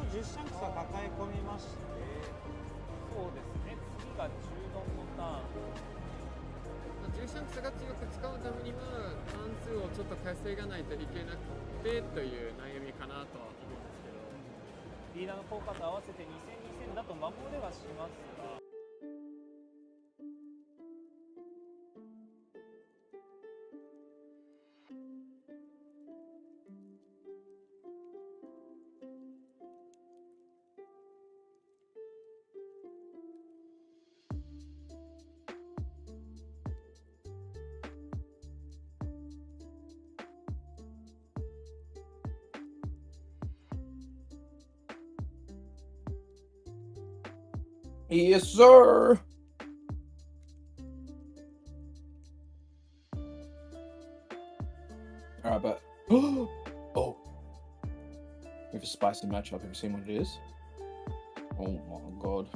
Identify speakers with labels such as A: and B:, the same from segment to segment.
A: 10シャンクスは抱え込みまして、
B: そうですね、次が中ドンのターン。
C: 10シャンクスが強く使うためには関数をちょっと稼がないといけなくてという悩みかなとは思うんですけど、
B: リーダーのフォーカス合わせて2000だと守れはしますが、
D: Yes, sir. Alright, but oh, we have a spicy matchup. Have you seen what it is? Oh my god.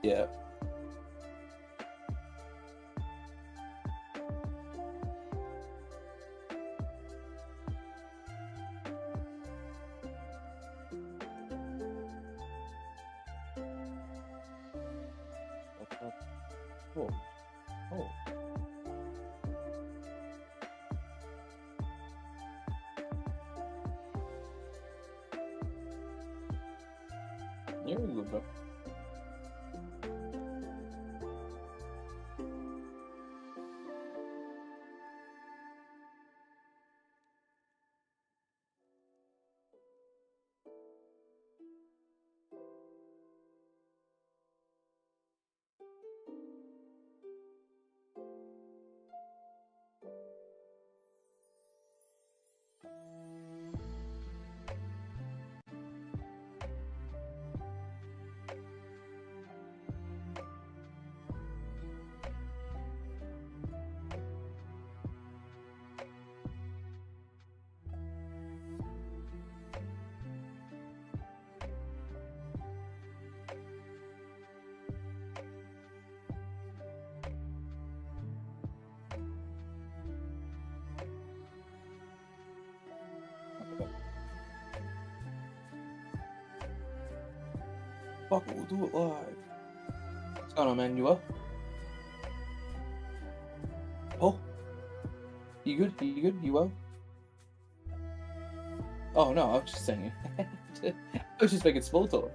D: Yeah. Oh. Oh. You're good, bro. Fuck it, we'll do it live. What's going on, man? You well? Oh? You good? You good? You well? Oh no, I was just saying it. I was just making small talk.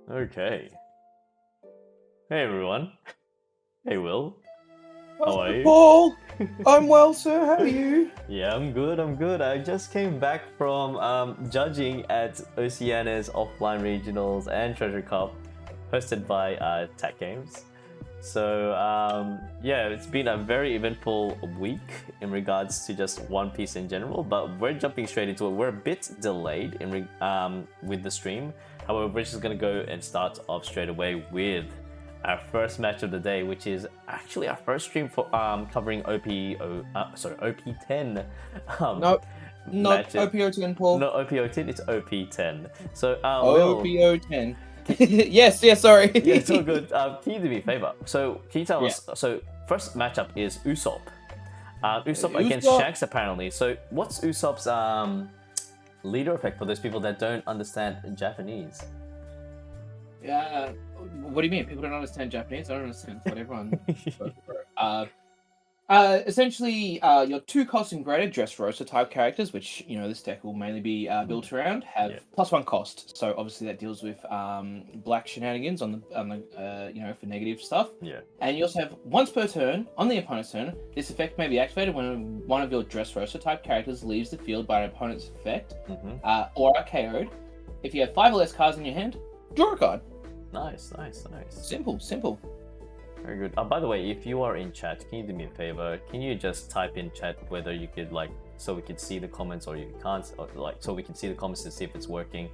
E: Okay. Hey everyone. Hey Will. How are you?
D: Paul! I'm well, sir. How are you?
E: Yeah, I'm good. I'm good. I just came back from judging at Oceania's offline regionals and Treasure Cup, hosted by Tech Games. So yeah, it's been a very eventful week in regards to just One Piece in general. But we're jumping straight into it. We're a bit delayed in with the stream. However, we're just gonna go and start off straight away with our first match of the day, which is actually our first stream for covering OP10.
D: No, not OPO10, Paul.
E: Not OPO10, it's OP10. So
D: OPO10. Yes, sorry.
E: Yeah, it's all good. Can you do me a favor? So can you tell us? So first matchup is Usopp Usopp against
D: Usopp-
E: Shanks apparently. So what's Usopp's leader effect for those people that don't understand Japanese?
D: Yeah. What do you mean? People don't understand Japanese? I don't understand what everyone. Essentially, your 2 cost and greater Dressrosa type characters, which this deck will mainly be built around, have
E: Yeah.
D: +1 cost. So obviously that deals with black shenanigans on the for negative stuff.
E: Yeah.
D: And you also have once per turn on the opponent's turn. This effect may be activated when one of your Dressrosa type characters leaves the field by an opponent's effect, or are KO'd. If you have 5 or less cards in your hand, draw a card.
E: Nice.
D: Simple.
E: Very good. By the way, if you are in chat, can you do me a favor? Can you just type in chat whether you could so we can see the comments, or you can't, or, so we can see the comments to see if it's working.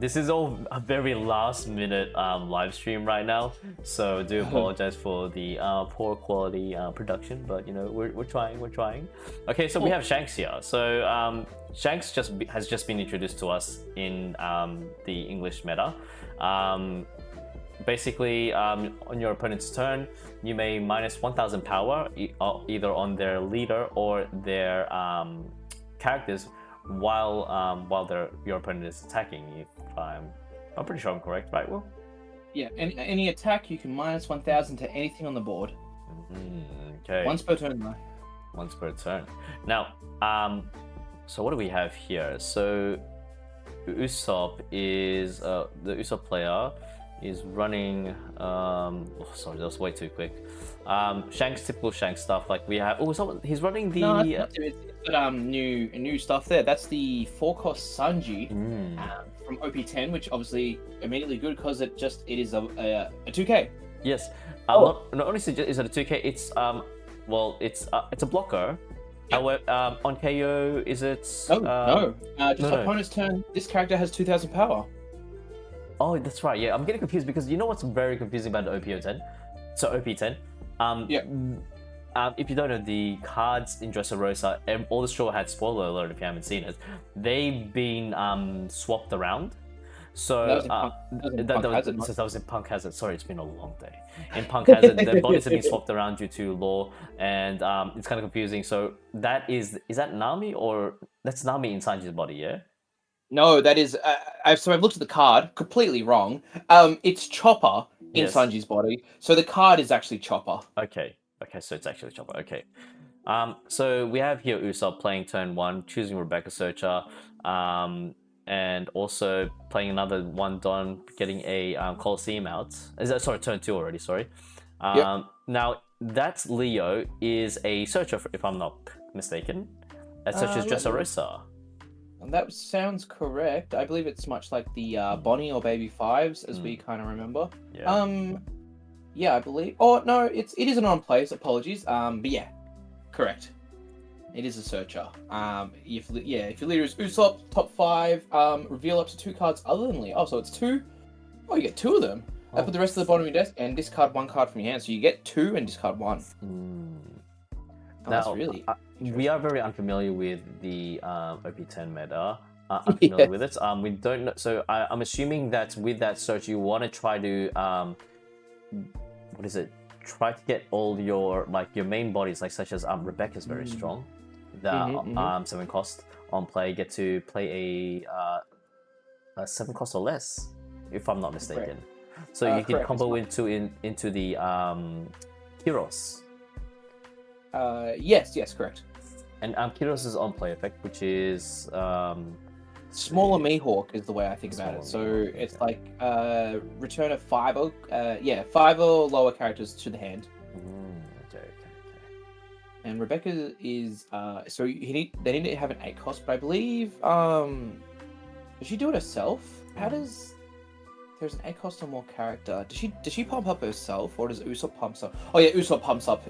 E: This is all a very last minute live stream right now, so I do apologize for the poor quality production, but we're trying. Okay, so we have Shanks here. So Shanks has just been introduced to us in the English meta. Basically, on your opponent's turn, you may minus 1,000 power either on their leader or their characters while your opponent is attacking. If I'm pretty sure I'm correct, right, Will?
D: Yeah, any attack you can minus 1,000 to anything on the board.
E: Okay.
D: Once per turn, though.
E: Once per turn. Now, so what do we have here? So Usopp is the Usopp player is running. Sorry, that was way too quick. Shanks, typical Shanks stuff. Like we have. He's running the.
D: No, it's got new stuff there. That's the 4-cost Sanji from OP10, which obviously immediately good because it is a 2K.
E: Yes. Not only is it a 2K, it's it's a blocker. Yep. On KO, is it?
D: No. Opponent's turn. This character has 2,000 power.
E: Oh, that's right. Yeah, I'm getting confused because you know what's very confusing about the OP10? So OP10. If you don't know, the cards in Dressrosa, all the Straw Hats, spoiler alert if you haven't seen it, they've been swapped around. So that was in Punk Hazard. Sorry, it's been a long day. In Punk Hazard, the bodies have been swapped around due to law, and it's kind of confusing. So is that Nami, or that's Nami in Sanji's body? Yeah.
D: No, that is. I've looked at the card completely wrong. It's Chopper in Sanji's body, so the card is actually Chopper.
E: Okay, so it's actually Chopper. Okay. So we have here Usopp playing turn 1, choosing Rebecca Searcher, and also playing another one Don, getting a Colosseum out. Sorry, turn 2 already. Sorry. Now that's Leo is a Searcher, if I'm not mistaken. That searches Dressrosa.
D: And that sounds correct. I believe it's much like the Bonnie or Baby Fives, as we kind of remember.
E: Yeah.
D: Yeah, I believe. Oh no, it is an on plays. Apologies. But yeah, correct. It is a searcher. If your leader is Usopp, top 5, reveal up to 2 cards other than Leo. Oh, so it's 2. Oh, you get 2 of them. I put the rest of the bottom of your desk and discard 1 card from your hand. So you get 2 and discard 1. That's really.
E: We are very unfamiliar with the OP10 meta. Unfamiliar with it. We don't know. So I'm assuming that with that search, you want to try to try to get all your main bodies, such as Rebecca's very strong. The 7 cost on play, get to play a 7 cost or less, if I'm not mistaken.
D: Correct.
E: So you can combo into the Heroes.
D: Yes, correct.
E: And Kiros is on play effect, which is
D: Smaller Mihawk is the way I think about it. So
E: Mihawk,
D: it's like return of 5 or lower characters to the hand.
E: Okay.
D: And Rebecca is so they need to have an 8 cost, but I believe does she do it herself? How does there's an 8 cost or more character? Does she pump up herself, or does Usopp pumps up? Oh yeah, Usopp pumps up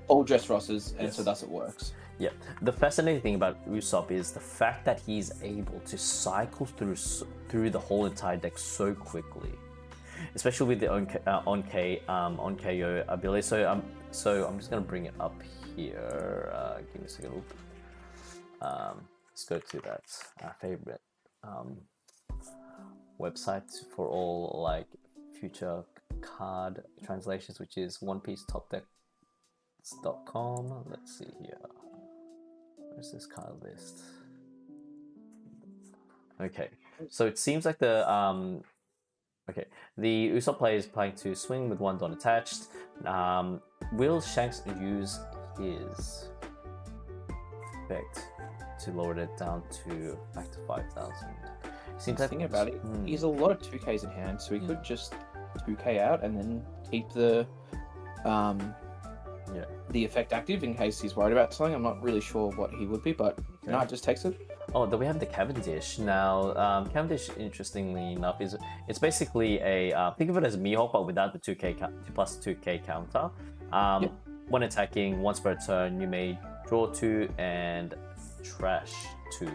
D: all Dressrosas, and so thus it works.
E: Yeah, the fascinating thing about Usopp is the fact that he's able to cycle through the whole entire deck so quickly, especially with the on KO ability. So I'm just gonna bring it up here. Give me a second. Let's go to that favorite website for all future card translations, which is One Piece Top Deck Cards.com. Let's see here. Where's this card list? Okay, so it seems like the Usopp player is planning to swing with 1 Don attached. Will Shanks use his effect to lower it down to back to 5,000? Seems like
D: Think about it. He has a lot of 2Ks in hand, so he could just 2K out and then keep the effect active in case he's worried about something. I'm not really sure what he would be, but no, it just takes it.
E: Oh, then we have the Cavendish. Now, Cavendish, interestingly enough, it's basically a think of it as a Mihawk, but without the 2K plus 2K counter. When attacking once per turn, you may draw 2 and trash 2.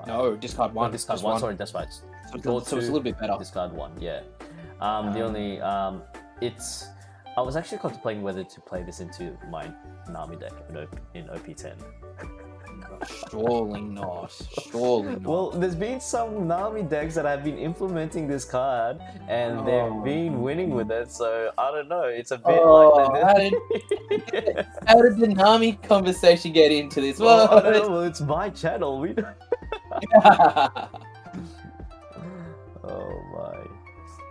D: No, discard 1.
E: Discard 1. Sorry, that's right.
D: So it's a little bit better.
E: Discard 1. Yeah. The only I was actually contemplating whether to play this into my Nami deck in OP10.
D: Surely not. Surely not.
E: Well, there's been some Nami decks that have been implementing this card, and they've been winning with it. So I don't know. It's a bit like
D: how did the Nami conversation get into this?
E: Well, I don't know. Well, it's my channel. We. Oh my.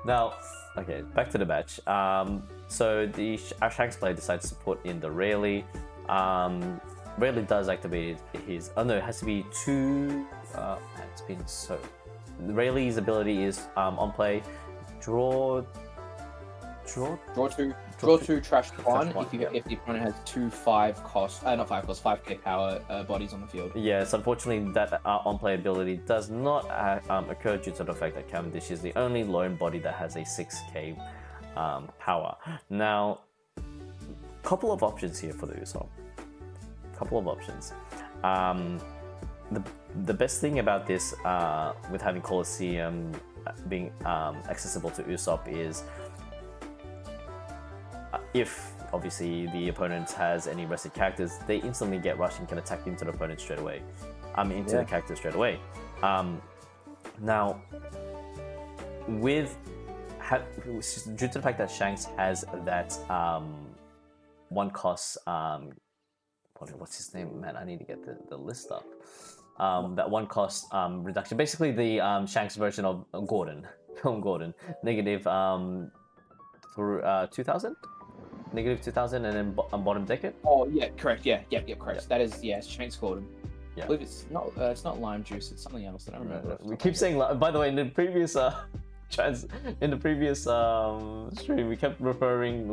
E: Now, okay, back to the match. So the Shanks player decides to put in the Rayleigh. Rayleigh does activate his. Oh no, it has to be 2. It's been so. Rayleigh's ability is on play. Draw
D: 2, trash 1 if the opponent has 2 5K power bodies on the field.
E: Yes, unfortunately that on-play ability does not occur due to the fact that Cavendish is the only lone body that has a 6K power. Now, couple of options here for the Usopp. Couple of options. The best thing about this with having Colosseum being accessible to Usopp is if obviously the opponent has any rested characters, they instantly get rushed and can attack into the opponent straight away. Into the character straight away. Now, due to the fact that Shanks has that 1 cost, what's his name? Man, I need to get the list up. That 1 cost reduction. Basically, the Shanks version of Gordon, film Gordon, negative through 2,000. Negative 2,000 and then bottom decade.
D: Oh yeah, correct. Yep, correct.
E: Yeah.
D: That is Shanks Gordon.
E: Yeah.
D: I believe it's not lime juice. It's something else. I don't remember.
E: We keep saying. By the way, in the previous stream, we kept referring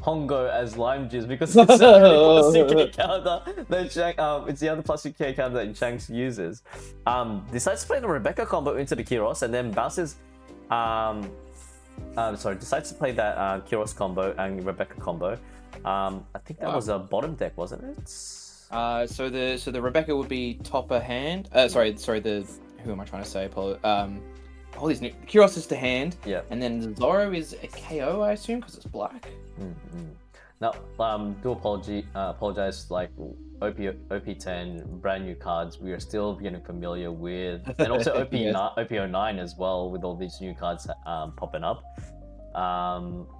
E: Hongo as lime juice because it's the only plus 2K counter that it's the other plus 2K counter that Shanks uses. Decides to play the Rebecca combo into the Kyros and then bounces. Decides to play that Kyros combo and Rebecca combo. I think that was a bottom deck, wasn't it?
D: So the Rebecca would be topper hand. Who am I trying to say? All these new Kyros is to hand.
E: Yeah. And
D: then the Zoro is a KO, I assume, because it's black.
E: Now, do apologize. Like OP10, brand new cards. We are still getting familiar with, and also OP09 as well, with all these new cards popping up.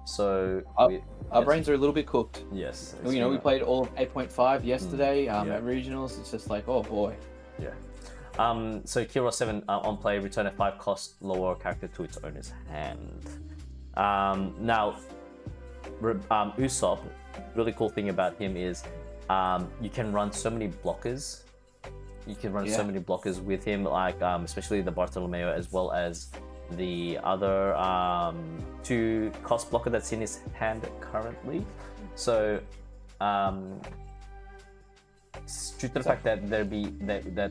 E: So
D: our brains are a little bit cooked.
E: Yes.
D: We played all of 8.5 yesterday at regionals. It's just like, oh boy.
E: Yeah. So Kyros 7 on play, return a 5 cost lower character to its owner's hand. Now, Usopp, really cool thing about him is you can run so many blockers. You can run so many blockers with him, like especially the Bartolomeo as well as the other 2 cost blocker that's in his hand currently. So due to the fact that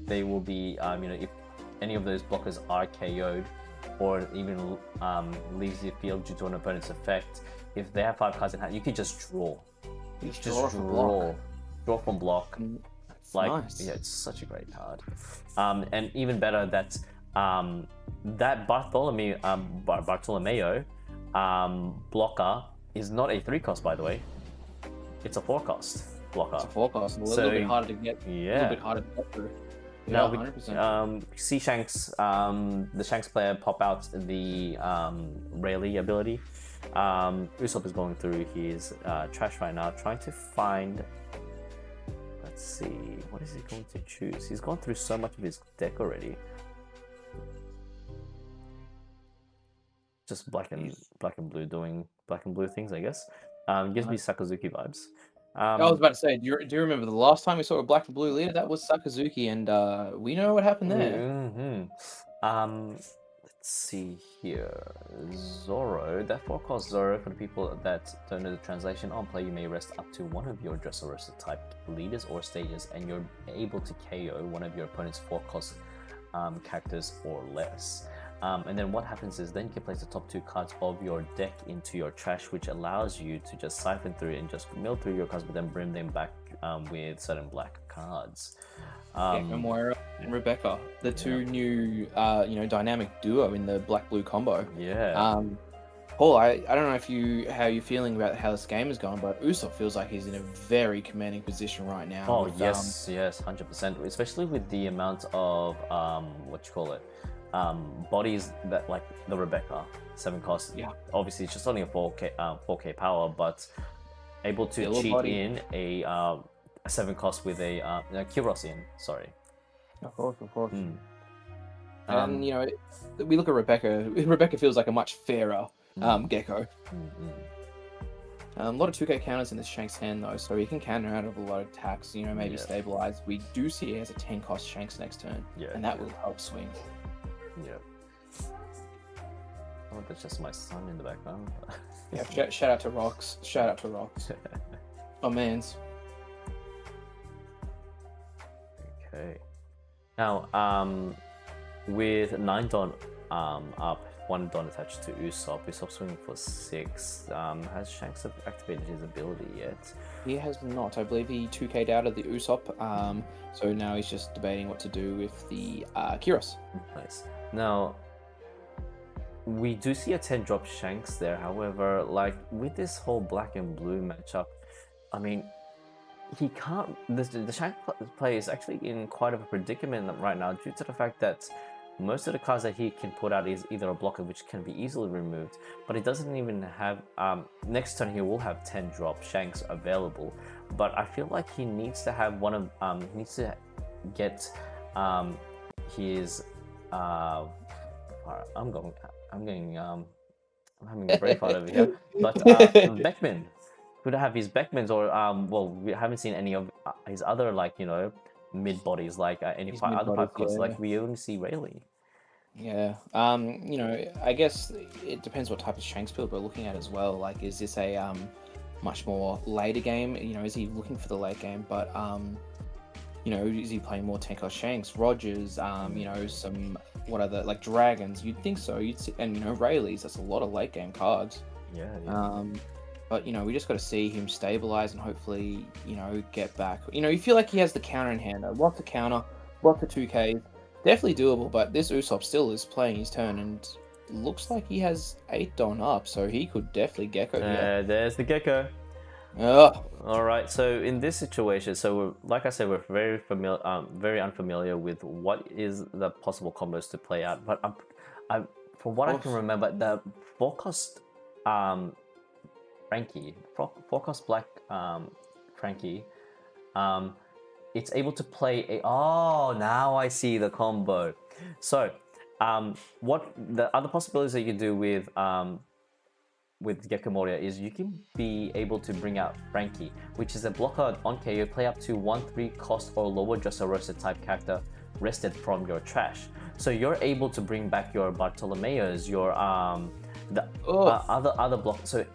E: they will be if any of those blockers are KO'd or even leaves the field due to an opponent's effect, if they have 5 cards in hand, you can just draw.
D: Draw
E: from block. Like
D: nice.
E: Yeah, it's such a great card. And even better that that Bartolomeo blocker is not a 3 cost, by the way. It's a 4 cost blocker.
D: It's a 4 cost. A little bit harder to get.
E: Yeah.
D: A little bit harder to get through. Yeah,
E: Now we
D: 100%.
E: see Shanks, the Shanks player pop out the Rayleigh ability. Usopp is going through his trash right now, trying to find. Let's see, what is he going to choose? He's gone through so much of his deck already. Just black and blue doing black and blue things, I guess. Gives me Sakazuki vibes.
D: I was about to say, do you remember the last time we saw a black and blue leader? That was Sakazuki, and we know what happened there.
E: Let's see here. Zoro. That forecast Zoro, for the people that don't know the translation, on play you may rest up to one of your Dressrosa type leaders or stages, and you're able to KO one of your opponent's forecast characters or less. And then what happens is then you can place the top 2 cards of your deck into your trash, which allows you to just siphon through it and just mill through your cards, but then bring them back with certain black cards.
D: Moira and Rebecca, the two new, dynamic duo in the black-blue combo.
E: Yeah.
D: Paul, I don't know how you're feeling about how this game is going, but Usopp feels like he's in a very commanding position right now.
E: Oh,
D: with,
E: yes, 100%. Especially with the amount of, bodies that, like the Rebecca 7 cost.
D: Yeah.
E: Obviously, it's just only a 4K power, but able to
D: Little
E: cheat
D: body.
E: in a 7 cost with a Kyros in. Sorry.
D: Of course.
E: Mm.
D: And we look at Rebecca. Rebecca feels like a much fairer gecko. A lot of 2K counters in this Shanks hand though, so he can counter out of a lot of attacks. Maybe stabilize. We do see he has a 10 cost Shanks next turn, and that will help swing.
E: Yeah. Oh, that's just my son in the background.
D: Yeah, shout out to Rocks. Oh, man's.
E: Okay. Now, with 9 Don up, 1 Don attached to Usopp swinging for 6. Has Shanks activated his ability yet?
D: He has not. I believe he 2K'd out of the Usopp, so now he's just debating what to do with the Kyros.
E: Nice. Now, we do see a 10 drop Shanks there. However, like with this whole black and blue matchup, I mean, he can't. The Shanks play is actually in quite of a predicament right now due to the fact that most of the cards that he can put out is either a blocker which can be easily removed, but he doesn't even have. Next turn he will have 10 drop Shanks available, but I feel like he needs to have one of. He needs to get his. I'm having a brain fart over here. But Beckman could have his Beckmans, or we haven't seen any of his other mid bodies any other 5 costs. Like we only see Rayleigh.
D: Yeah. I guess it depends what type of Shanks build we're looking at as well. Like, is this a much more later game? Is he looking for the late game? But is he playing more 10 cost Shanks, Rogers? Some what other dragons? You'd think so. And Rayleighs. That's a lot of late game cards.
E: Yeah.
D: But we just got to see him stabilize and hopefully get back. You feel like he has the counter in hand. Lots of counter, lots of 2Ks. Definitely doable. But this Usopp still is playing his turn and looks like he has 8 Don up, so he could definitely gecko here.
E: There's the gecko.
D: Oh.
E: All right. So in this situation, like I said, we're very very unfamiliar with what is the possible combos to play out. But from what I can remember, the forecast Frankie, forecast black Frankie, it's able to play a. Oh, now I see the combo. So, what the other possibilities that you can do with Gecko Moria is you can be able to bring out Frankie, which is a blocker on KO, play up to 1/3 cost or lower Dressrosa type character rested from your trash. So you're able to bring back your Bartolomeos, your other block. So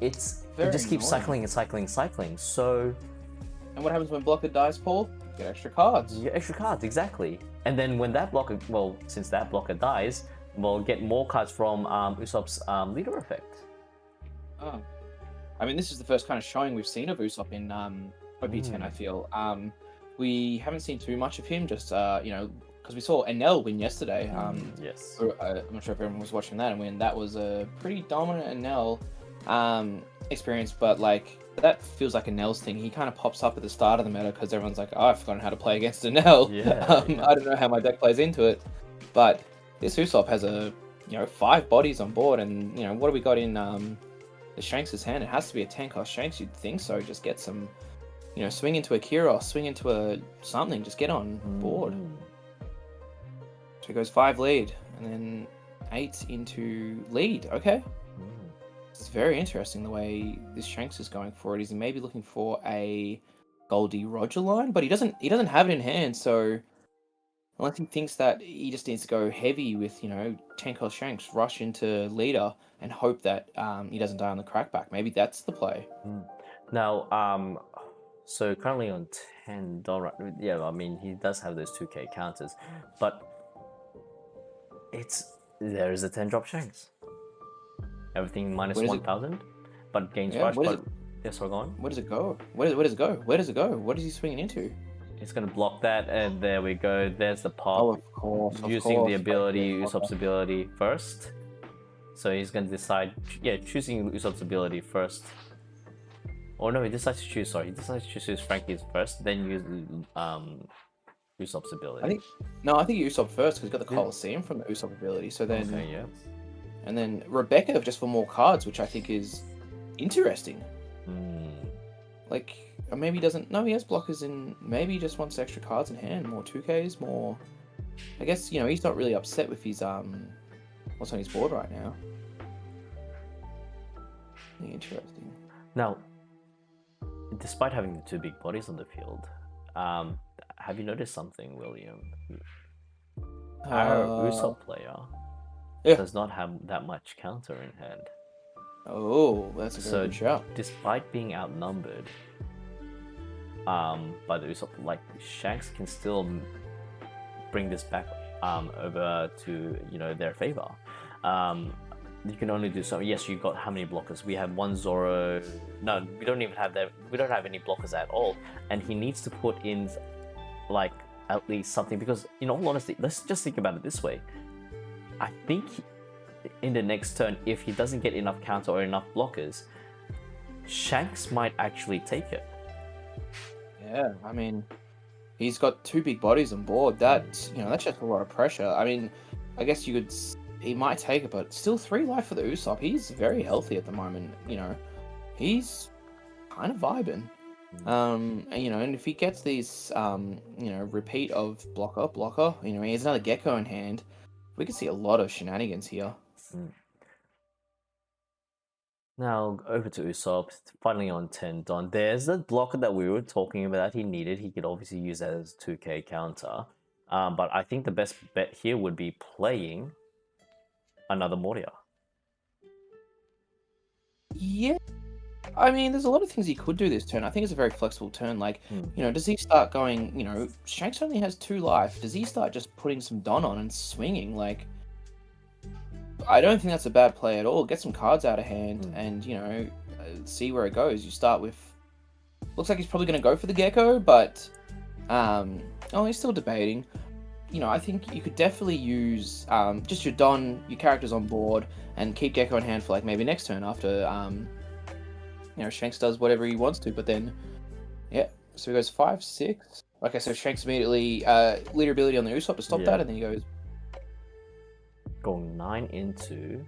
E: it just keeps cycling and cycling. So.
D: And what happens when blocker dies, Paul? You get extra cards.
E: You get extra cards, exactly. And then when that blocker, since that blocker dies, we'll get more cards from Usopp's leader effect.
D: Oh. I mean, this is the first kind of showing we've seen of Usopp in OP10, I feel. We haven't seen too much of him, just, because we saw Enel win yesterday.
E: Yes.
D: I'm not sure if everyone was watching that, and that was a pretty dominant Enel experience, but, that feels like a Nell's thing. He kind of pops up at the start of the meta because everyone's like, oh, I've forgotten how to play against a Nell.
E: Yeah, yeah.
D: I don't know how my deck plays into it. But this Usopp has 5 bodies on board, and what do we got in the Shanks' hand? It has to be a 10-cost Shanks, you'd think so. Just get some, swing into a Kira, swing into a something, just get on board. So he goes 5 lead, and then 8 into lead. Okay. It's very interesting the way this Shanks is going for it. He's maybe looking for a Goldie Roger line, but he doesn't have it in hand, so unless he thinks that he just needs to go heavy with, 10-cost Shanks, rush into leader, and hope that he doesn't die on the crackback. Maybe that's the play.
E: Now, so currently on 10 dollar. Yeah, I mean he does have those 2k counters, but there is a 10-drop Shanks. Everything minus 1,000, but gains rush. But yes, we're going.
D: Where does it go? Where does it go? Where does it go? What is he swinging into?
E: It's gonna block that, and there we go. There's the pop.
D: Oh, of course.
E: Using the ability, Usopp's ability first. So he's gonna decide, choosing Usopp's ability first. Or no, he decides to choose. Sorry, he decides to choose Frankie's first, then use Usopp's ability.
D: I think Usopp first because he's got the Colosseum from the Usopp ability. So then,
E: okay, yeah.
D: And then Rebecca just for more cards, which I think is interesting. Like, or maybe he doesn't. No, he has blockers in. Maybe he just wants extra cards in hand, more 2Ks, more. I guess he's not really upset with his what's on his board right now. Interesting.
E: Now, despite having the 2 big bodies on the field, have you noticed something, William? Our Usopp player does not have that much counter in hand.
D: Oh, that's a very good shout.
E: Despite being outnumbered by the Usopp, like Shanks can still bring this back over to their favor. You can only do so. Yes, you got how many blockers? We have 1 Zoro. No, we don't even have that. We don't have any blockers at all. And he needs to put in like at least something, because in all honesty, let's just think about it this way. I think in the next turn, if he doesn't get enough counter or enough blockers, Shanks might actually take it.
D: Yeah, I mean, he's got 2 big bodies on board. That's that's just a lot of pressure. I mean, I guess he might take it, but still 3 life for the Usopp. He's very healthy at the moment. He's kind of vibing. And if he gets these repeat of blocker, he has another Gecko in hand. We can see a lot of shenanigans here.
E: Now over to Usopp, finally on 10 Don. There's the blocker that we were talking about that he needed. He could obviously use that as 2k counter. But I think the best bet here would be playing another Moria.
D: Yeah. I mean, there's a lot of things he could do this turn. I think it's a very flexible turn. Like, does he start going, Shanks only has 2 life. Does he start just putting some Don on and swinging? Like, I don't think that's a bad play at all. Get some cards out of hand and, see where it goes. You start with... Looks like he's probably going to go for the Gecko, but... he's still debating. I think you could definitely use just your Don, your characters on board, and keep Gecko in hand for, like, maybe next turn after... Shanks does whatever he wants to, but then, so he goes 5, 6. Okay, so Shanks immediately leader ability on the Usopp to stop that, and then he goes...
E: Going 9 into...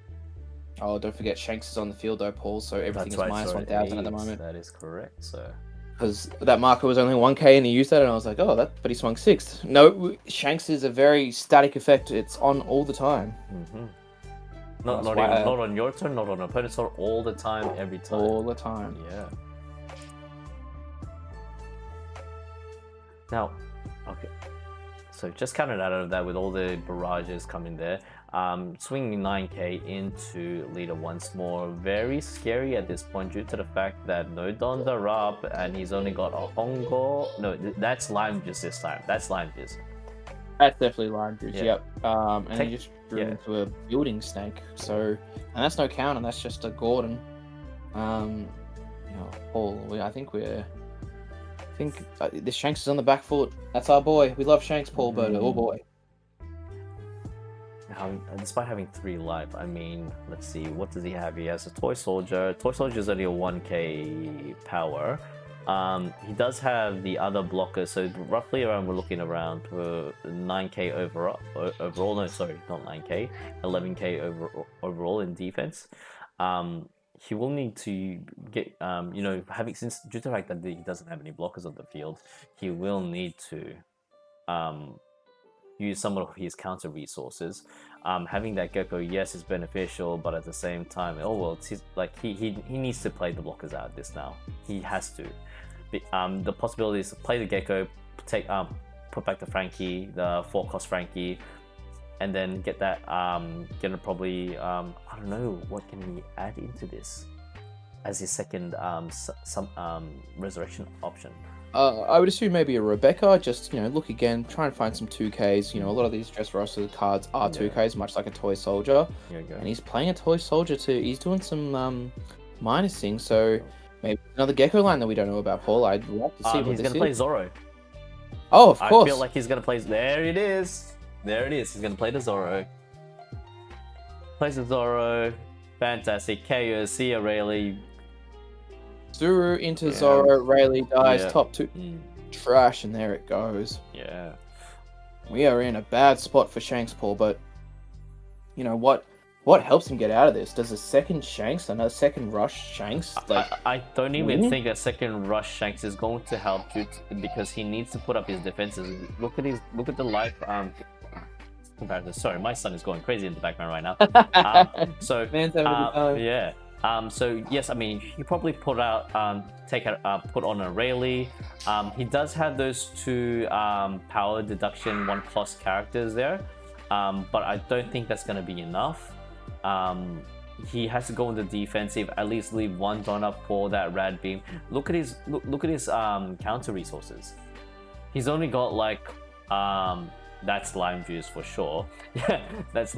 D: Oh, don't forget Shanks is on the field though, Paul, so everything is minus 1,000 at the moment.
E: That is correct, so...
D: Because that marker was only 1k and he used that, and I was like, oh, but he swung 6. No, Shanks is a very static effect. It's on all the time.
E: Not on your turn, not on opponent's turn, all the time, every time.
D: All the time.
E: Yeah. Now, okay. So just counted out of that with all the barrages coming there. Swinging 9k into leader once more. Very scary at this point due to the fact that no Dons are up and he's only got a Hongo. No, that's Lime Juice this time. That's Lime Juice.
D: That's definitely Lime Juice, yep. And he just drew into a building snake. So, and that's no counter, that's just a Gordon. Paul, I think this Shanks is on the back foot. That's our boy. We love Shanks, Paul Bodo. Oh boy.
E: despite having 3 life, I mean, let's see, what does he have? He has a Toy Soldier. Toy Soldier is only a 1k power. He does have the other blockers, so roughly around, we're looking around 9k overall. No, sorry, not 9k, 11k overall in defense. He will need to get, since due to the fact that he doesn't have any blockers on the field, he will need to use some of his counter resources. Having that Gecko, yes, is beneficial, but at the same time, he needs to play the blockers out of this now. He has to. The possibility is to play the Gecko, put back the Frankie, the 4-cost Frankie, and then get that. Gonna probably I don't know what can we add into this as his second resurrection option.
D: I would assume maybe a Rebecca. Just look again, try and find some 2Ks. A lot of these dress roster cards are 2Ks, much like a Toy Soldier. And he's playing a Toy Soldier too. He's doing some minus things. So maybe another Gecko line that we don't know about, Paul. I'd love to see what
E: he's
D: this
E: gonna play
D: is.
E: Zorro.
D: Oh, of course.
E: I feel like he's gonna play. There it is. There it is. He's gonna play the Zorro. Plays the Zorro. Fantastic. KO. See ya, Rayleigh.
D: Zuru into Zorro. Rayleigh dies. Top 2. Trash, and there it goes.
E: Yeah.
D: We are in a bad spot for Shanks, Paul, but what helps him get out of this? Does a second Shanks, another second Rush Shanks?
E: I don't even think a second Rush Shanks is going to help you because he needs to put up his defenses. Look at the life comparison. Sorry, my son is going crazy in the background right now. So
D: Man's having a good time.
E: yeah. So yes, I mean he probably put on a Rayleigh. He does have those 2 power deduction 1-cost characters there, but I don't think that's going to be enough. He has to go in the defensive, at least leave 1 don up for that Rad Beam. Look at his counter resources. He's only got that's Lime Juice for sure. Yeah, that's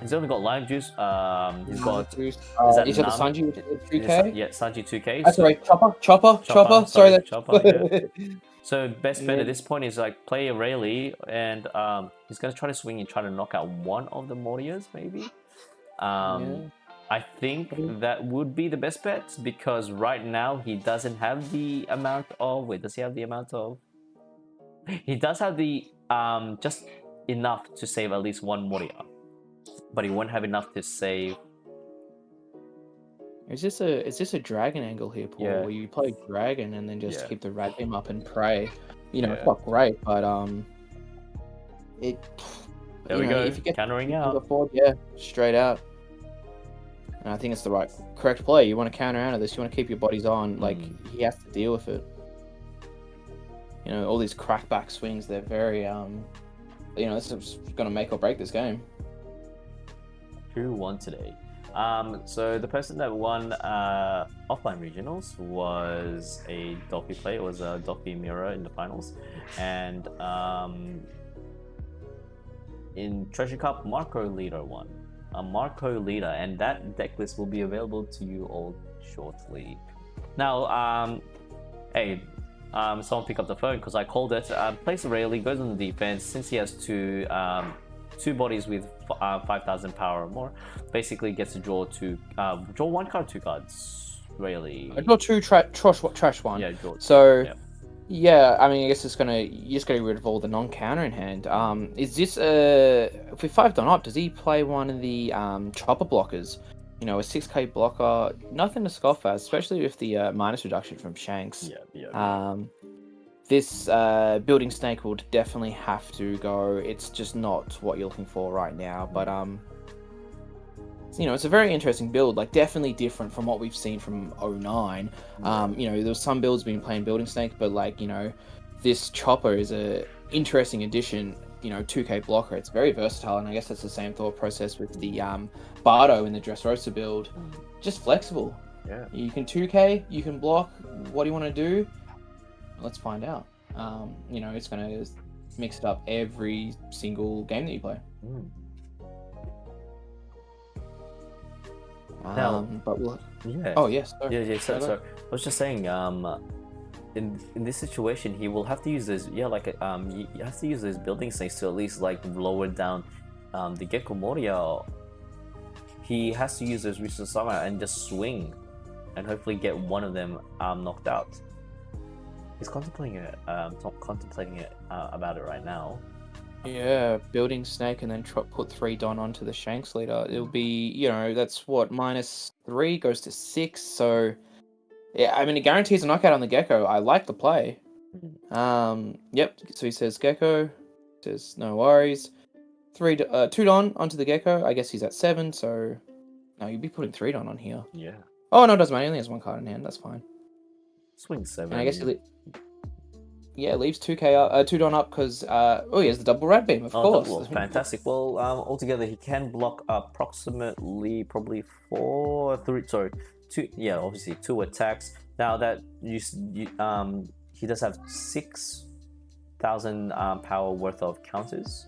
E: he's only got Lime Juice. He's got
D: Juice. Is that the Sanji with 2K?
E: Yeah, Sanji 2K.
D: That's right. Chopper. Sorry, that
E: Chopper. Yeah. So best bet at this point is play a Rayleigh, and he's gonna try to swing and try to knock out one of the Morias, maybe. I think that would be the best bet because right now he doesn't have the amount of. Wait, does he have the amount of? He does have the just enough to save at least 1 Moria, but he won't have enough to save.
D: Is this a dragon angle here, Paul?
E: Yeah.
D: Where you play dragon and then just keep the Rad Beam up and pray? It's
E: Yeah.
D: not great, but it.
E: There we go.
D: If you get
E: Countering out.
D: forward, straight out. And I think it's the correct play. You want to counter out of this. You want to keep your bodies on. He has to deal with it. All these crackback swings. They're very this is going to make or break this game.
E: Who won today? So the person that won offline regionals was a Dolphy player. It was a Dolphy Mirror in the finals, and in Treasure Cup, Marco Leader won. Marco Leader, and that deck list will be available to you all shortly. Now, someone pick up the phone because I called it. Plays the Rayleigh, goes on the defense. Since he has two bodies with 5,000 power or more, basically gets to draw 1 card, 2 cards. Rayleigh.
D: I draw 2 trash 1.
E: Yeah, draw.
D: So. Yeah, I mean, I guess you just get rid of all the non-counter in hand. Is this if we 5 don up, does he play one of the chopper blockers? A 6k blocker, nothing to scoff at, especially with the minus reduction from Shanks. This building snake will definitely have to go. It's just not what you're looking for right now, but it's a very interesting build, definitely different from what we've seen from 09. There was some builds been playing Building Snake, but this Chopper is a interesting addition, 2k blocker. It's very versatile, and I guess that's the same thought process with the Bardo in the Dressrosa build. Just flexible.
E: Yeah.
D: You can 2k, you can block. What do you want to do? Let's find out. It's going to mix it up every single game that you play. But we'll... Oh yes.
E: So I was just saying, in this situation, he will have to use those. He has to use those building snakes to at least lower down the Gecko Moria, he has to use those resources somehow and just swing, and hopefully get one of them knocked out. He's contemplating it, about it right now.
D: Yeah, building snake and then put 3 Don onto the Shanks leader. It'll be, that's what, -3 goes to 6. So, yeah, I mean, it guarantees a knockout on the Gecko. I like the play. Yep. So he says Gecko. Says no worries. 2 Don onto the Gecko. I guess he's at 7. So, no, you'd be putting 3 Don on here.
E: Yeah.
D: Oh no, it doesn't matter. He only has 1 card in hand. That's fine.
E: Swing 7.
D: And I guess leaves 2k up, 2 Don up because he has the double red beam, of course.
E: Well, fantastic. Well, altogether he can block approximately probably 2. Yeah, obviously 2 attacks. Now that he does have 6,000 power worth of counters.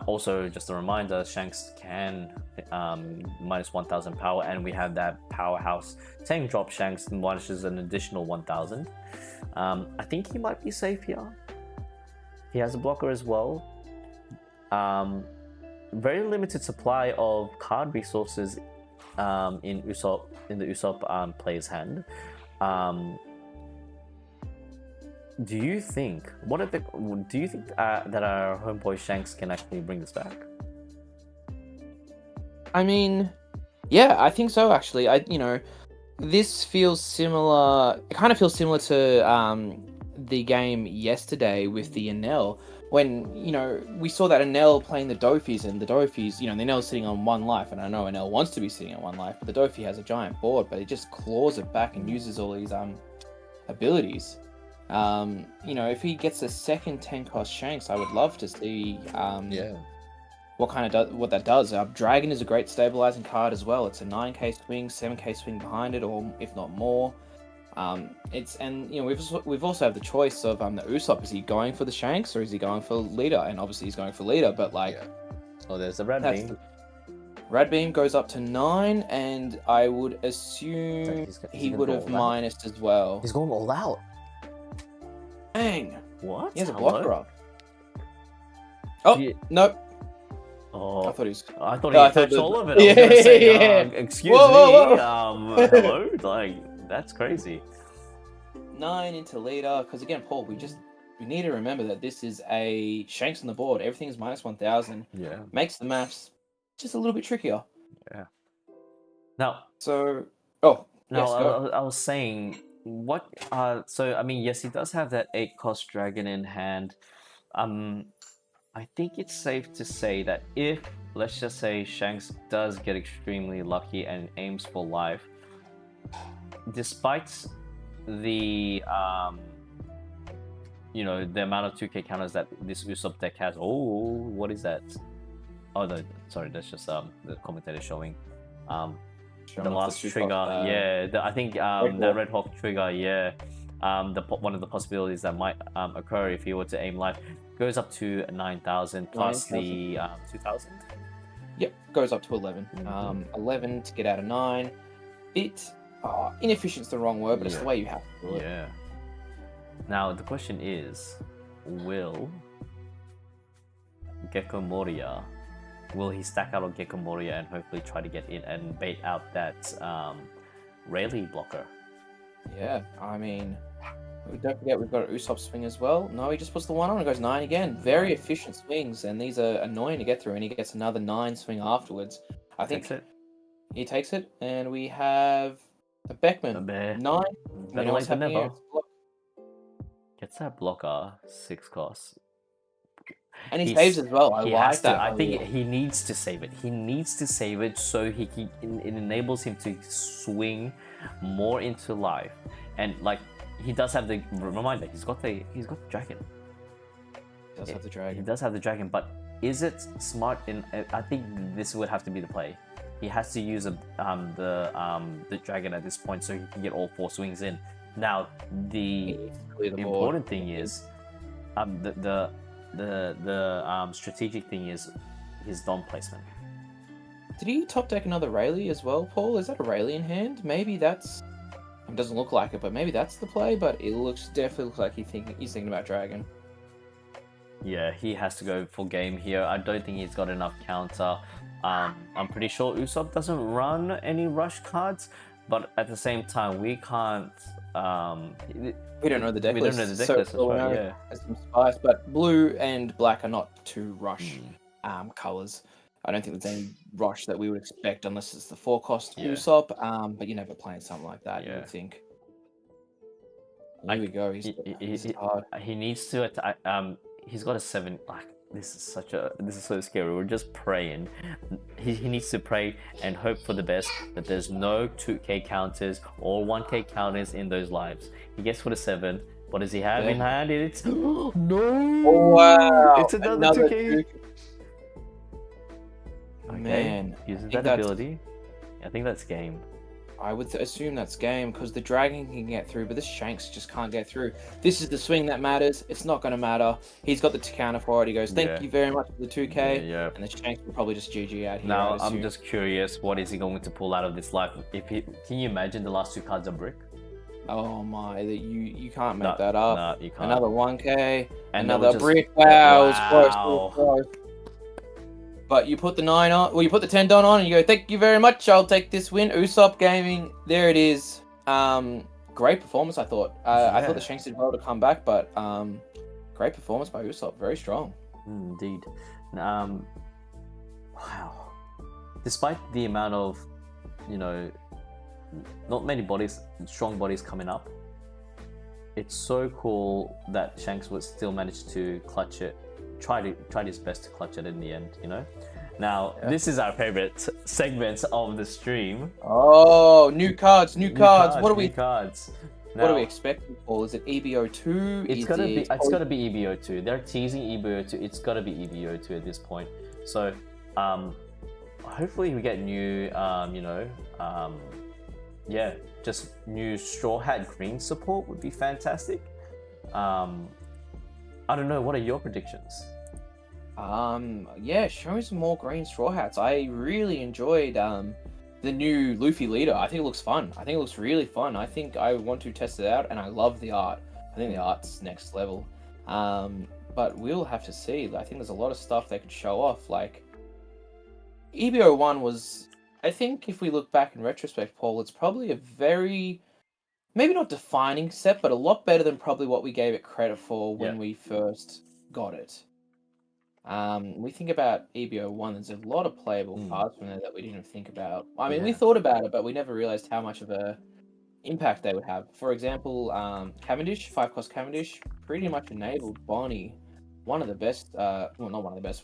E: Also, just a reminder, Shanks can -1,000 power, and we have that powerhouse tank drop Shanks, which is an additional 1,000. I think he might be safe here. He has a blocker as well. Very limited supply of card resources in the Usopp player's hand. Do you think that our homeboy Shanks can actually bring this back?
D: I mean, yeah, I think so. Actually, this feels similar. It kind of feels similar to the game yesterday with the Enel, when we saw that Enel playing the Dophies, and the Dophies, the Enel's sitting on 1 life, and I know Enel wants to be sitting on 1 life, but the Dophie has a giant board, but it just claws it back and uses all these abilities. If he gets a second 10-cost Shanks, I would love to see what that does. Dragon is a great stabilizing card as well. It's a 9k swing, 7k swing behind it, or if not more. We've also have the choice of the Usopp. Is he going for the Shanks or is he going for leader? And obviously he's going for leader, but
E: there's the red beam.
D: Red beam goes up to 9, and I would assume he would have minused as well.
E: He's going all out.
D: Dang.
E: What?
D: He has a blocker up. Oh, no.
E: Oh,
D: I thought he
E: touched all of it. I was gonna say, excuse me.
D: Whoa.
E: Hello? That's crazy.
D: 9 into leader, because again, Paul, we need to remember that this is a Shanks on the board. Everything is -1,000.
E: Yeah.
D: Makes the maths just a little bit trickier.
E: Yeah. Now.
D: So.
E: I was saying. Yes, he does have that 8-cost dragon in hand. I think it's safe to say that if, let's just say, Shanks does get extremely lucky and aims for life, despite the the amount of 2k counters that this Usopp deck has. Oh, what is that? Oh no, sorry, that's just the commentator showing. The last trigger, I think the Red Hawk trigger, one of the possibilities that might occur if he were to aim life goes up to 9,000 plus 9,000. The 2,000.
D: Yep, goes up to 11. 11 to get out of 9. Inefficient's the wrong word, but it's the way you have to do it.
E: Yeah. Now the question is, will Gecko Moria? Will he stack out on Gecko Moria and hopefully try to get in and bait out that Rayleigh blocker?
D: Yeah, I mean, don't forget we've got an Usopp swing as well. No, he just puts the 1 on and goes 9 again. Very efficient swings, and these are annoying to get through, and he gets another 9 swing afterwards. I think he takes it, and we have a Beckman. 9.
E: Better late than never. Gets that blocker, 6 costs.
D: And he saves as well. I like that.
E: I think he needs to save it. He needs to save it so it enables him to swing more into life. And he does have the reminder. He's got the dragon.
D: He does have the dragon.
E: He does have the dragon, but is it smart? I think this would have to be the play. He has to use the dragon at this point so he can get all 4 swings in. Now the important thing is the strategic thing is his Don placement.
D: Did he top deck another Rayleigh as well, Paul? Is that a Rayleigh in hand? Maybe that's... It doesn't look like it, but maybe that's the play, but it definitely looks like he's thinking about Dragon.
E: Yeah, he has to go for game here. I don't think he's got enough counter. I'm pretty sure Usopp doesn't run any rush cards, but at the same time, we can't.
D: We don't know the deck
E: We
D: list.
E: don't know the deck
D: so
E: list, that's
D: all we
E: right,
D: know
E: yeah.
D: is some spice, but blue and black are not two rush colors. I don't think there's any rush that we would expect unless it's the 4-cost
E: Yeah.
D: Usopp. But you're never playing something like that. You
E: Yeah.
D: would think. Here we go. This is hard.
E: He needs to attack. He's got a 7. Like this is so scary. We're just praying. He needs to pray and hope for the best that there's no 2k counters or 1k counters in those lives. He gets for the 7. What does he have in hand? It's no.
D: Oh, wow!
E: It's another 2k. Okay.
D: Man,
E: Uses that ability. I think that's game.
D: I would assume that's game because the dragon can get through, but this Shanks just can't get through. This is the swing that matters. It's not going to matter. He's got the counter for it. He goes, "Thank you very much for the 2k."
E: Yeah.
D: And the Shanks will probably just GG out here.
E: Now
D: I'd
E: I'm
D: assume.
E: just curious, what is he going to pull out of this life? Can you imagine the last 2 cards are brick?
D: Oh my! You can't make
E: No,
D: that up.
E: no, you can't.
D: Another 1k.
E: And
D: another
E: just-
D: brick. Wow, it's close,
E: Wow.
D: it's close. But you put the 9 on. Well, you put the 10 don on, and you go, "Thank you very much. I'll take this win." Usopp Gaming. There it is. Great performance. I thought. I thought the Shanks did well to come back, but great performance by Usopp. Very strong.
E: Indeed. Wow. Despite the amount of, not many strong bodies coming up, it's so cool that Shanks would still manage to clutch it. Tried his best to clutch it in the end, Now, this is our favorite segment of the stream.
D: Oh, new cards. What are we?
E: New cards.
D: What are we expecting, Paul? Is it EBO2?
E: It's gotta be EBO2. They're teasing EBO2. It's gotta be EBO2 at this point. So, hopefully we get new, just new Straw Hat Green support would be fantastic. I don't know. What are your predictions?
D: Show me some more green Straw Hats. I really enjoyed the new Luffy leader. I think it looks fun. I think it looks really fun. I think I want to test it out, and I love the art. I think the art's next level. But we'll have to see. I think there's a lot of stuff they could show off. Like EBO1 was, I think, if we look back in retrospect, Paul, it's probably a very, maybe not defining set, but a lot better than probably what we gave it credit for when we first got it. We think about EBO1, there's a lot of playable cards from there that we didn't think about. I mean, we thought about it, but we never realized how much of a impact they would have. For example, Cavendish, 5-cost Cavendish, pretty much enabled Bonnie. One of the best, well, not one of the best,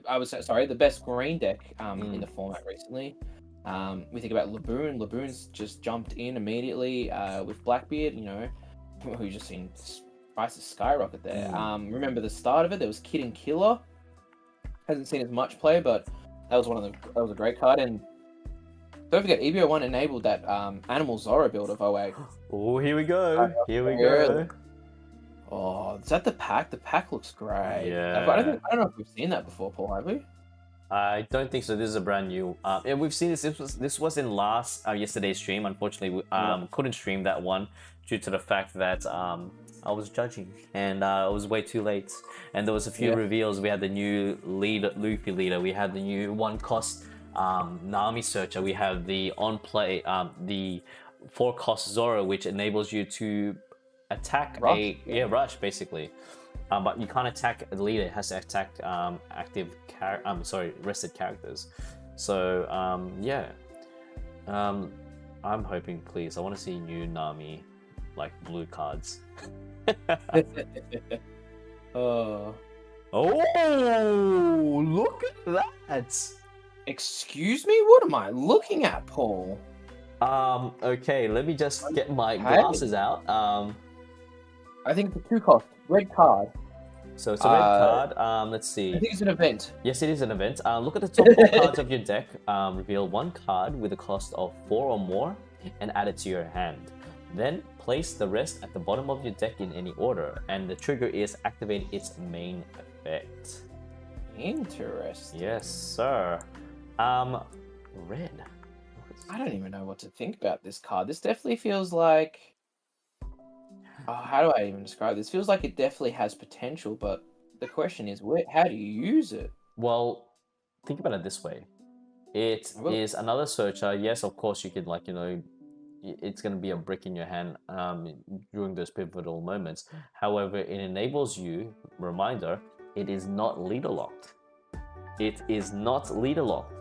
D: I would say, sorry, the best green deck in the format recently. We think about Laboon. Laboon's just jumped in immediately with Blackbeard, who just seen prices skyrocket there. Remember the start of it, there was Kid and Killer. Hasn't seen as much play, but that was a great card. And don't forget, EBO1 enabled that Animal Zorro build of 08.
E: Oh, here we go. Here we go.
D: Oh, is that the pack? The pack looks great.
E: Yeah.
D: I don't know if we've seen that before, Paul, have we?
E: I don't think so. This is a brand new. And we've seen this. This was in yesterday's stream. Unfortunately, we couldn't stream that one due to the fact that I was judging and I was way too late. And there was a few reveals. We had the new Luffy leader. We had the new 1-cost Nami searcher. We have the the 4-cost Zoro, which enables you to attack rush basically. But you can't attack the leader. It has to attack rested characters. So I'm hoping, please. I want to see new Nami, like blue cards.
D: Oh,
E: look at that!
D: excuse me? What am I looking at, Paul?
E: Okay, let me just get my glasses out.
D: I think it's a 2-cost red card.
E: So it's a red card. Let's see.
D: I think it's an event.
E: Yes, it is an event. Look at the top 4 cards of your deck. Reveal 1 card with a cost of 4 or more and add it to your hand. Then place the rest at the bottom of your deck in any order, and the trigger is activate its main effect.
D: Interesting.
E: Yes, sir. Red.
D: I don't even know what to think about this card. This definitely feels like... how do I even describe this? Feels like it definitely has potential, but the question is, how do you use it?
E: Well, think about it this way. It
D: I will.
E: is another searcher. Yes, of course, you could it's going to be a brick in your hand during those pivotal moments. However, it enables you, reminder, it is not leader locked. It is not leader locked.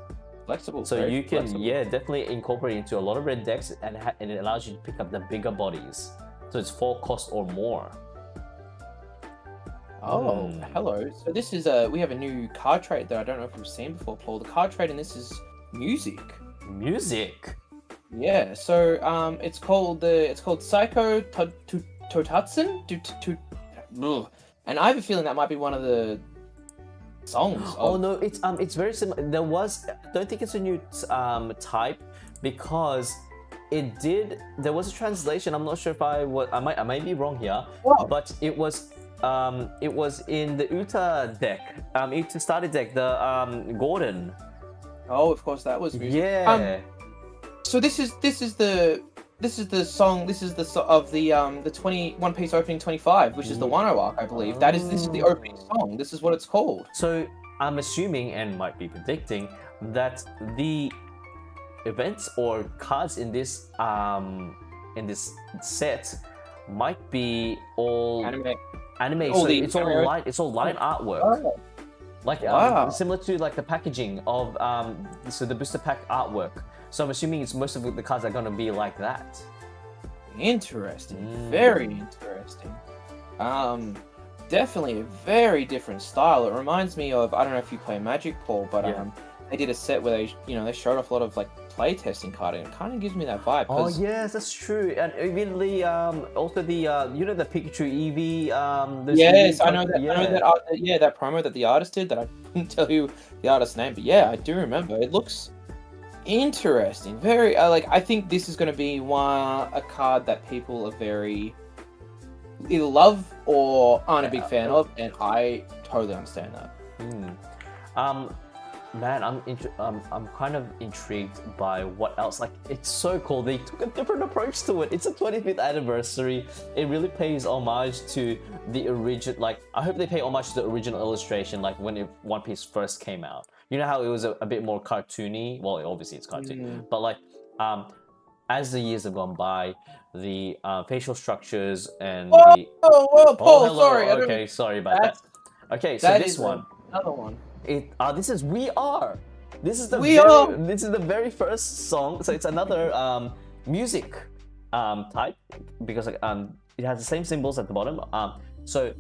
D: Flexible.
E: So
D: very
E: you can,
D: flexible.
E: definitely incorporate into a lot of red decks, and it allows you to pick up the bigger bodies. So it's 4 cost or more.
D: Oh, hello. So this is we have a new card trait that I don't know if we've seen before, Paul. The card trait in this is music.
E: Music.
D: Yeah. So it's called Psycho Totatsun. And I have a feeling that might be one of the songs.
E: Oh no, it's very similar. I don't think it's a new type, because there was a translation. I'm not sure if I might be wrong here, but it was in the Uta deck, Uta starter deck, the Gordon.
D: Oh, of course, that was music.
E: Yeah.
D: So this is the song. This is of the 21 Piece opening 25, which is the Wano arc, I believe. This is the opening song. This is what it's called.
E: So I'm assuming, and might be predicting, that the events or cards in this set might be all anime. So it's all line artwork.
D: Oh.
E: Like
D: Wow.
E: Similar to like the packaging of the booster pack artwork. So I'm assuming it's most of the cards are gonna be like that.
D: Interesting. Very interesting. Definitely a very different style. It reminds me of, I don't know if you play Magic, Paul, but they did a set where they showed off a lot of like play testing card, and it kind of gives me that vibe.
E: Oh yes, that's true. And even the also the the Pikachu Eevee.
D: Yes, I know that. Yeah. I know that. That promo that the artist did. That I couldn't tell you the artist's name, but yeah, I do remember. It looks interesting. Very I think this is going to be a card that people are very either love or aren't a big fan of, and I totally understand that.
E: Man, I'm kind of intrigued by what else. Like, it's so cool. They took a different approach to it. It's a 25th anniversary. It really pays homage to the original. Like, I hope they pay homage to the original illustration, like when One Piece first came out. You know how it was a bit more cartoony. Well, obviously it's cartoon, but like, as the years have gone by, the facial structures and
D: Paul,
E: hello.
D: sorry.
E: Okay, sorry about that. Okay, so this one.
D: Another one.
E: This is We Are. This is the very first song. So it's another music type, because it has the same symbols at the bottom. So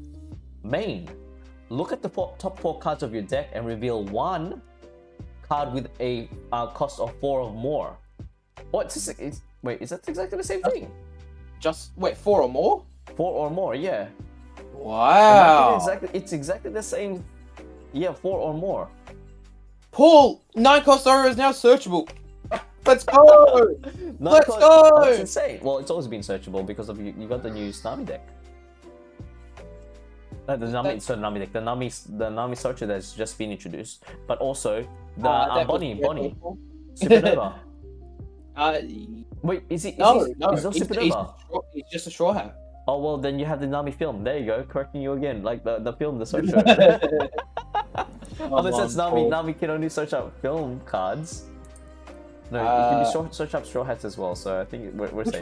E: main, look at the top 4 cards of your deck and reveal one card with a cost of 4 or more. What? Wait, is that exactly the same thing?
D: Just wait, 4 or more?
E: 4 or more, yeah.
D: Wow.
E: It's exactly the same. Yeah, 4 or more.
D: Paul, 9 cost Zoro is now searchable. Let's go! Let's go!
E: That's insane. Well, it's always been searchable because of you got the new Nami deck. The Nami searcher that's just been introduced, but also the Bonnie Supernova. Wait, is he?
D: No,
E: he's not Supernova.
D: He's just a straw hat.
E: Oh well, then you have the Nami film. There you go, correcting you again. Like the film, the searcher. Unless it's Nami can only search up film cards. No, it can be search up straw hats as well. So I think we're safe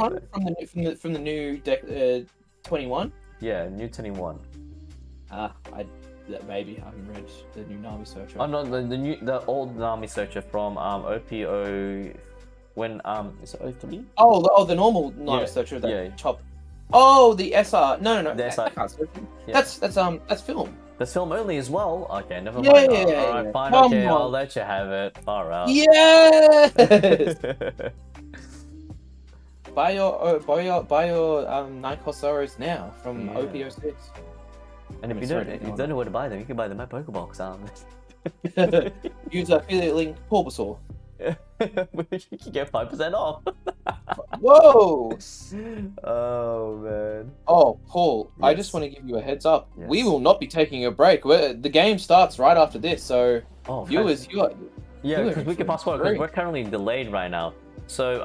E: there.
D: From the new deck 21.
E: Yeah, new 21.
D: Maybe I haven't read the new Nami searcher.
E: Oh no, the old Nami searcher from OPO. When is it 03?
D: Oh, the normal Nami searcher that chop. Oh, the SR. No.
E: The SR.
D: I can't search. Yeah. That's film.
E: That's film only as well. Okay, never mind.
D: Yeah.
E: Alright, fine. Okay, I'll let you have it. Alright.
D: Yes. buy your 9 cost Zoros now from OPO6.
E: And if you don't know where to buy them, you can buy them at Pokebox.
D: Use affiliate link Bulbasaur.
E: You can get 5% off.
D: Whoa!
E: Oh man.
D: Oh, Paul,
E: Yes.
D: I just want to give you a heads up.
E: Yes.
D: We will not be taking a break. The game starts right after this, so viewers,
E: because we can pass forward because we're currently delayed right now. So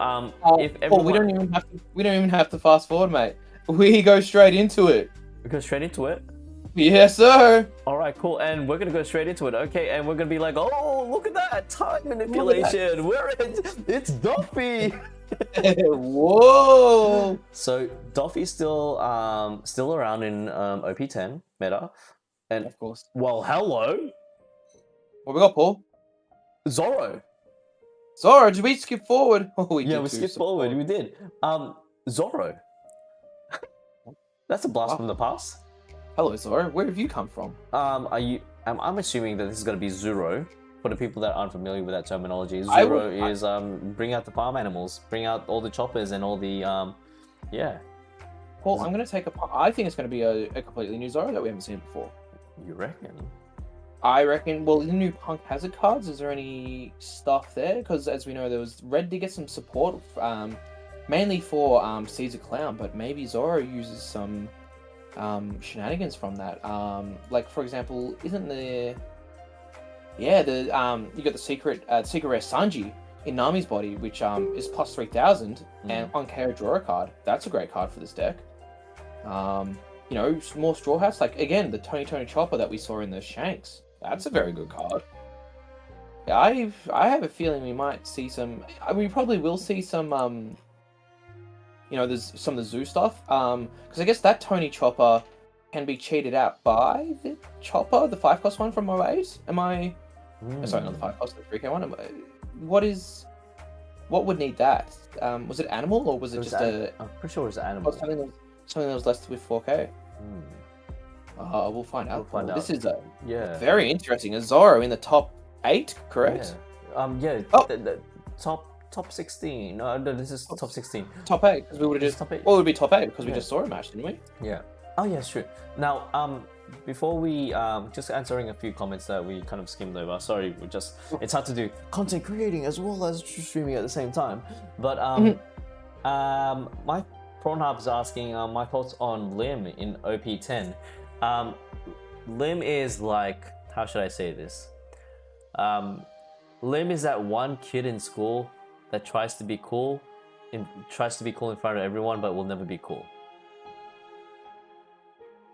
E: if
D: Paul,
E: everyone...
D: we don't even have to fast forward, mate. We go straight into it.
E: We go straight into it.
D: Yes, sir.
E: All right, cool. And we're gonna go straight into it, okay? And we're gonna be like, oh, look at that time manipulation. It's Duffy.
D: Whoa.
E: So Duffy's still around in OP10 meta, and
D: Of course.
E: well, hello,
D: What we got, Paul?
E: Zoro.
D: Zoro, did we skip forward? Oh,
E: We skipped forward. We did. Zoro. That's a blast from the past.
D: Hello, Zoro. Where have you come from?
E: I'm assuming that this is gonna be Zoro. For the people that aren't familiar with that terminology,
D: I
E: Zoro
D: would-
E: is bring out the farm animals, bring out all the choppers and all the yeah.
D: Paul, I'm going to take a... I think it's going to be a completely new Zoro that we haven't seen before.
E: You reckon?
D: I reckon... Well, the new Punk Hazard cards, is there any stuff there? Because as we know, there was... Red did get some support, mainly for Caesar Clown, but maybe Zoro uses some shenanigans from that. Like, for example, isn't there... Yeah, you got the secret rare Sanji in Nami's body, which is plus 3,000, and on KO draw a card. That's a great card for this deck. You know, some more Straw Hats, like again the Tony Chopper that we saw in the Shanks. That's a very good card. Yeah, I have a feeling we might see some. We probably will see some. You know, there's some of the Zoo stuff. Because I guess that Tony Chopper can be cheated out by the Chopper, the 5+1 from 08. Am I? Sorry, not the 5+, the 3K one. What would need that? Was it animal or was it just a?
E: I'm pretty sure it was animal.
D: Something that was less with 4K. We'll find out.
E: We'll find out.
D: This is
E: Yeah.
D: very interesting. A Zoro in the top 8, correct?
E: Yeah.
D: Oh.
E: The top 16. No, this is top 16.
D: Top 8, because we would have just.
E: Top 8.
D: Well, it would be top 8 because we
E: Yeah.
D: just saw a match, didn't we?
E: Yeah. Oh yeah, sure. Now, before we just answering a few comments that we kind of skimmed over. Sorry, it's hard to do content creating as well as streaming at the same time. But my Pornhub's asking my thoughts on Lim in OP10. Lim is like, how should I say this? Lim is that one kid in school that tries to be cool in front of everyone, but will never be cool.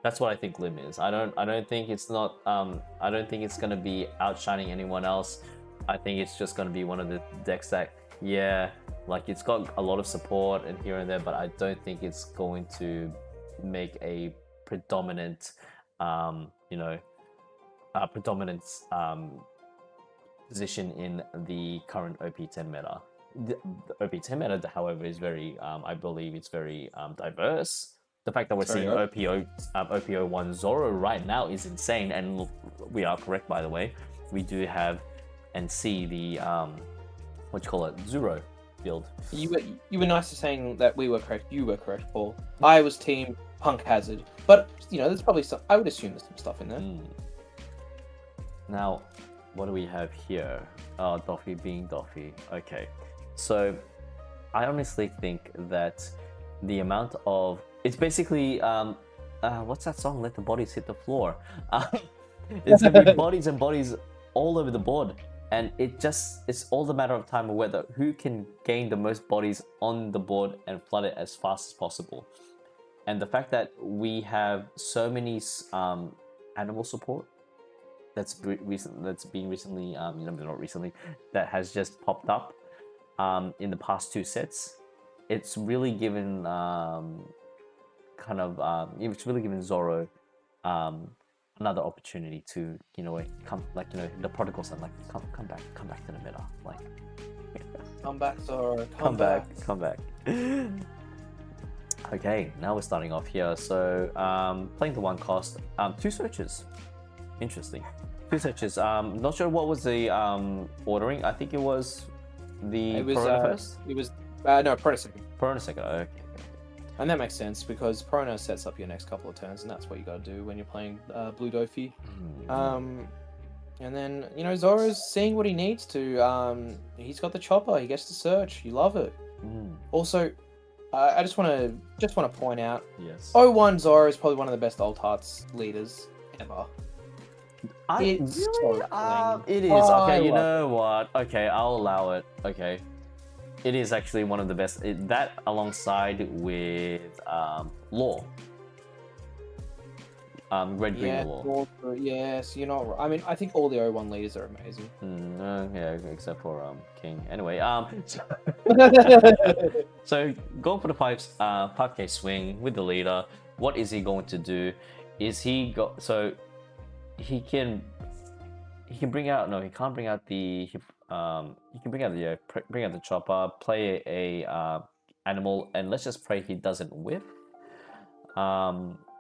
E: That's what I think Lim is. I don't think it's not. I don't think it's gonna be outshining anyone else. I think it's just gonna be one of the decks that, yeah, like it's got a lot of support and here and there, but I don't think it's going to make a predominant, position in the current OP10 meta. The OP10 meta, however, is very, I believe it's very diverse. The fact that we're seeing OP01 Zoro right now is insane, and we are correct, by the way. We do have and see the Zoro build.
D: You were nice to saying that we were correct. You were correct, Paul. I was team Punk Hazard, but you know, there's probably some. I would assume there's some stuff in there.
E: Now, what do we have here? Oh, Doffy being Doffy. Okay, so I honestly think that the amount of it's basically what's that song? Let the bodies hit the floor. It's gonna be bodies and bodies all over the board, and it's all the matter of time of whether who can gain the most bodies on the board and flood it as fast as possible. And the fact that we have so many animal support that's been recently, not recently, that has just popped up in the past 2 sets. It's really given it's really given Zoro another opportunity to, come, the prodigal son, come back to the meta,
D: Come back, Zoro.
E: come back. Okay, now we're starting off here. So playing the 1 cost, 2 searches. Interesting. 2 searches. Not sure what was the ordering. I think it was the Perona first.
D: It was no Perona second.
E: Perona second. Okay.
D: And that makes sense because Perona sets up your next couple of turns, and that's what you got to do when you're playing Blue Dofi. And then Zoro's seeing what he needs to. He's got the chopper. He gets to search. You love it. Also, I just want to point out.
E: Yes.
D: 01 Zoro is probably one of the best Old Hearts leaders ever.
E: It is.
D: Oh,
E: Okay, you know what? Okay, I'll allow it. Okay. It is actually one of the best. That alongside with Law. Red, green,
D: Yeah,
E: galore.
D: yes, you're not. I mean, I think all the O1 leaders are amazing.
E: Yeah, except for King. Anyway, so going for the 5K swing with the leader. What is he going to do? Is he so he can bring out he can't bring out the he can bring out the chopper, play a animal, and let's just pray he doesn't whiff.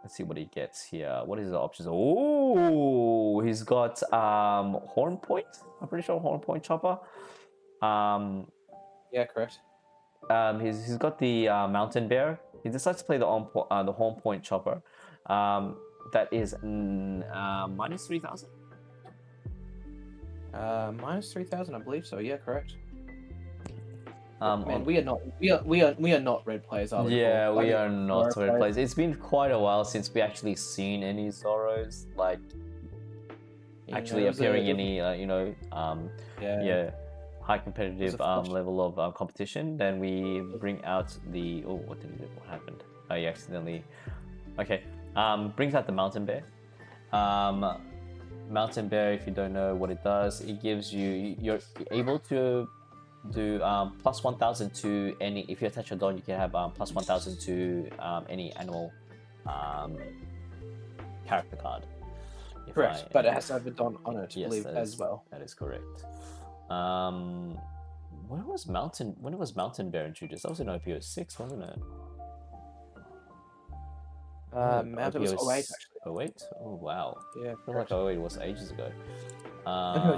E: Let's see what he gets here. What is the options? Oh, he's got horn point. I'm pretty sure horn point chopper.
D: Yeah, correct.
E: He's got the mountain bear. He decides to play the horn point chopper. That is minus 3,000.
D: Minus 3,000, I believe so. Yeah, correct.
E: Man,
D: we are not red players, are we?
E: Yeah,
D: Paul?
E: we
D: Like,
E: are not
D: Zoro
E: red players. It's been quite a while since we actually seen any Zoros actually appearing any
D: yeah.
E: high competitive
D: flush.
E: level of competition. Then we bring out the what happened? Oh, you accidentally. Okay. Brings out the mountain bear. Mountain bear, if you don't know what it does, it gives you're able to do plus 1,000 to any. If you attach a Don, you can have plus 1,000 to any animal character card.
D: Correct, but it has to have a Don on it, I believe, as well.
E: That is correct. When was Mountain Bear introduced? That was in OPO 6, wasn't it?
D: Mountain was 08 actually.
E: 08? Oh wow.
D: Yeah,
E: I feel like 08 was ages ago.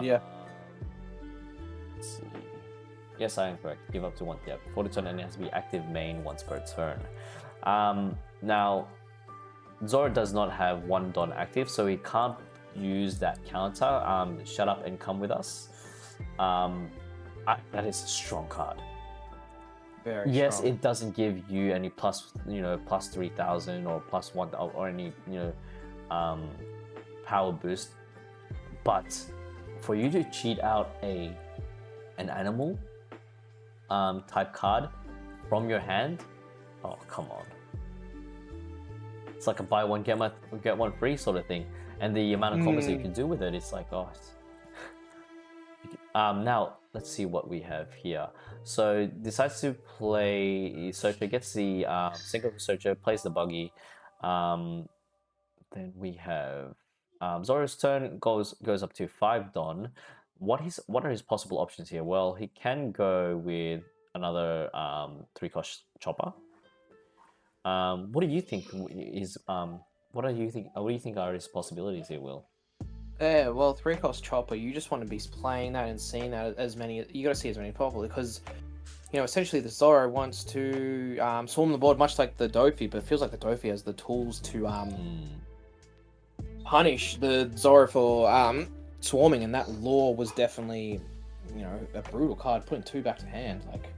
D: yeah.
E: Let's see. Yes, I am correct. Give up to 1 tap. For the turn, and it has to be active main once per turn. Now, Zoro does not have 1 Don active, so he can't use that counter. Shut up and come with us. That is a strong card.
D: Very
E: yes,
D: strong.
E: it doesn't give you any plus 3,000 or plus 1 or any power boost, but for you to cheat out an animal type card from your hand, oh come on! It's like a buy one get one free sort of thing, and the amount of combos that you can do with it, it's like now let's see what we have here. So decides to play Searcher, gets the single Searcher, plays the buggy. Then we have Zoro's turn goes up to 5 Don. What are his possible options here? Well, he can go with another 3-cost chopper. What do you think is what do you think are his possibilities here, Will?
D: Yeah, well, 3-cost chopper, you just want to be playing that and seeing that as many. You got to see as many possible because, essentially the Zoro wants to swarm the board much like the Dofi, but it feels like the Dofi has the tools to punish the Zoro for swarming, and that law was definitely, a brutal card. Putting 2 back to hand, like,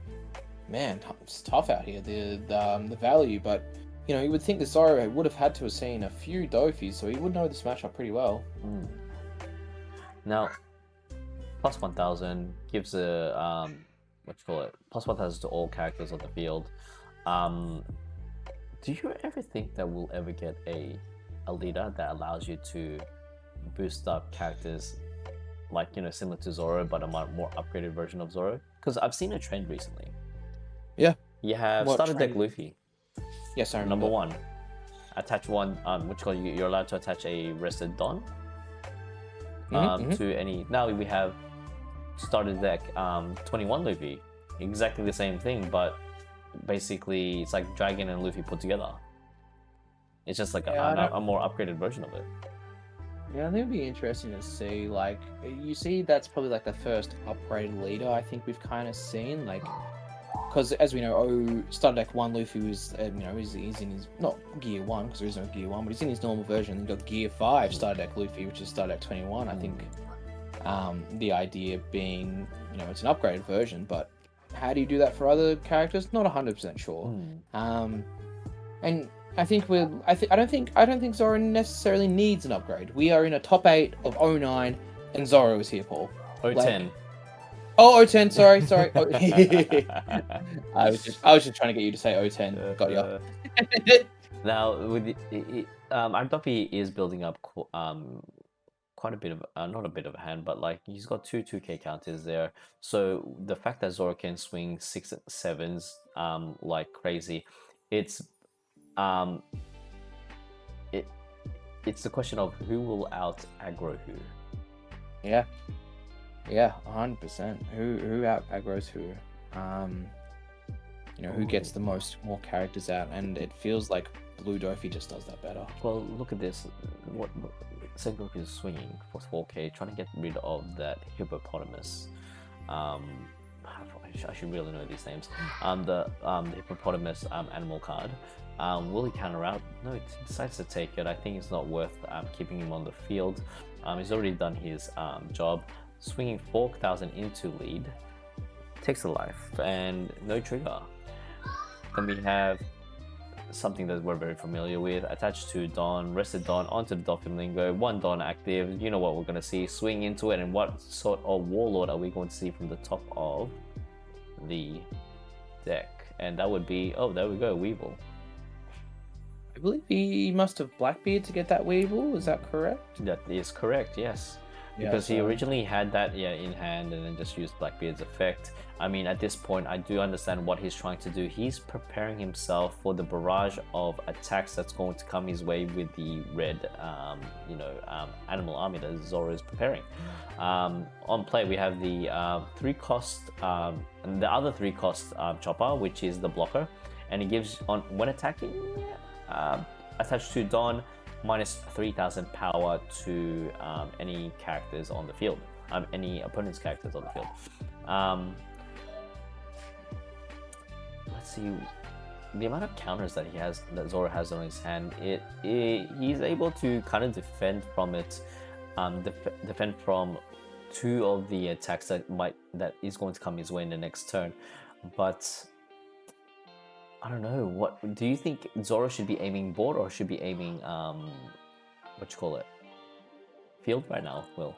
D: man, it's tough out here. The value, but. You would think the Zoro would have had to have seen a few Dofis, so he would know this matchup pretty well.
E: Now, plus 1,000 gives a plus 1,000 to all characters on the field. Do you ever think that we'll ever get a leader that allows you to boost up characters like similar to Zoro, but a more upgraded version of Zoro? Because I've seen a trend recently.
D: Yeah.
E: You have
D: What
E: starter deck
D: trend?
E: Luffy.
D: Yes, I remember.
E: Number 1, attach 1. You're allowed to attach a rested Don. To any. Now we have started deck 21 Luffy, exactly the same thing, but basically it's like Dragon and Luffy put together. It's just like a more upgraded version of it.
D: Yeah, I think it'd be interesting to see. Like, you see, that's probably like the first upgraded leader I think we've kind of seen. Like, because as we know, starter deck 1 Luffy was, he's in his not Gear 1 because there is no Gear 1, but he's in his normal version. Then you got Gear 5 starter deck Luffy, which is starter deck 21. I think the idea being, it's an upgraded version, but how do you do that for other characters? Not 100% sure. And I think I don't think Zoro necessarily needs an upgrade. We are in a top 8 of 09, and Zoro is here, Paul.
E: 010.
D: Oh, 010, sorry. Oh, I was just trying to get you to say 010. Got ya.
E: Now, Ardopi is building up quite a bit of not a bit of a hand, but like he's got two 2K counters there. So the fact that Zoro can swing 6/7s like crazy, it's um it it's the question of who will out aggro who.
D: Yeah. Yeah, 100%. Who out aggroes who? Who gets the more characters out, and it feels like Blue Dofi just does that better.
E: Well, look at this. What Sengoku is swinging for 4K, trying to get rid of that hippopotamus. I should really know these names. The hippopotamus animal card. Will he counter out? No, he decides to take it. I think it's not worth keeping him on the field. He's already done his job. Swinging 4,000 into lead. Takes a life and no trigger. Then we have something that we're very familiar with, attached to Dawn, rested Dawn onto the Doflamingo, one Dawn active. You know what we're going to see, swing into it, and what sort of Warlord are we going to see from the top of the deck? And that would be, oh, there we go, Weevil.
D: I believe he must have Blackbeard to get that Weevil, is that correct?
E: That is correct, yes. Because he originally had that in hand and then just used Blackbeard's effect. I mean, at this point, I do understand what he's trying to do. He's preparing himself for the barrage of attacks that's going to come his way with the red, animal army that Zoro is preparing. On play, we have the 3-cost, and the other 3-cost chopper, which is the blocker, and it gives when attacking, attached to Dawn, minus 3,000 power to any characters on the field, any opponent's characters on the field. Let's see, the amount of counters that Zoro has on his hand, he's able to kind of defend from it, defend from 2 of the attacks that is going to come his way in the next turn, but I don't know. What do you think? Zoro should be aiming board or should be aiming field right now, Will?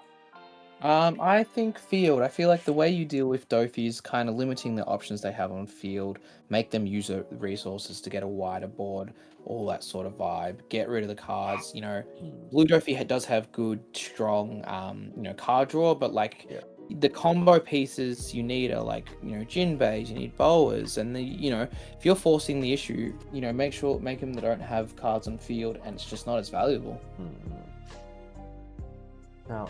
D: I think field. I feel like the way you deal with Dofi is kind of limiting the options they have on field, make them use the resources to get a wider board, all that sort of vibe. Get rid of the cards. Blue Dofi does have good, strong, card draw, but the combo pieces you need are like, Jinbeis, you need Boas, and if you're forcing the issue, make them that don't have cards on field, and it's just not as valuable.
E: Now,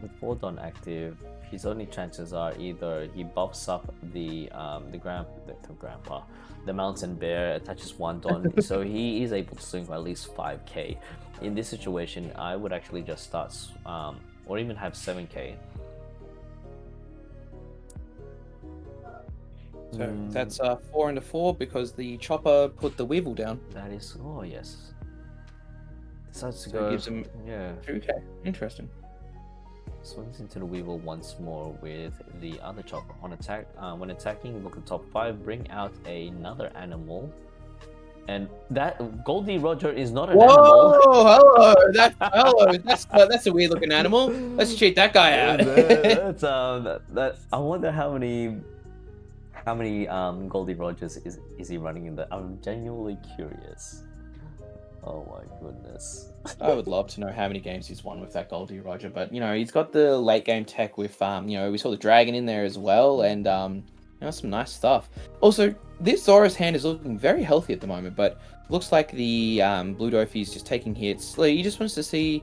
E: with 4 Dawn active, his only chances are either he buffs up the mountain bear, attaches 1 Dawn, so he is able to swing for at least 5k. In this situation, I would actually just start, or even have 7k.
D: So that's 4 into 4 because the chopper put the Weevil down.
E: That is, oh yes. Decides to
D: So
E: go.
D: it gives him 2k. Interesting.
E: Swings into the Weevil once more with the other chopper. On attack, when attacking, look at top 5, bring out another animal. And that Goldie Roger is not an animal.
D: Hello! That's a weird looking animal. Let's cheat that guy out.
E: I wonder how many Goldie Rogers is he running in there? I'm genuinely curious. Oh my goodness.
D: I would love to know how many games he's won with that Goldie Roger, but he's got the late game tech with we saw the dragon in there as well, and some nice stuff. Also, this Zoro's hand is looking very healthy at the moment, but looks like the Blue Dofi is just taking hits. He just wants to see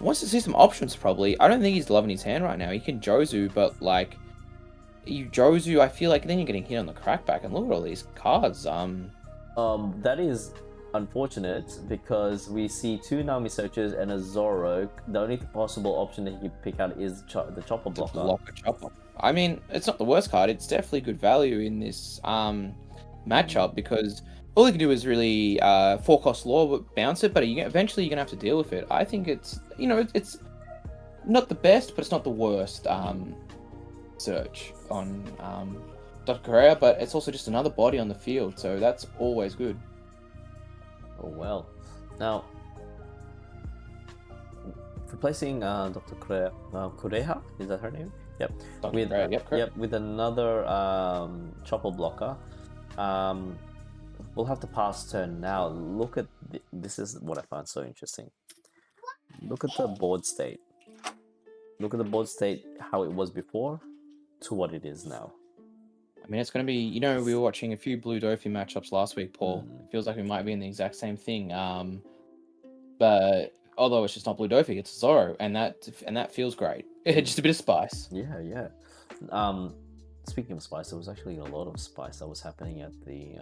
D: some options probably. I don't think he's loving his hand right now. He can Jozu, but Jozu, I feel like then you're getting hit on the crackback, and look at all these cards.
E: That is unfortunate because we see 2 Nami searches and a Zoro. The only possible option that you pick out is the chopper blocker.
D: Block a chopper. I mean, it's not the worst card. It's definitely good value in this matchup because all you can do is really 4-cost law bounce it, but eventually you're gonna have to deal with it. I think it's it's not the best, but it's not the worst search on Dr. Correa, but it's also just another body on the field, so that's always good.
E: Oh well. Now, replacing Dr. Correa, is that her name? Yep.
D: With Correa, yep, correct.
E: Yep, with another chopper blocker. We'll have to pass turn now. Look at this is what I found so interesting. Look at the board state. Look at the board state, how it was before to what it is now.
D: I mean, it's going to be, you know, we were watching a few Blue Dofi matchups last week, Paul. It feels like we might be in the exact same thing. But although it's just not Blue Dofi, it's Zoro, and that feels great. Just a bit of spice.
E: Yeah. Speaking of spice, there was actually a lot of spice that was happening at the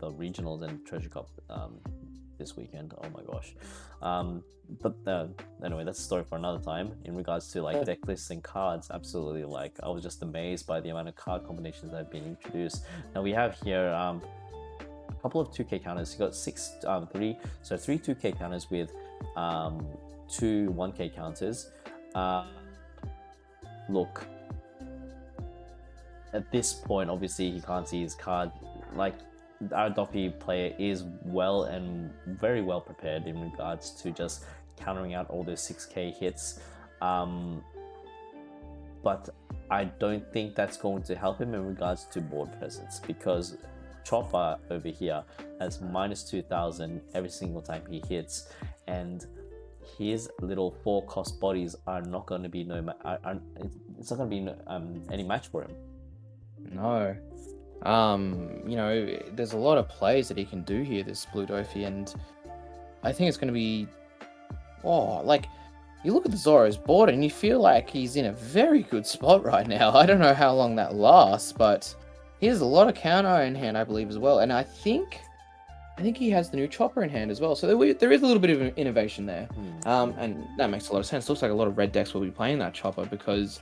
E: regionals and Treasure Cup this weekend. Oh my gosh. But anyway, that's a story for another time. In regards to like deck lists and cards, absolutely, like I was just amazed by the amount of card combinations that have been introduced. Now we have here a couple of 2K counters. You got three 2K counters with 2 1K counters. Look, at this point, obviously he can't see his card. Like, our Doppy player is very well prepared in regards to just countering out all those 6K hits. But I don't think that's going to help him in regards to board presence, because Chopper over here has minus 2,000 every single time he hits, and his little 4-cost bodies are not going to be it's not going to be any match for him.
D: No. You know, there's a lot of plays that he can do here, this Blue Dofi, and I think it's going to be, like, you look at the Zoro's board and you feel like he's in a very good spot right now. I don't know how long that lasts, but he has a lot of counter in hand, I believe, as well, and I think he has the new Chopper in hand as well, so there is a little bit of innovation there, and that makes a lot of sense. Looks like a lot of red decks will be playing that Chopper, because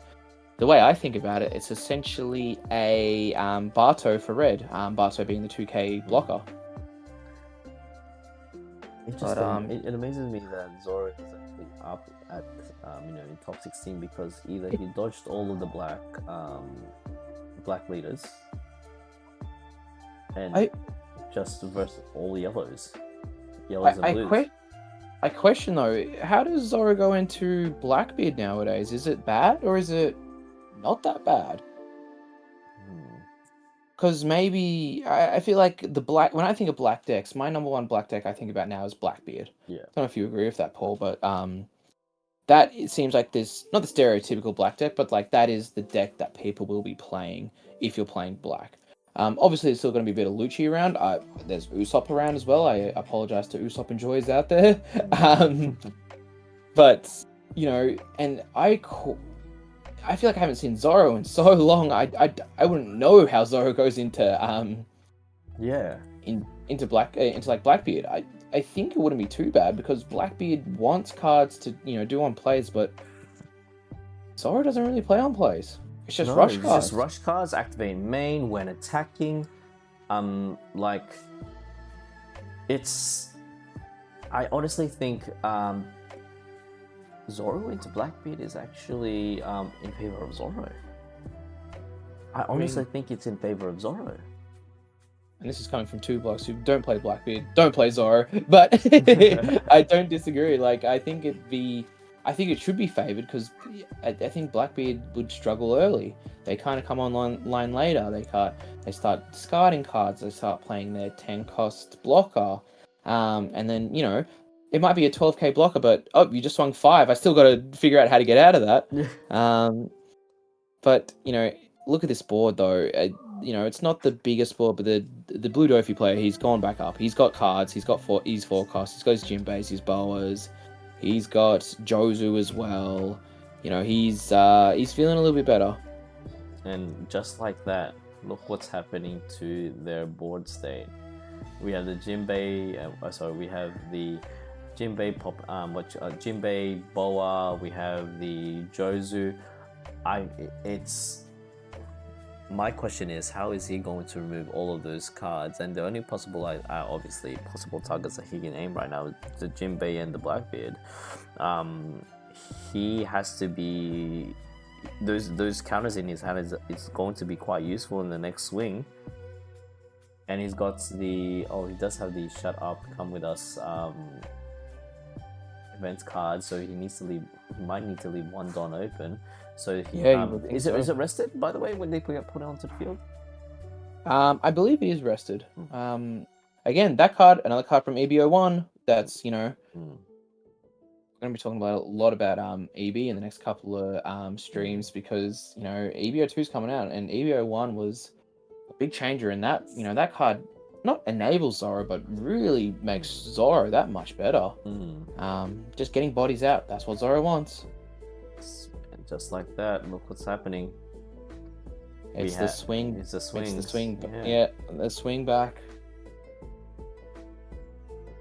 D: the way I think about it, it's essentially a Barto for red, Barto being the 2K blocker.
E: It amazes me that Zoro is actually up at in top 16, because either he dodged all of the black leaders and just versus all yellows and blues.
D: I question though, how does Zoro go into Blackbeard nowadays? Is it bad or is it not that bad? Because maybe I feel like when I think of black decks, my number one black deck I think about now is Blackbeard.
E: Yeah.
D: I don't know if you agree with that, Paul, but that it seems like this, not the stereotypical black deck, but like that is the deck that people will be playing if you're playing black. Obviously, there's still going to be a bit of Lucci around. There's Usopp around as well. I apologize to Usopp enjoyers out there. But, you know, and I feel like I haven't seen Zoro in so long. I wouldn't know how Zoro goes into into Blackbeard. I think it wouldn't be too bad, because Blackbeard wants cards to do on plays, but Zoro doesn't really play on plays. It's just rush cards.
E: It's just rush cards, activate main when attacking. I honestly think Zoro into Blackbeard is actually in favor of Zoro. I honestly think it's in favor of Zoro.
D: And this is coming from two blokes who don't play Blackbeard, don't play Zoro, but I don't disagree. Like, I think it should be favored, because I think Blackbeard would struggle early. They kind of come online later. They start discarding cards. They start playing their 10-cost blocker, and then it might be a 12k blocker, but you just swung 5. I still got to figure out how to get out of that. But look at this board though. It's not the biggest board, but the Blue Dofi player, he's gone back up. He's got cards. He's got his forecasts. He's got his Jinbeis, his Boas. He's got Jozu as well. He's feeling a little bit better.
E: And just like that, look what's happening to their board state. We have the Jinbei. We have the Jinbei Jinbei Boa. We have the Jozu. My question is, how is he going to remove all of those cards? And the only possible targets that he can aim right now is the Jinbei and the Blackbeard. He has to be those counters in his hand is going to be quite useful in the next swing. And he's got he does have the Shut Up, Come With Us event card, so he might need to leave one Don open. So is it rested, by the way, when they put it onto the field?
D: I believe he is rested. again, that card, another card from EBO1. That's,
E: Hmm.
D: going to be talking about a lot about EB in the next couple of streams because EBO2 is coming out and EBO1 was a big changer in that. That card not enables Zoro, but really makes Zoro that much better. Just getting bodies out. That's what Zoro wants.
E: And just like that, look what's happening.
D: It's the swing.
E: It's the swing.
D: It's the swing.
E: Yeah.
D: Yeah, the swing back.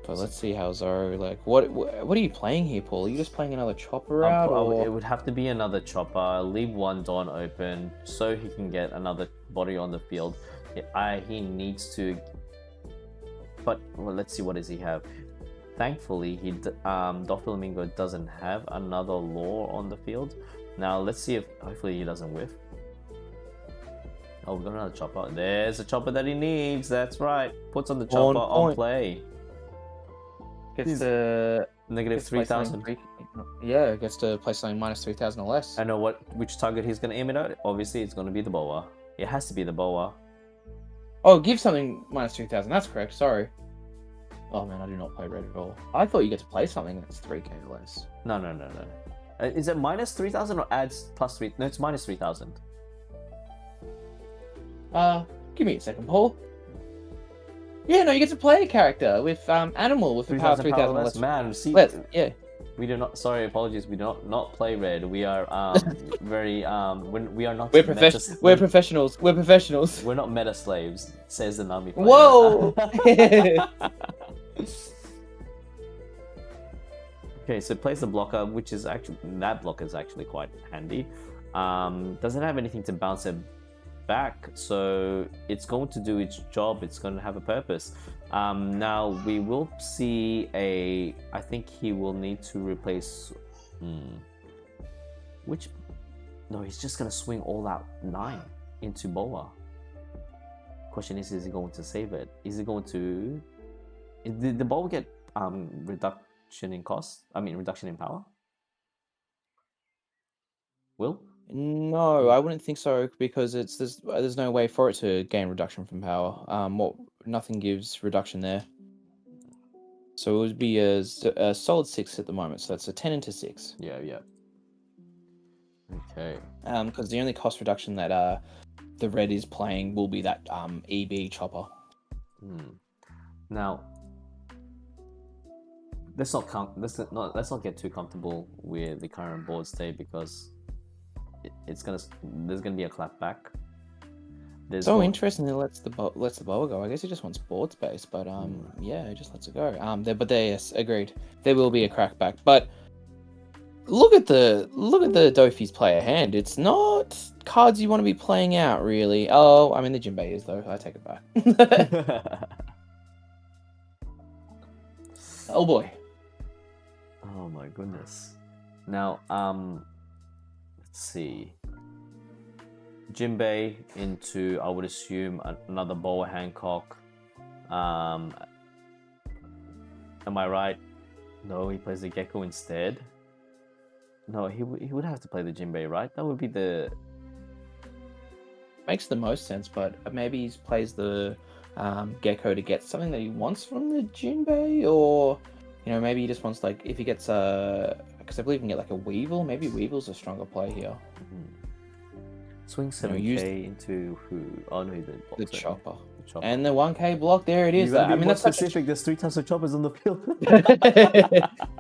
D: But let's see how Zoro, what are you playing here, Paul? Are you just playing another chopper out, or
E: It would have to be another chopper. Leave one Dawn open so he can get another body on the field. He needs to. But let's see, what does he have? Thankfully, Doflamingo doesn't have another lore on the field. Now let's see if hopefully he doesn't whiff. Oh, we've got another chopper. There's a chopper that he needs. That's right. Puts on the chopper on play.
D: Gets to
E: Negative 3,000.
D: Yeah, gets to play something minus 3,000 or less.
E: I know which target he's going to aim it at. Obviously, it's going to be the boa. It has to be the boa.
D: Oh, give something minus 3,000. That's correct. Sorry. Oh man, I do not play red at all. I thought you get to play something that's 3k or less.
E: No. Is it minus 3,000 or adds plus 3? No, it's minus 3,000.
D: Give me a second, Paul. Yeah, no, you get to play a character with animal with the power of 3,000 or less.
E: Man, see,
D: yeah.
E: We do not. Sorry, apologies. We do not play red. We are very we are not.
D: We're professionals. We're professionals.
E: We're not meta slaves, says the Nami player.
D: Whoa.
E: Okay, so plays the blocker, which is actually that blocker is actually quite handy. Doesn't have anything to bounce it back, so it's going to do its job. It's going to have a purpose. Now we will see I think he will need to replace no, he's just going to swing all out 9 into boa. Question is he going to save it? Is he going to did the boa get reduction in cost? I mean reduction in power? Will?
D: No, I wouldn't think so because there's no way for it to gain reduction from power. Nothing gives reduction there. So it would be a solid 6 at the moment. So that's a 10 into 6.
E: Yeah. Okay.
D: Because the only cost reduction that the red is playing will be that EB chopper.
E: Now, let's not get too comfortable with the current board state because there's gonna be a clap back.
D: Interesting that lets the boa go. I guess he just wants board space, but yeah, he just lets it go. Yes, agreed. There will be a crackback, but look at the Dofi's player hand. It's not cards you want to be playing out, really. Oh, I mean the Jinbei is though. I take it back. Oh boy.
E: Oh my goodness. Now, let's see. Jinbei into, I would assume, another Boa Hancock. Am I right? No, he plays the Gecko instead. No, he would have to play the Jinbei, right? That would be the...
D: Makes the most sense, but maybe he plays the Gecko to get something that he wants from the Jinbei, or maybe he just wants if he gets because I believe you can get a Weevil. Maybe Weevil's a stronger play here.
E: Swing 7k into who? Oh no,
D: the chopper. And the 1k block. There it is.
E: You gotta be more specific. There's 3 types of choppers on the field.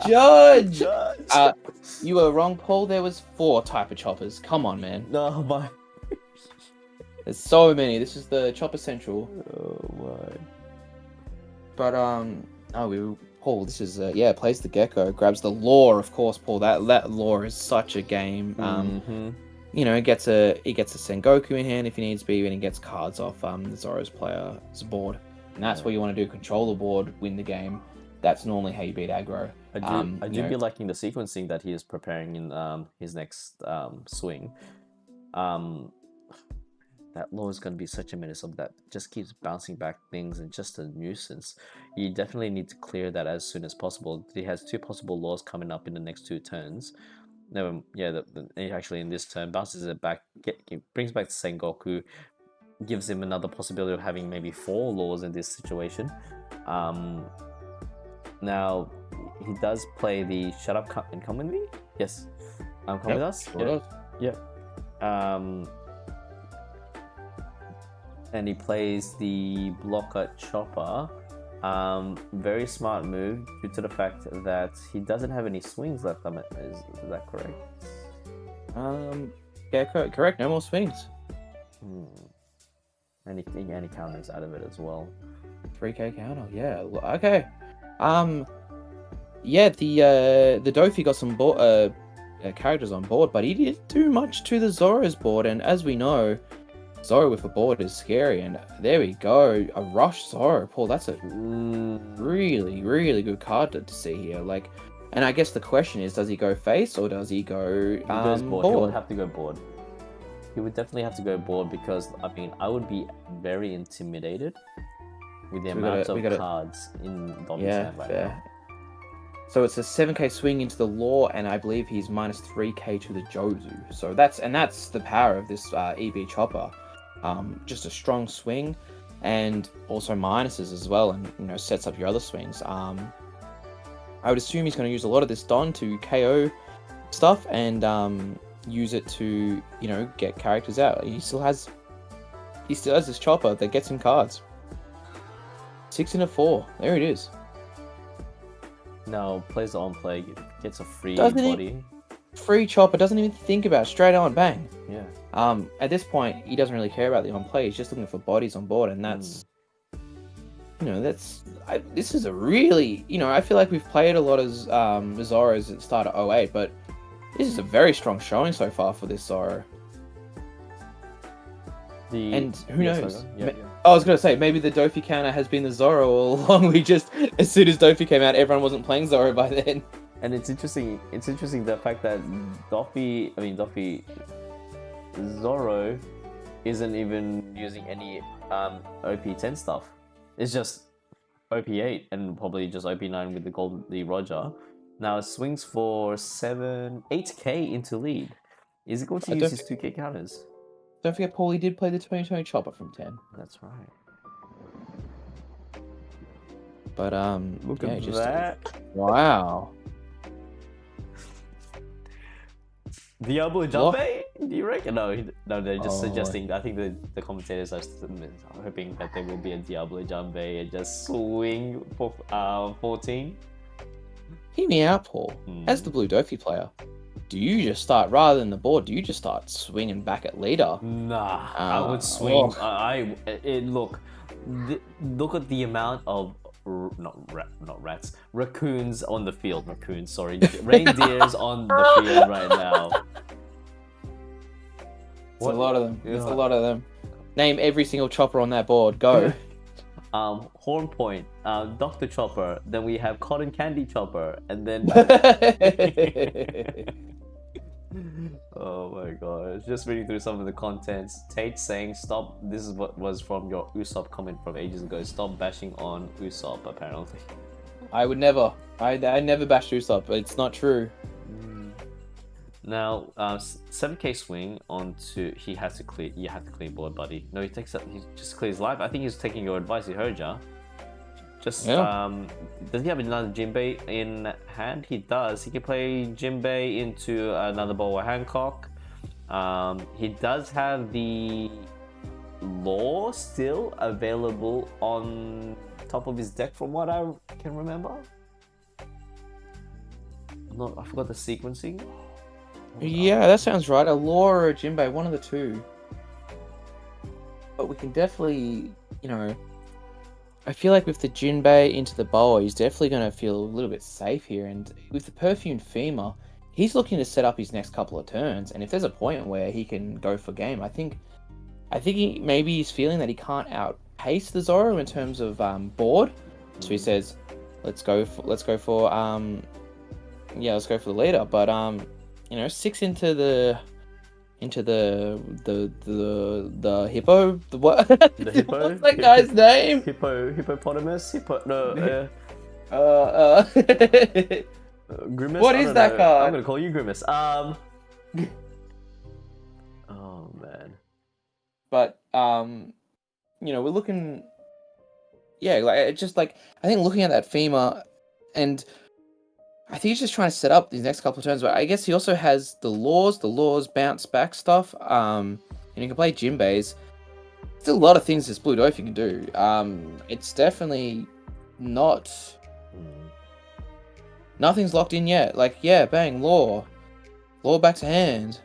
D: Judge. You were wrong, Paul. There was 4 type of choppers. Come on, man.
E: No, my.
D: There's so many. This is the chopper central.
E: Oh my.
D: But Paul, this is plays the Gecko, grabs the lore, of course, Paul. That lore is such a game. He gets a Sengoku in hand if he needs to be, and he gets cards off the Zoro's player's board. And that's what you want to do, control the board, win the game. That's normally how you beat aggro.
E: I do be liking the sequencing that he is preparing in his next swing. That lore is going to be such a menace of that just keeps bouncing back things and just a nuisance. You definitely need to clear that as soon as possible. He has 2 possible lores coming up in the next 2 turns. Actually in this turn, bounces it back, brings back Sengoku, gives him another possibility of having maybe 4 lores in this situation. Now he does play the Shut Up and Come With Me. Yes, come
D: Yep,
E: with us.
D: sure does.
E: Yeah. And he plays the blocker Chopper. Very smart move due to the fact that he doesn't have any swings left. Is that correct?
D: Yeah, correct. No more swings.
E: And he counters out of it as well.
D: 3K counter. Yeah. Okay. Yeah. The Dofi got some characters on board, but he didn't do much to the Zoro's board. And as we know, Zoro with a board is scary. And there we go. A Rush Zoro. Paul, that's a really, really good card to see here. Like, and I guess the question is, does he go face or does he go
E: He goes board.
D: board?
E: He would have to go board. He would definitely have to go board because I would be very intimidated with the amount of cards in Domi's hand right now.
D: So it's a 7k swing into the Law, and I believe he's minus 3k to the Jozu. So that's the power of this EB Chopper. Just a strong swing, and also minuses as well, and sets up your other swings. I would assume he's going to use a lot of this Don to KO stuff and use it to get characters out. He still has this Chopper that gets him cards. 6 and a 4. There it is.
E: No, plays the on play, gets a free
D: Doesn't
E: body.
D: Free Chopper, doesn't even think about it, straight on, bang.
E: Yeah.
D: At this point, he doesn't really care about the on play. He's just looking for bodies on board, and that's, this is a really, I feel like we've played a lot of Zoros at the start of 08, but this is a very strong showing so far for this Zoro. And who knows? I was going to say, maybe the Dofi counter has been the Zoro all along. We just, as soon as Dofi came out, everyone wasn't playing Zoro by then.
E: And it's interesting the fact that Zoro isn't even using any OP10 stuff. It's just OP8 and probably just OP9 with the Roger. Now it swings for 8k into lead. Is it going to use his 2k counters?
D: Don't forget, Paulie did play the 2020 Chopper from 10.
E: That's right.
D: But
E: Look at that.
D: Wow.
E: Diablo Jumbe? Do you reckon? No, they're just suggesting. I think the commentators are hoping that there will be a Diablo Jumbe and just swing for 14.
D: Hear me out, Paul. As the Blue Dofi player, do you just start, rather than the board, do you just start swinging back at leader?
E: Nah, I would swing. Look at the amount of raccoons on the field. Reindeers on the field right now.
D: It's a lot of them. It's a lot of them. Name every single Chopper on that board. Go.
E: Horn Point, Dr. Chopper, then we have Cotton Candy Chopper, and then oh my god, just reading through some of the contents. Tate saying, stop, this is what was from your Usopp comment from ages ago, stop bashing on Usopp, apparently.
D: I would never. I never bashed Usopp, it's not true.
E: Now, 7k swing onto, you have to clear board, buddy. No, he just clears life. I think he's taking your advice, he heard ya. Does he have another Jinbei in hand? He does. He can play Jinbei into another Boa Hancock. He does have the Law still available on top of his deck from what I can remember. No, I forgot the sequencing.
D: Yeah, that sounds right. A Law or a Jinbei, one of the two. But we can definitely, I feel like with the Jinbei into the Boa, he's definitely going to feel a little bit safe here. And with the Perfumed Femur, he's looking to set up his next couple of turns. And if there's a point where he can go for game, I think maybe he's feeling that he can't outpace the Zoro in terms of board. So he says, let's go for the leader. But 6 into the hippo. The what?
E: The hippo.
D: What's that guy's name?
E: Hippopotamus. Grimace.
D: What is that card?
E: I'm gonna call you Grimace. Oh man.
D: But we're looking. yeah, like it's just like I think looking at that FEMA, and I think he's just trying to set up these next couple of turns. But I guess he also has the laws bounce back stuff. And you can play Jinbeis. Still a lot of things this Blue Dofi can do. It's definitely not. Nothing's locked in yet. Like, yeah, bang, Law back to hand.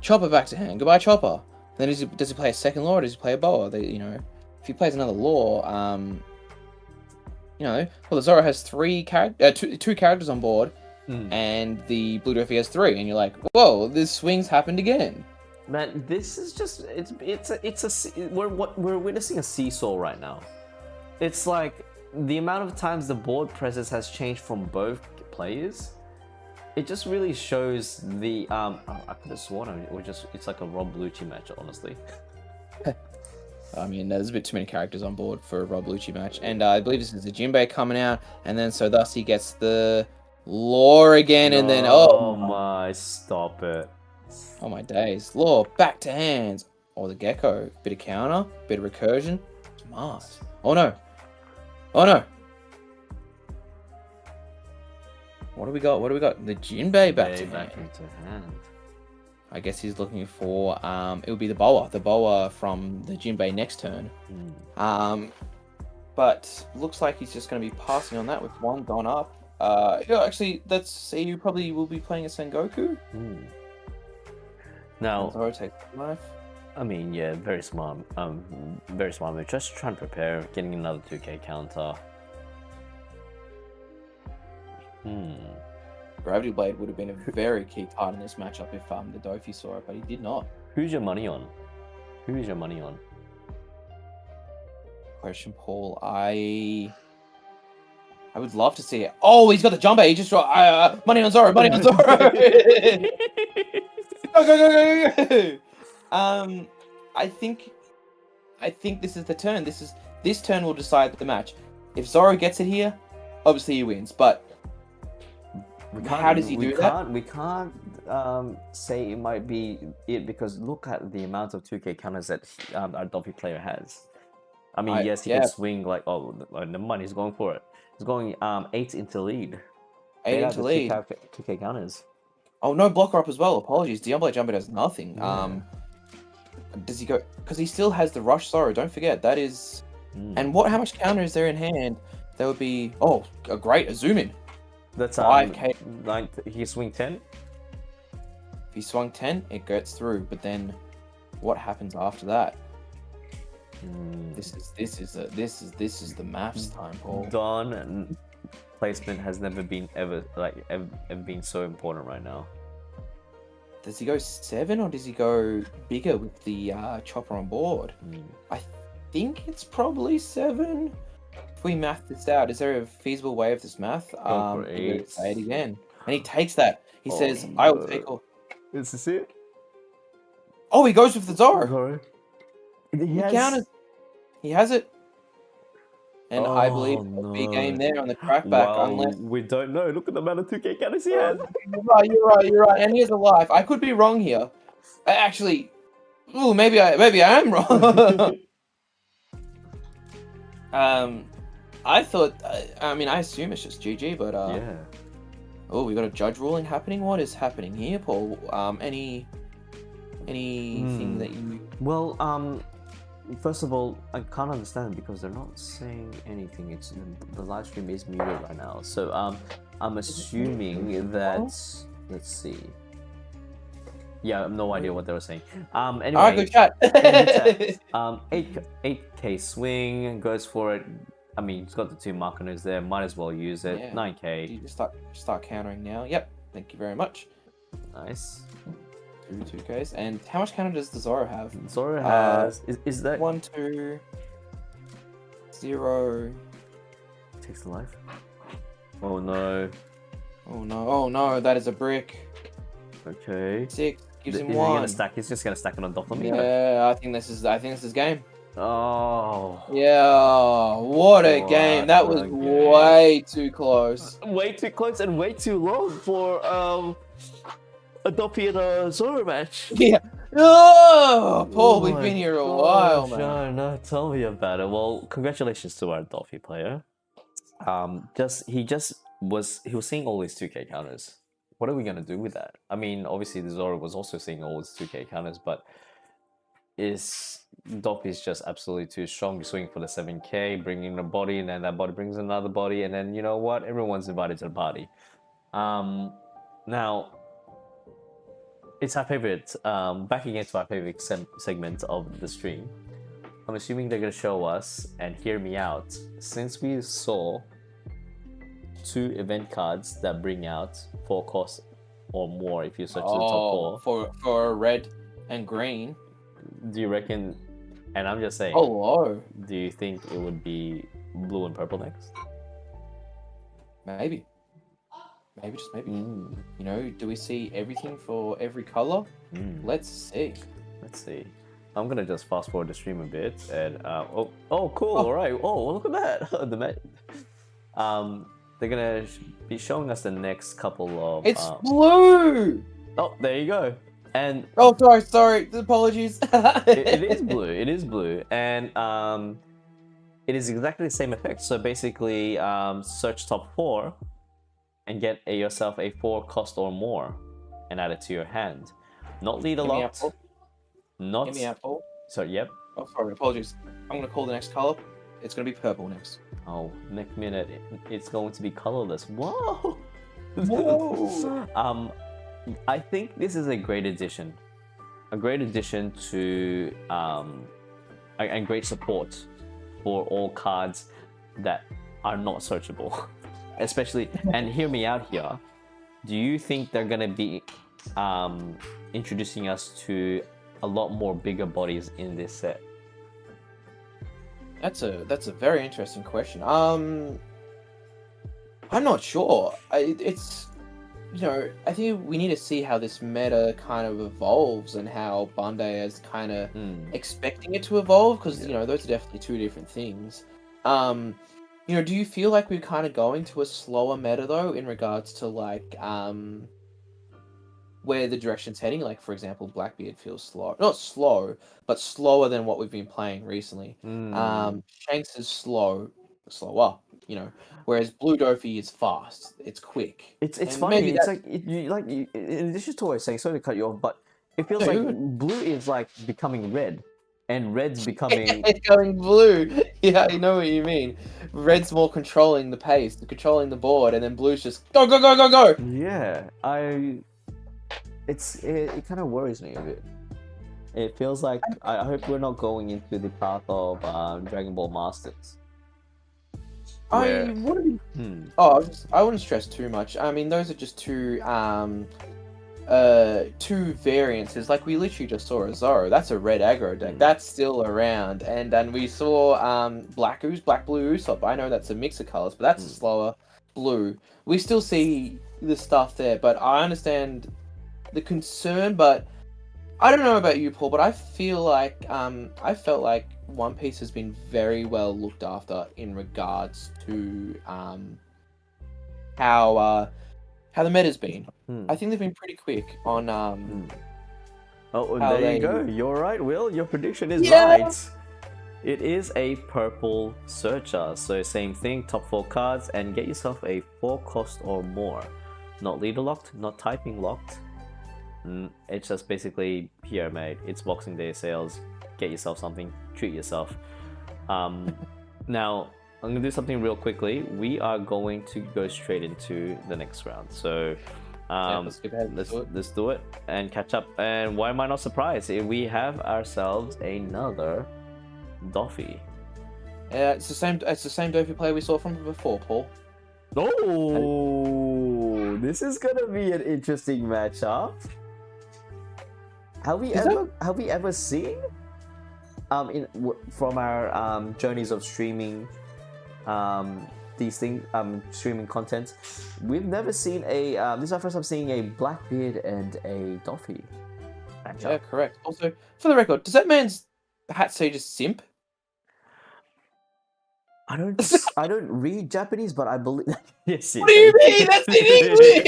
D: Chopper back to hand. Goodbye, Chopper. Then does he play a second Law or does he play a Boa? If he plays another Law, well, the Zoro has two characters on board, and the Blue Dofi has 3, and you're like, whoa, this swing's happened again.
E: Man, this is just we're witnessing a seesaw right now. It's like the amount of times the board presence has changed from both players. It just really shows the I could have sworn it's like a Rob Lucci match, honestly.
D: I mean, there's a bit too many characters on board for a Rob Lucci match, and I believe this is the Jinbei coming out, and then so thus he gets the Law again, and then
E: oh my, stop it.
D: Oh my days. Law, back to hands. Or the Gecko. Bit of counter, bit of recursion. Smart. Oh no. Oh no. What do we got? The Jinbei back to hand. I guess he's looking for, it would be the Boa from the Jinbei next turn. But looks like he's just going to be passing on that with one gone up. Actually, let's see, you probably will be playing a Sengoku.
E: Now,
D: Zoro takes life.
E: I mean, yeah, very smart. Very smart. We're just trying to prepare, getting another 2K counter.
D: Gravity Blade would have been a very key part in this matchup if the Dofi saw it, but he did not.
E: Who's your money on? Who is your money on?
D: Question, Paul. I would love to see it. Oh, he's got the jumper. He just money on Zoro. Money on Zoro. Go. I think this is the turn. This turn will decide the match. If Zoro gets it here, obviously he wins. But how does he do that?
E: We can't say it might be it because look at the amount of 2K counters that our Dofi player has. I mean, yes, he can swing like the money's going for it. He's going 8 into lead.
D: 8 into lead.
E: 2K counters.
D: Oh, no blocker up as well. Apologies. Diablo Jumper does nothing. Yeah. Does he go? Because he still has the Rush Zoro. Don't forget that is. And how much counter is there in hand? There would be a zoom in.
E: That's
D: 5K.
E: Like he swing 10.
D: If he swung 10, it gets through. But then, what happens after that? This is the maths time, Paul.
E: Don placement has never been ever been so important right now.
D: Does he go 7 or does he go bigger with the chopper on board? I think it's probably 7. If we math this out, is there a feasible way of this math?
E: Go for 8.
D: Say it again, and he takes that. He says, "I will take all."
E: Is this it?
D: Oh, he goes with the Zoro.
E: Sorry.
D: He has it. And I believe it'll be game there on the crackback.
E: Well,
D: unless
E: we don't know. Look at the amount of 2K counters he has.
D: You're right. And he has a life. I could be wrong here. Actually, maybe I am wrong. I thought. I assume it's just GG, but
E: yeah.
D: Oh, we got a judge ruling happening. What is happening here, Paul? Anything that you?
E: Well, first of all, I can't understand because they're not saying anything. It's the live stream is muted right now, so I'm assuming that. Let's see. Yeah, I have no idea what they were saying. Anyway.
D: Alright, good chat.
E: 8K swing goes for it. I mean, he's got the 2 markers there. Might as well use it. Yeah. 9K.
D: You just start countering now. Yep. Thank you very much.
E: Nice.
D: 2Ks. And how much counter does the Zoro have?
E: Zoro has is that
D: 1, 2, 0.
E: Takes the life. Oh no.
D: Oh no, that is a brick.
E: Okay.
D: 6 gives him
E: Is
D: 1.
E: He gonna stack? He's just gonna stack it on top of me.
D: Yeah, I think this is game.
E: Oh.
D: Yeah, what a game. That was way too close.
E: Way too close and way too long for a Doppy and a Zoro match.
D: Yeah. Oh, Paul,
E: Oh
D: we've
E: my
D: been here a while,
E: gosh,
D: man.
E: no, tell me about it. Well, congratulations to our Doffy player. He was seeing all his 2K counters. What are we gonna do with that? I mean, obviously the Zoro was also seeing all his 2K counters, but Doffy is just absolutely too strong. You swing for the 7K, bringing a body, and then that body brings another body, and then you know what? Everyone's invited to the party. Now it's our favorite. Back against our favorite segment of the stream. I'm assuming they're gonna show us and hear me out. Since we saw 2 event cards that bring out 4 costs or more if you search the top 4.
D: For red and green.
E: Do you reckon? And I'm just saying.
D: Hello.
E: Do you think it would be blue and purple next?
D: Maybe. Maybe, just maybe. You know, do we see everything for every color? Let's see.
E: Let's see. I'm gonna just fast forward the stream a bit and oh cool, all right. Oh, look at that. They're gonna be showing us the next couple of.
D: It's blue.
E: Oh, there you go. And
D: oh, sorry. Apologies.
E: it is blue. It is blue, and it is exactly the same effect. So basically, search top 4 and get yourself a 4 cost or more, and add it to your hand. Not leader locked. Not.
D: Give me apple.
E: So yep.
D: Oh, sorry. Apologies. I'm gonna call the next color. It's gonna be purple next.
E: Oh, next minute it's going to be colorless. Whoa.
D: Whoa.
E: I think this is a great addition. A great addition to and great support for all cards that are not searchable. Especially, and hear me out here. Do you think they're gonna be introducing us to a lot more bigger bodies in this set?
D: That's a very interesting question. I'm not sure. It's, you know, I think we need to see how this meta kind of evolves and how Bandai is kind of expecting it to evolve, because you know those are definitely 2 different things. You know, do you feel like we're kind of going to a slower meta though in regards to like where the direction's heading? Like for example, Blackbeard feels slow, not slow, but slower than what we've been playing recently. Shanks is slower, you know, whereas Blue Doffy is fast. It's quick.
E: It's
D: And
E: funny.
D: maybe
E: It's in addition to what I was saying, sorry to cut you off, but it feels like blue is like becoming red, and red's becoming
D: it's going blue. Yeah, I know what you mean. Red's more controlling the pace, controlling the board, and then blue's just go go go go go.
E: Yeah, it kind of worries me a bit. It feels like I hope we're not going into the path of Dragon Ball Masters.
D: I wouldn't. I wouldn't stress too much. I mean, those are just 2 variances. Like we literally just saw a Zoro. That's a red aggro deck. That's still around. And then we saw black blue Usopp. I know that's a mix of colors, but that's a slower blue. We still see the stuff there, but I understand the concern. But I don't know about you, Paul, but I feel like I felt like One Piece has been very well looked after in regards to how the meta's been. I think they've been pretty quick on
E: Oh,
D: how
E: there you
D: they-
E: go. You're right, Will. Your prediction is
D: Yeah.
E: right. It is a purple searcher, so same thing. Top 4 cards and get yourself a 4 cost or more. Not leader locked, not typing locked. It's just basically here, mate. It's Boxing Day sales. Get yourself something. Treat yourself. Now I'm gonna do something real quickly. We are going to go straight into the next round. So
D: let's skip ahead.
E: let's do it and catch up. And why am I not surprised? We have ourselves another Doffy.
D: Yeah, it's the same Doffy player we saw from before, Paul.
E: Oh, this is gonna be an interesting matchup. Have we ever seen from our journeys of streaming these things, streaming content, we've never seen a this is our first time seeing a Blackbeard and a Doffy matchup.
D: Yeah, correct. Also, for the record, does that man's hat say just simp?
E: I don't read Japanese, but I believe yes.
D: What do you mean? That's in English.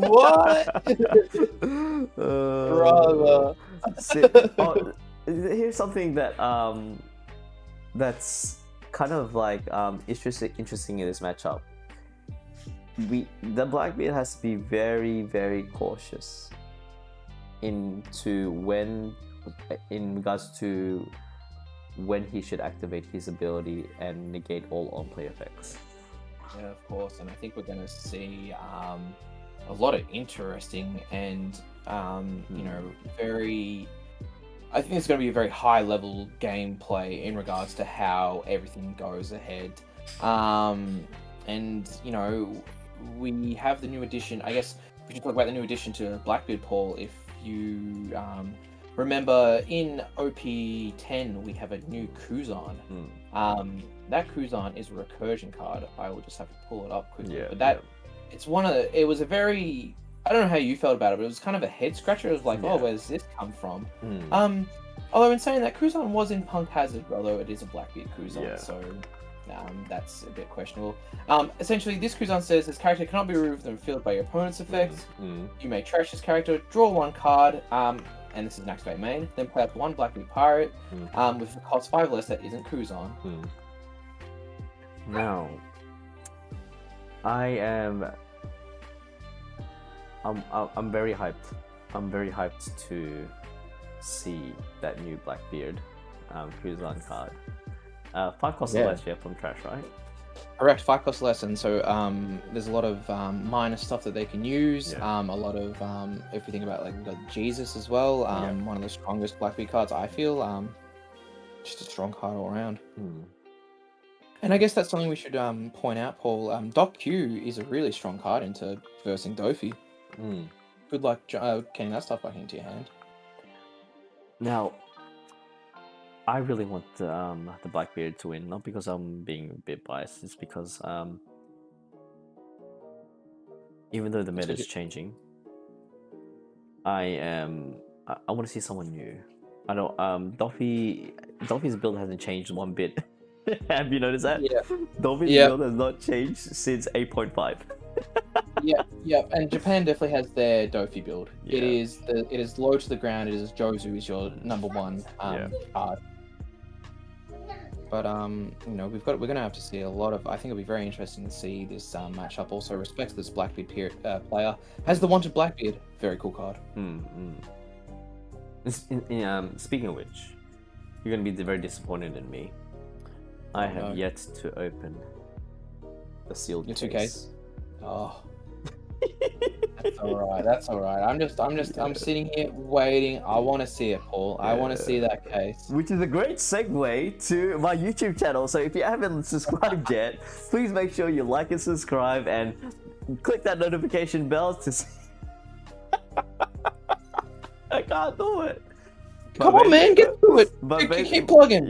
D: What? Brother.
E: Here's something that that's kind of like interesting in this matchup. The Blackbeard has to be very, very cautious in regards to when he should activate his ability and negate all on-play effects.
D: Yeah, of course, and I think we're going to see a lot of interesting and very. I think it's going to be a very high-level gameplay in regards to how everything goes ahead, and we have the new addition. I guess we should talk about the new addition to Blackbeard, Paul. If you remember, in OP10 we have a new Kuzan. That Kuzan is a recursion card. I will just have to pull it up quickly. But it's it was a very, I don't know how you felt about it, but it was kind of a head scratcher. It was like, oh, where's this come from? Although in saying that, Kuzan was in Punk Hazard, although it is a Blackbeard Kuzan, so that's a bit questionable. Essentially, this Kuzan says this character cannot be removed from the field by your opponent's effects. You may trash this character, draw one card, and this is an activate main, then play up one Blackbeard Pirate with a cost 5 less that isn't Kuzan.
E: Now, I'm very hyped. I'm very hyped to see that new Blackbeard Kuzan card. 5 cost less from trash, right?
D: Correct, 5 cost less, and so there's a lot of minor stuff that they can use. A lot of if you think about like we've got Jesus as well, one of the strongest Blackbeard cards I feel. Just a strong card all around. And I guess that's something we should point out, Paul. Doc Q is a really strong card into versing Dofi. Good luck getting that stuff back into your hand.
E: Now, I really want the Blackbeard to win, not because I'm being a bit biased, it's because even though the meta is changing, I want to see someone new. I know Dofi's build hasn't changed one bit. Have you noticed that?
D: Yeah.
E: Dofi's build has not changed since 8.5.
D: Yeah, and Japan definitely has their Dofi build. It is low to the ground. It is Jozu is your number one card. But we're gonna have to see a lot of. I think it'll be very interesting to see this matchup. Also, respect this Blackbeard player has the wanted Blackbeard. Very cool card.
E: Speaking of which, you're gonna be very disappointed in me. I have yet to open the sealed
D: your
E: case.
D: 2Ks. Oh, that's all right. I'm sitting here waiting. I want to see it, Paul. I want to see that case.
E: Which is a great segue to my YouTube channel. So if you haven't subscribed yet, please make sure you like and subscribe and click that notification bell to see. I can't do it.
D: Come on, man, get to it. Keep plugging.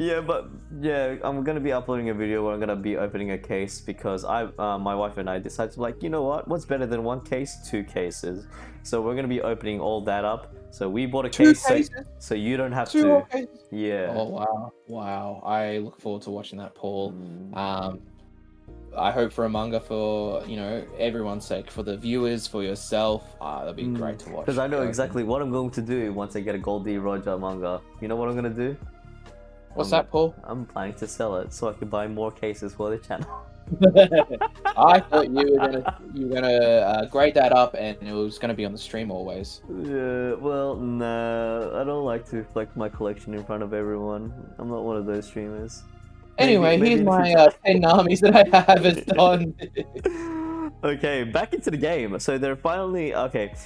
E: I'm gonna be uploading a video where I'm gonna be opening a case because my wife and I decided to you know what's better than one case? 2 cases. So we're gonna be opening all that up. So we bought a case so you don't have to. Yeah.
D: Oh wow. I look forward to watching that, Paul. I hope for a manga for everyone's sake, for the viewers, for yourself. That'd be great to watch.
E: Because I know exactly what I'm going to do once I get a Goldie Roger manga. You know what I'm gonna do?
D: What's that, Paul?
E: I'm planning to sell it so I can buy more cases for the channel.
D: I thought you were gonna grade that up and it was gonna be on the stream always.
E: Yeah, well, no, I don't like to flex my collection in front of everyone. I'm not one of those streamers.
D: Anyway, here's my 10 Namis that I have as done.
E: Okay, back into the game. So they're finally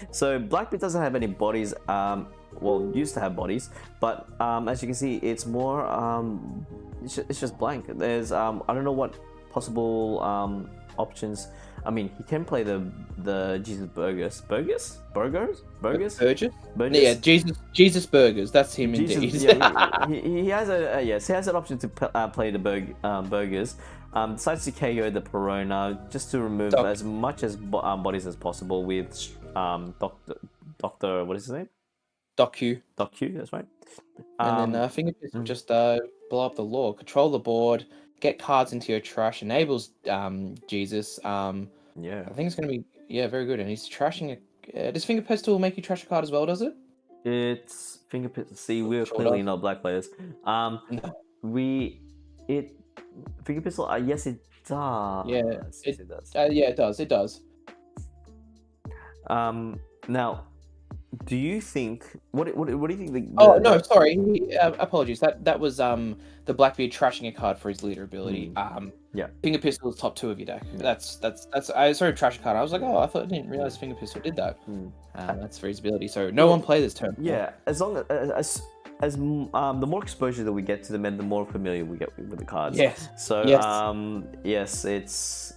E: So Blackbeard doesn't have any bodies. Well, used to have bodies, but as you can see, it's more. It's just blank. There's I don't know what possible options. I mean, he can play the Jesus Burgers.
D: Yeah, Jesus Burgers. That's him indeed.
E: He has he has an option to play the Burgers. Decides to KO the Perona just to remove as much as bodies as possible with Doctor. What is his name?
D: Doc Q.
E: That's right.
D: And then Fingertips will just blow up the law, control the board, get cards into your trash, enables Jesus. I think it's going to be very good. And he's trashing Does Finger Pistol make you trash a card as well? Does it?
E: It's finger pistol. See, we're
D: Sure
E: clearly
D: does.
E: not black players.
D: No.
E: It finger pistol. Yes, it does.
D: Yeah,
E: Yes, it does.
D: Yeah, it does. It does.
E: Now, do you think what do you think?
D: Oh no, sorry. Apologies. That was the Blackbeard trashing a card for his leader ability.
E: Yeah.
D: Finger Pistol is top 2 of your deck. That's. I saw a trash card. I was like, oh, I didn't realize Finger Pistol did that. That's for his ability. So no one play this turn.
E: Yeah, as long as the more exposure that we get to them, and the more familiar we get with the cards.
D: Yes.
E: So
D: Yes.
E: yes, it's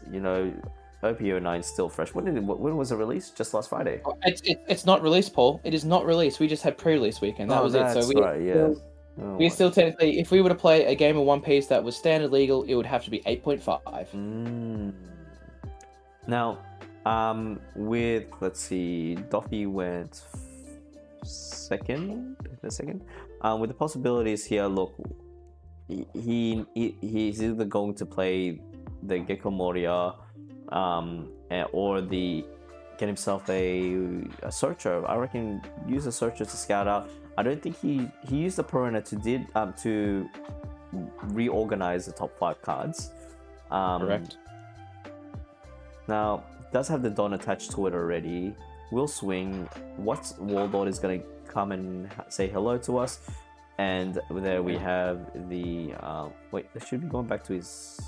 E: OP09 is still fresh. When was it released? Just last Friday.
D: It's not released, Paul. It is not released. We just had pre-release weekend. That was it. So we're still technically, if we were to play a game of One Piece that was standard legal, it would have to be 8.5.
E: Now, with let's see, Doffy went second. With the possibilities here, look, he's either going to play the Gecko Moria, or get himself a searcher. I reckon use a searcher to scout out. I don't think he used the Piranha to reorganize the top 5 cards.
D: Correct.
E: Now, it does have the Don attached to it already. We'll swing. Warlord is going to come and say hello to us. And there we have the... wait, this should be going back to his...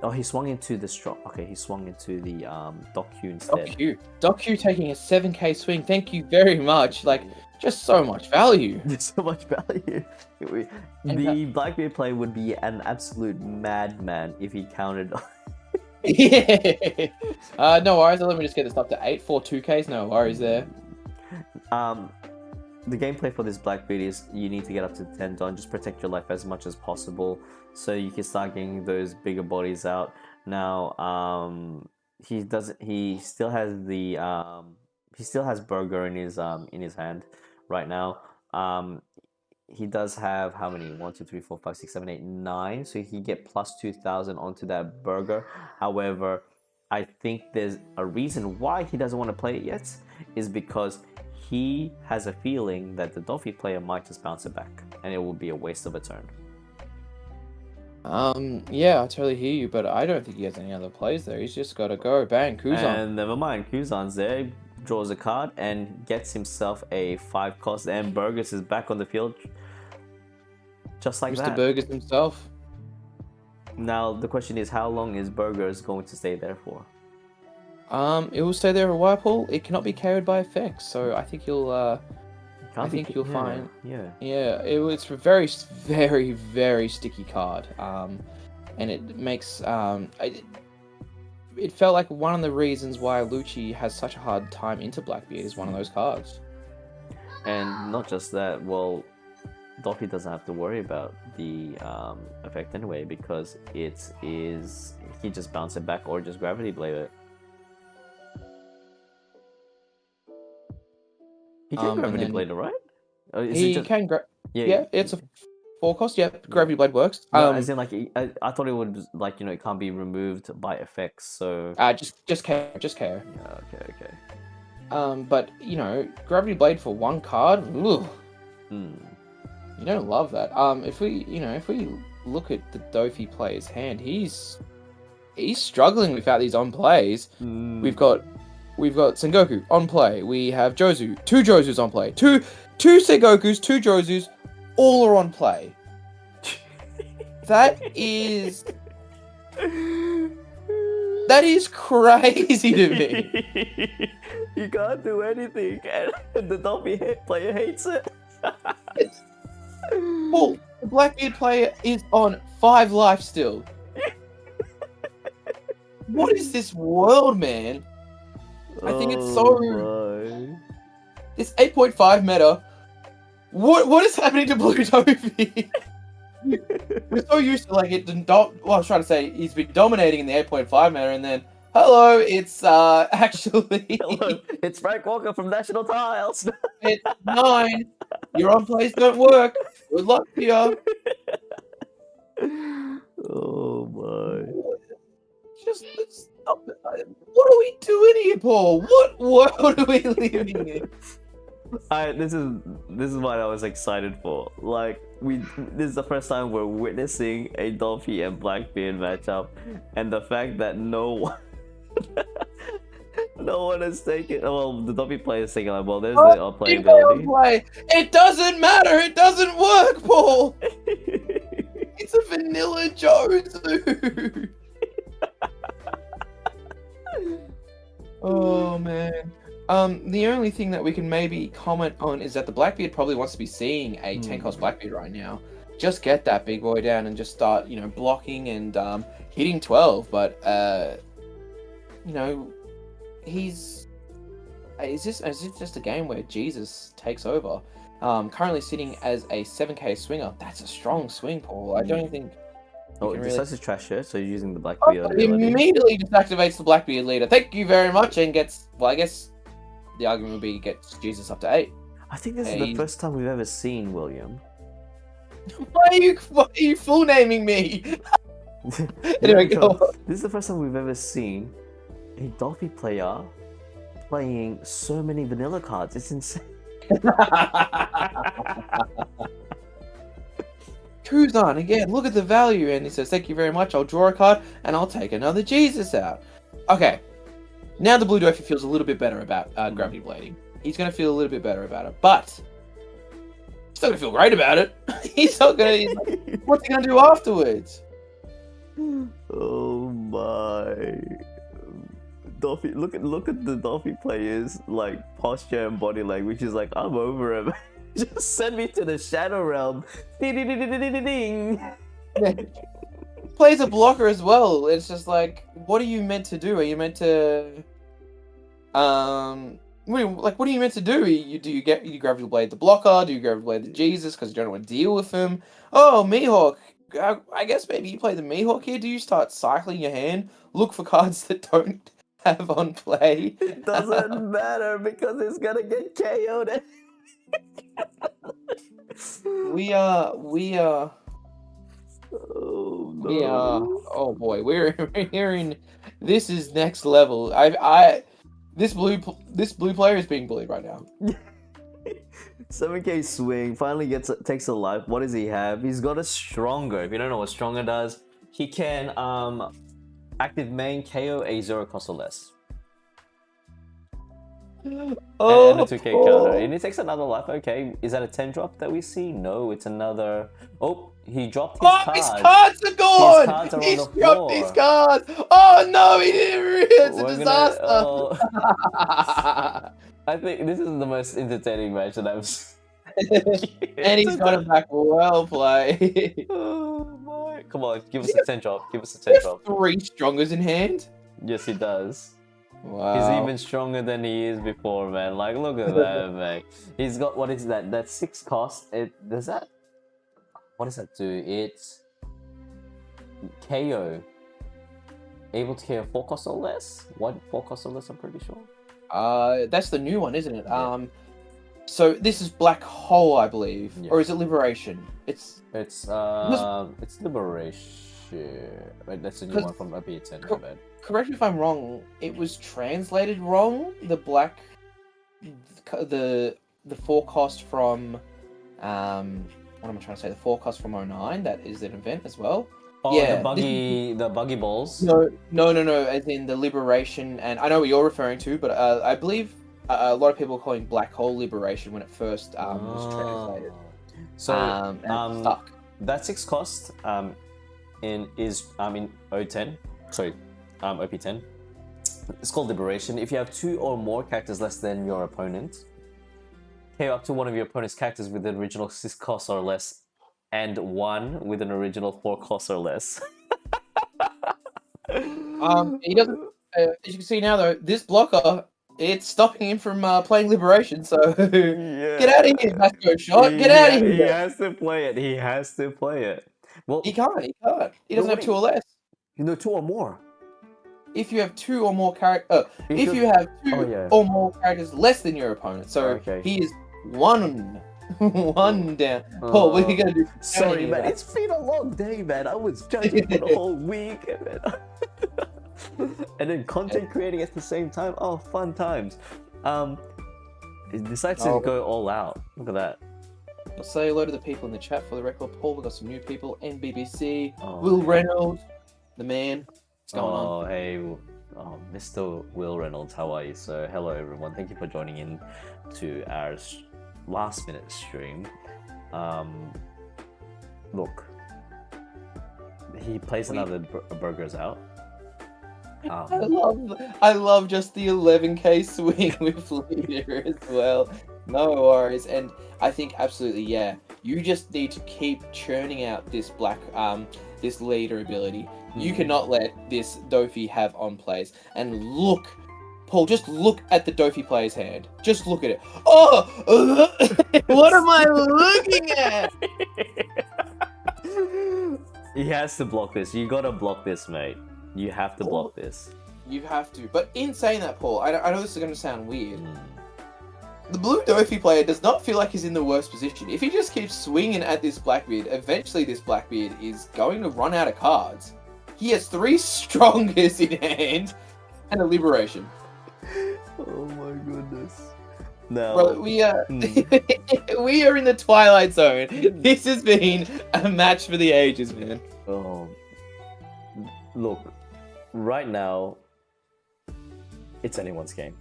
E: Oh, he swung into the strong. Okay, he swung into the Doc Q instead.
D: Doc Q taking a 7k swing. Thank you very much. Like, just so much value.
E: There's so much value. The Blackbeard play would be an absolute madman if he counted.
D: Yeah. No worries. Let me just get this up to 8 for 2ks. No worries there.
E: The gameplay for this Blackbeard is you need to get up to 10 Don, just protect your life as much as possible, so you can start getting those bigger bodies out. Now, he still has Burger in his hand right now. He does have how many? 1, 2, 3, 4, 5, 6, 7, 8, 9. So he can get plus 2,000 onto that Burger. However, I think there's a reason why he doesn't want to play it yet, is because he has a feeling that the Doffy player might just bounce it back, and it will be a waste of a turn.
D: Yeah, I totally hear you, but I don't think he has any other plays there. He's just got to go. Bang, Kuzan.
E: And never mind, Kuzan's there, draws a card, and gets himself a 5 cost, and Burgess is back on the field. Just like that.
D: Mr. Burgess himself.
E: Now, the question is, how long is Burgers going to stay there for?
D: It will stay there a while, Paul. It cannot be carried by effects, so I think you'll, you'll find.
E: Yeah.
D: Yeah, it's a very, very, very sticky card. And it makes, it felt like one of the reasons why Lucci has such a hard time into Blackbeard is one of those cards.
E: And not just that, well, Doffy doesn't have to worry about the effect anyway, because he just bounce it back or just gravity blade it. He can gravity blade it, right?
D: Yeah, it's a 4 cost. Yeah, gravity blade works.
E: No, as in, like, I thought it would, like, it can't be removed by effects. So
D: just KO.
E: Yeah, okay.
D: But gravity blade for 1 card. Ugh. You don't love that. If we look at the Doffy player's hand, he's struggling without these on plays. We've got Sengoku on play. We have Jozu. 2 Jozus on play. Two Sengokus, 2 Jozus, all are on play. That is crazy to me.
E: You can't do anything, and the Doffy player hates it.
D: Well, the Blackbeard player is on 5 life still. What is this world, man? I think it's so... This 8.5 meta... What is happening to Blue Doffy? We're so used to, like, I was trying to say, he's been dominating in the 8.5 meta, and then... Hello, it's actually...
E: Hello, it's Frank Walker from National Tiles.
D: It's 9. Your on plays don't work. Good luck to you.
E: Oh my.
D: Just stop it. What are we doing here, Paul? What world are we living in?
E: This is what I was excited for. Like this is the first time we're witnessing a Dolphy and Blackbeard matchup, and the fact that no one has taken. Well, the Dolphy player is taking like, well, there's the playability.
D: Play. It doesn't matter. It doesn't work, Paul. It's a vanilla Jozu. Oh man. The only thing that we can maybe comment on is that the Blackbeard probably wants to be seeing a 10-cost Blackbeard right now. Just get that big boy down and just start, blocking and hitting 12. But is this just a game where Jesus takes over? Currently sitting as a 7k swinger. That's a strong swing, Paul. I don't think.
E: Oh, it decides to trash it, so you're using the Blackbeard.
D: It immediately just activates the Blackbeard leader. Thank you very much, and gets. Well, I guess the argument would be gets Jesus up to 8.
E: I think this is the first time we've ever seen William.
D: Why are you full naming me? Anyway, go on.
E: This is the first time we've ever seen a Dolphy player playing so many vanilla cards. It's insane.
D: Kuzan again, look at the value, and he says, thank you very much, I'll draw a card, and I'll take another Jesus out. Okay, now the Blue Dolphy feels a little bit better about Gravity Blading. He's going to feel a little bit better about it, but he's not going to feel great about it. He's not going to, what's he going to do afterwards?
E: Oh my. Dolphy, look at the Dolphy players, like, posture and body language is like, I'm over him. Just send me to the Shadow Realm. Ding.
D: Plays a blocker as well. It's just like, what are you meant to do? Are you meant to, what are you meant to do? Do you Gravity Blade the blocker? Do you Gravity Blade the Jesus because you don't want to deal with him? Oh, Mihawk. I guess maybe you play the Mihawk here. Do you start cycling your hand? Look for cards that don't have on play.
E: It doesn't matter because it's gonna get KO'd.
D: We are. Oh no. Oh boy, we're hearing. This is next level. This blue player is being bullied right now.
E: 7k swing finally takes a life. What does he have? He's got a Stronger. If you don't know what Stronger does, he can active main KO a 0 cost or less.
D: Oh,
E: and a 2k counter. And he takes another life. Okay, is that a 10 drop that we see? No, it's another. Oh, he dropped his cards.
D: His cards are gone!
E: His cards are on the floor.
D: Dropped his cards! Oh no, he didn't! It's a disaster!
E: I think this is the most entertaining match that I've seen.
D: And he's got it back well played.
E: Oh my. Come on, give us a 10 drop. Give us a 10 drop.
D: 3 Strongers in hand?
E: Yes, he does.
D: Wow.
E: He's even stronger than he is before, man. Like, look at that, man. He's got, what is that? That's 6 cost. Does that? What does that do? It's KO. Able to KO 4 cost or less? 4 cost or less, I'm pretty sure.
D: That's the new one, isn't it? Yeah. So this is Black Hole, I believe. Yeah. Or is it Liberation? It's
E: Liberation. Wait, that's a new one from OP10, my bad.
D: Correct me if I'm wrong. It was translated wrong. The 4 cost from what am I trying to say? The 4 cost from 09. That is an event as well.
E: Oh, yeah, the buggy balls.
D: No. As in the Liberation, and I know what you're referring to, but I believe a lot of people are calling Black Hole Liberation when it first was translated.
E: So
D: stuck.
E: That 6 cost in O10. Sorry. OP10. It's called Liberation. If you have 2 or more characters less than your opponent, KO up to one of your opponent's characters with an original 6 costs or less, and 1 with an original 4 costs or less.
D: He doesn't. As you can see now, though, this blocker, it's stopping him from playing Liberation. So get out of here, Vasco Shot. Get out of here.
E: He has to play it. Well,
D: he can't. He doesn't have 2 or less.
E: 2 or more.
D: If you have 2 or more characters, if you have 2 or more characters less than your opponent, so he is 1 down. Paul, what are you gonna do?
E: Sorry, man. It's been a long day, man. I was judging for the whole week. and then content creating at the same time. Oh, fun times. It decides to go all out. Look at that.
D: I'll say hello to the people in the chat for the record. Paul, we've got some new people. NBBC,
E: Oh,
D: Will
E: hey.
D: Reynolds, the man. What's going on?
E: Oh, hey, Mr. Will Reynolds, how are you? So, hello everyone. Thank you for joining in to our last minute stream. Look, he plays another burgers out.
D: I love just the 11k swing with leader as well. No worries, and I think absolutely you just need to keep churning out this this leader ability. You cannot let this Dofi have on plays. And look, Paul, just look at the Dofi player's hand. Just look at it. Oh, what am I looking at?
E: He has to block this. You gotta block this, mate. You have to block this.
D: You have to. But in saying that, Paul, I know this is going to sound weird. The blue Dofi player does not feel like he's in the worst position. If he just keeps swinging at this Blackbeard, eventually this Blackbeard is going to run out of cards. He has 3 Strongest in hand and a Liberation.
E: Oh my goodness. No.
D: Bro, we are we are in the Twilight Zone. This has been a match for the ages, man.
E: Oh. Look, right now, it's anyone's game.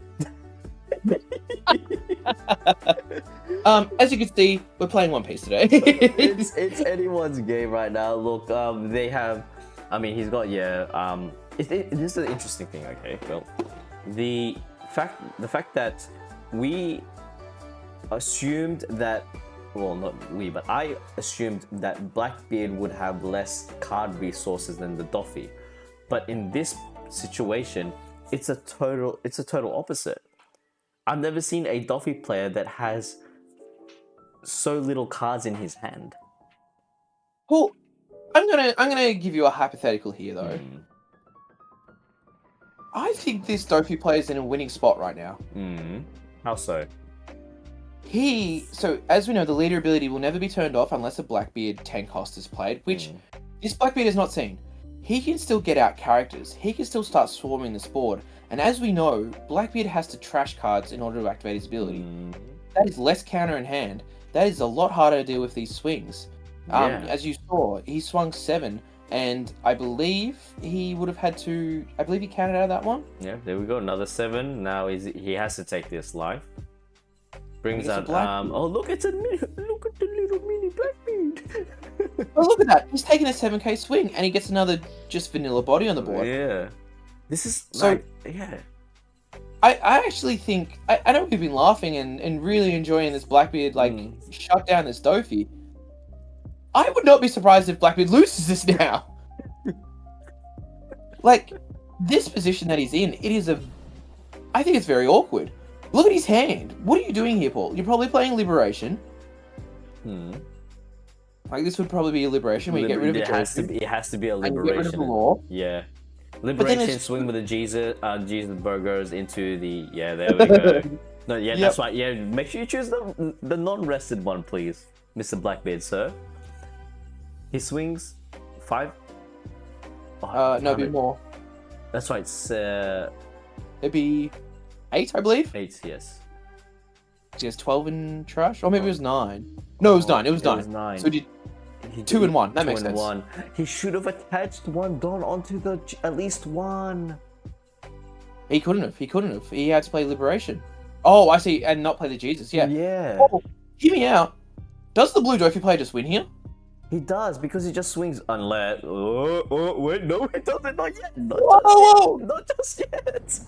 D: As you can see, we're playing One Piece today.
E: it's anyone's game right now. Look, they have, I mean, he's got this is an interesting thing. Okay, well, the fact that we assumed that, well, not we, but I assumed that Blackbeard would have less card resources than the Doffy, but in this situation, it's a total opposite. I've never seen a Doffy player that has so little cards in his hand.
D: Well, I'm gonna give you a hypothetical here though. I think this Dofi player is in a winning spot right now.
E: How so?
D: So as we know, the leader ability will never be turned off unless a Blackbeard 10 cost is played, which this Blackbeard is not seen. He can still get out characters. He can still start swarming this board. And as we know, Blackbeard has to trash cards in order to activate his ability. That is less counter in hand. That is a lot harder to deal with these swings. As you saw, he swung 7, and I believe he would have had to. I believe he counted out of that one.
E: Yeah, there we go. Another 7. Now he has to take this life. Brings out. Oh, look! Look at the little mini Blackbeard.
D: Oh, look at that! He's taking a 7k swing, and he gets another just vanilla body on the board.
E: Yeah, this is
D: so.
E: Yeah.
D: I actually think I know we've been laughing and really enjoying this Blackbeard shut down this Dofi. I would not be surprised if Blackbeard loses this now. This position that he's in, I think it's very awkward. Look at his hand. What are you doing here, Paul? You're probably playing Liberation. This would probably be a Liberation where you get rid of
E: it has to be a
D: and
E: Liberation.
D: get rid of the law.
E: Yeah. Liberation, swing with the Jesus burgers into the there we go. No, that's right. Yeah, make sure you choose the non-rested one, please, Mr. Blackbeard, sir. He swings 5.
D: No, it'd be more.
E: That's right. It's
D: It'd be 8, I believe.
E: 8, yes.
D: He has 12 in trash, or maybe it was 9. No, it was 9. It was 9.
E: It was 9.
D: So he did 2 and 1. That makes sense.
E: 1. He should have attached 1 Don onto the at least 1.
D: He couldn't have. He had to play Liberation. Oh, I see, and not play the Jesus. Yeah.
E: Yeah.
D: Oh, hear me out. Does the blue Dofi player just win here?
E: He does, because he just swings unless. Oh, wait, no, he doesn't. Not yet. Not just yet.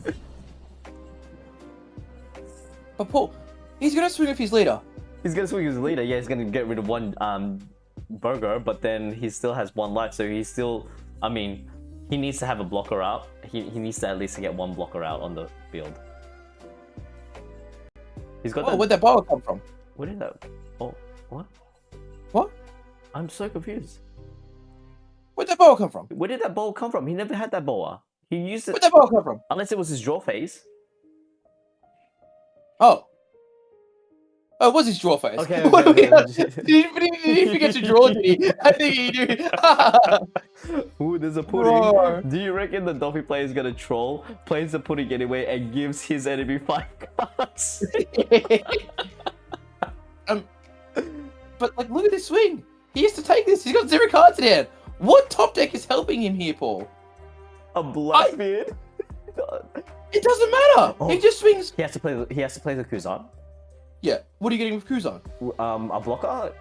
D: But Paul, he's gonna swing with his leader.
E: He's gonna swing his leader. Yeah, he's gonna get rid of 1 burger, but then he still has 1 life. So he's still. I mean, he needs to have a blocker out. He needs to at least get 1 blocker out on the field. He's got.
D: Where'd that boa come from?
E: Where did that? Oh, what?
D: What?
E: I'm so confused.
D: Where'd that boa come from?
E: Where did that boa come from? He never had that boa. He used it.
D: Where'd that boa come from?
E: Unless it was his draw phase.
D: Oh. Oh, it was his draw phase.
E: Okay,
D: What
E: okay,
D: are we
E: okay.
D: did he forget to draw, did he? I think he did.
E: Ooh, there's a pudding.
D: Bro.
E: Do you reckon the Doffy player is gonna troll, plays the pudding anyway, and gives his enemy 5 cards?
D: But like, look at this swing. He has to take this. He's got 0 cards in hand. What top deck is helping him here, Paul?
E: A Blackbeard?
D: It doesn't matter.
E: Oh.
D: He just swings.
E: He has to play. He has to play the Kuzan.
D: Yeah. What are you getting with Kuzan?
E: A blocker.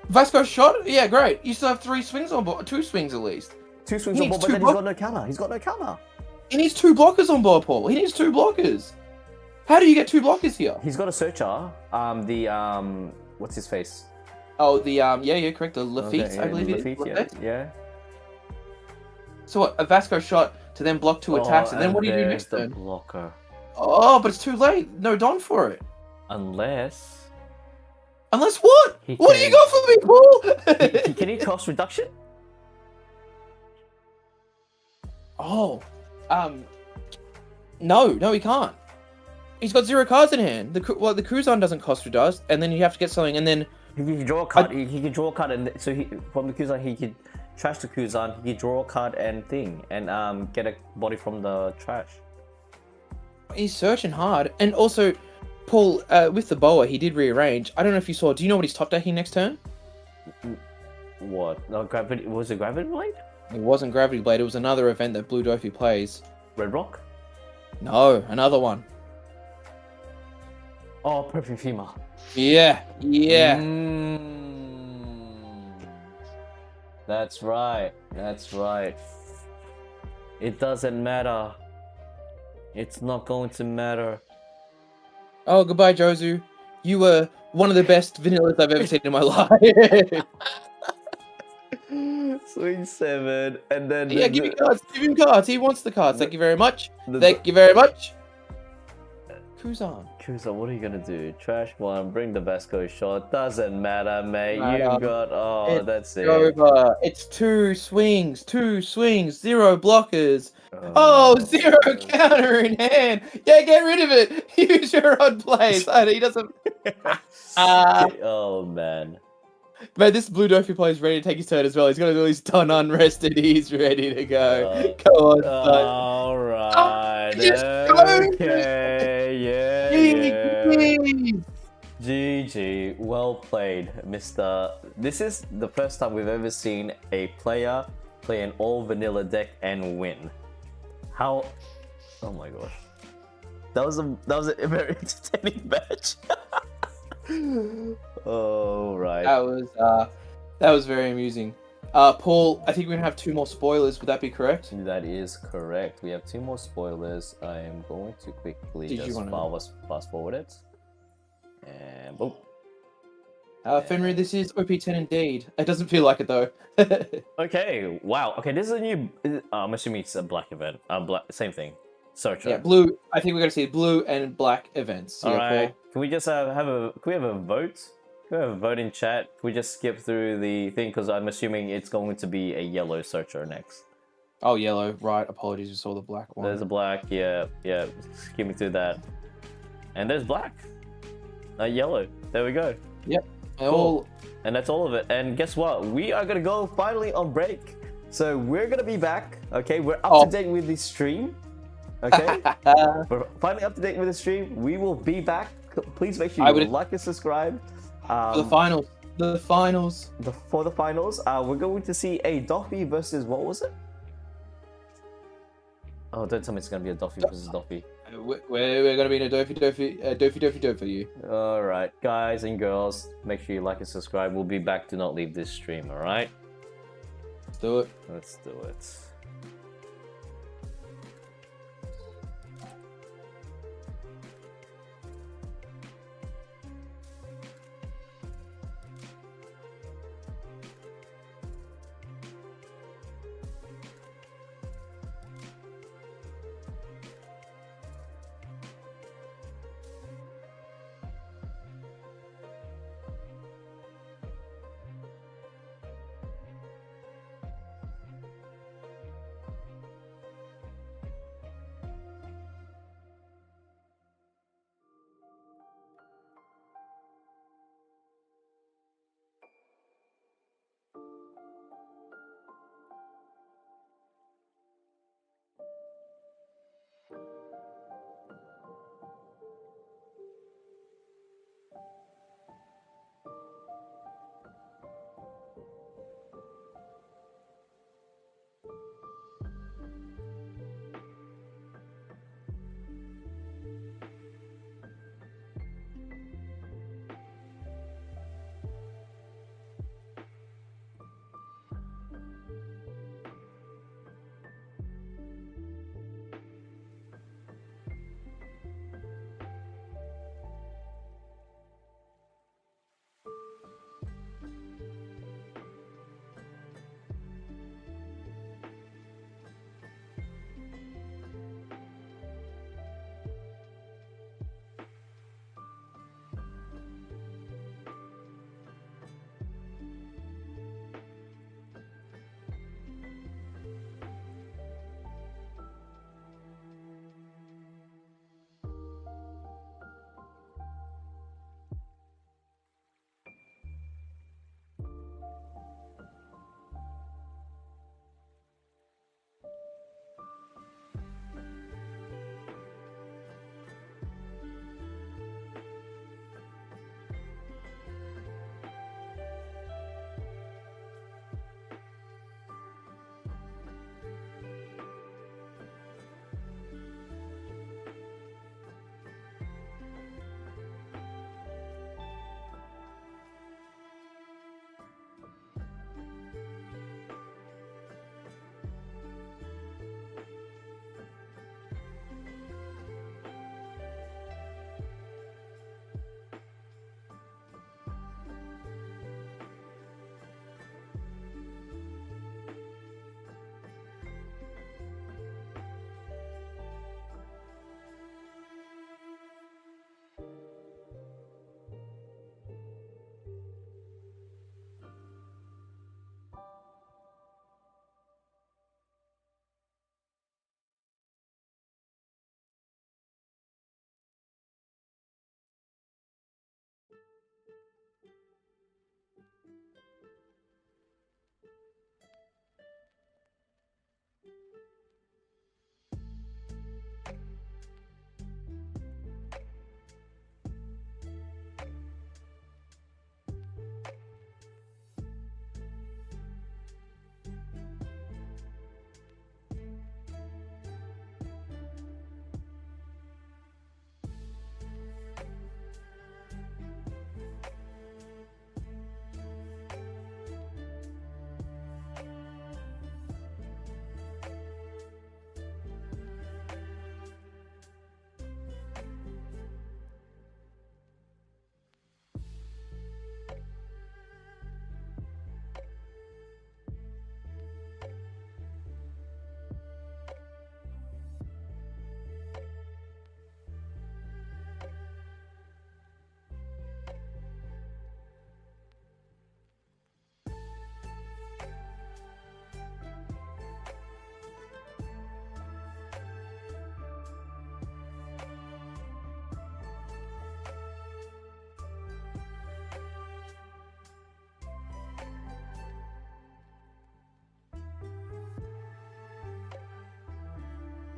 D: Vasco shot? Yeah, great. You still have 3 swings on board. 2 swings at least.
E: 2 swings
D: He
E: on board,
D: needs
E: but
D: two
E: then he's got no counter. He's got no counter.
D: He needs 2 blockers on board, Paul. He needs 2 blockers. How do you get 2 blockers here?
E: He's got a searcher. What's his face?
D: Oh, the yeah, correct. The Lafitte,
E: Okay,
D: I believe it is.
E: Lafitte, yeah.
D: So what? A Vasco shot to then block 2 attacks, and then what do you do next
E: the
D: turn?
E: blocker.
D: Oh, but it's too late. No Don for it.
E: Unless
D: Unless what?
E: He
D: What do you
E: can-
D: got for me, Paul?
E: can he cost reduction?
D: Oh, no, he can't. He's got 0 cards in hand. The Kuzan doesn't cost who does, and then you have to get something, and then
E: He can draw a card. He can draw a card, and so from the Kuzan he could trash the Kuzan. He could draw a card and get a body from the trash.
D: he's searching hard. And also, Paul, with the Boa, he did rearrange. I don't know if you saw. Do you know what he's top decking next turn?
E: What? No, gravity. Was it Gravity Blade?
D: It wasn't Gravity Blade. It was another event that Blue Dofi plays.
E: Red Rock?
D: No, another one.
E: Oh, Perfect Female.
D: Yeah.
E: That's right. It doesn't matter. It's not going to matter.
D: Oh, goodbye, Jozu. You were one of the best vanillas I've ever seen in my life.
E: Swing 7, and then
D: Yeah, give me cards. Give him cards. He wants the cards. Thank you very much.
E: the-
D: Thank you very much. Kuzan.
E: Kusa, what are you gonna do? Trash 1, bring the Vasco shot. Doesn't matter, mate.
D: Matter.
E: You got. Oh,
D: It's
E: that's it.
D: Over. It's 2 swings. 0 blockers. Oh, 0 counter in hand. Yeah, get rid of it. Use your odd plays. I know he doesn't.
E: Oh man.
D: Man, this Blue Dofi player is ready to take his turn as well. He's got all his done unrested. He's ready to go. Come on, son.
E: All right.
D: yes,
E: Okay. Yeah.
D: GG.
E: GG. Well played, Mister. This is the first time we've ever seen a player play an all vanilla deck and win. How? Oh my gosh. That was a very entertaining match. Oh right.
D: That was very amusing. Paul, I think we're gonna have 2 more spoilers. Would that be correct?
E: That is correct. We have 2 more spoilers. I am going to quickly
D: Did you
E: just
D: wanna-
E: fast forward it. And boom.
D: Fenrir, this is OP10 indeed. It doesn't feel like it though.
E: Okay. Wow. Okay. This is a new. I'm assuming it's a black event. Same thing. Searcher.
D: Yeah, blue. I think we're gonna see blue and black events.
E: All
D: Yeah,
E: right.
D: Paul.
E: Can we just have a? Can we have a vote? Can we have a vote in chat? Can we just skip through the thing because I'm assuming it's going to be a yellow searcher next.
D: Oh, yellow. Right. Apologies. We saw the black one.
E: There's a black. Yeah. Skimming through that. And there's black. Yellow. There we go.
D: All.
E: And that's all of it. And guess what? We are gonna go finally on break. So we're gonna be back. Okay, we're up to date with the stream. Okay, we're finally up to date with the stream. We will be back. Please make sure you like and subscribe.
D: For the finals. The finals.
E: For the finals, we're going to see a Doffy versus what was it? Oh, don't tell me it's gonna be a Doffy versus Doffy.
D: We're gonna be in a Dofi for you.
E: All right, guys and girls, make sure you like and subscribe. We'll be back. Do not leave this stream. All right.
D: Let's do it.
E: Let's do it.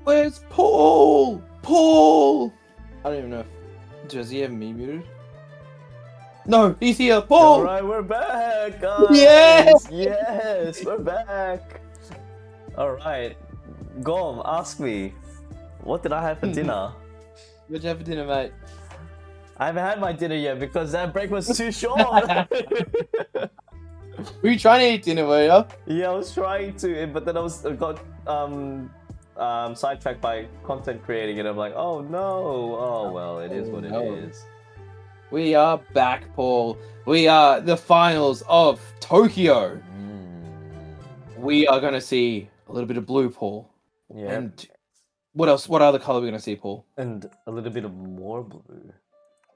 D: Where's Paul? Paul! I don't even know. Does he have me muted? No, he's here. Paul!
E: Alright, we're back, guys!
D: Yes!
E: Yes, we're back! Alright, Gorm, ask me, what did I have for dinner?
D: What'd you have for dinner, mate?
E: I haven't had my dinner yet because that break was too short!
D: Were you trying to eat dinner, were you?
E: Yeah, I was trying to, but then I got sidetracked by content creating, and I'm like, oh no! Oh well, it is what it is.
D: We are back, Paul. We are the finals of Tokyo. We are going to see a little bit of blue, Paul.
E: Yeah.
D: And what else? What other color are we going to see, Paul?
E: And a little bit of more blue.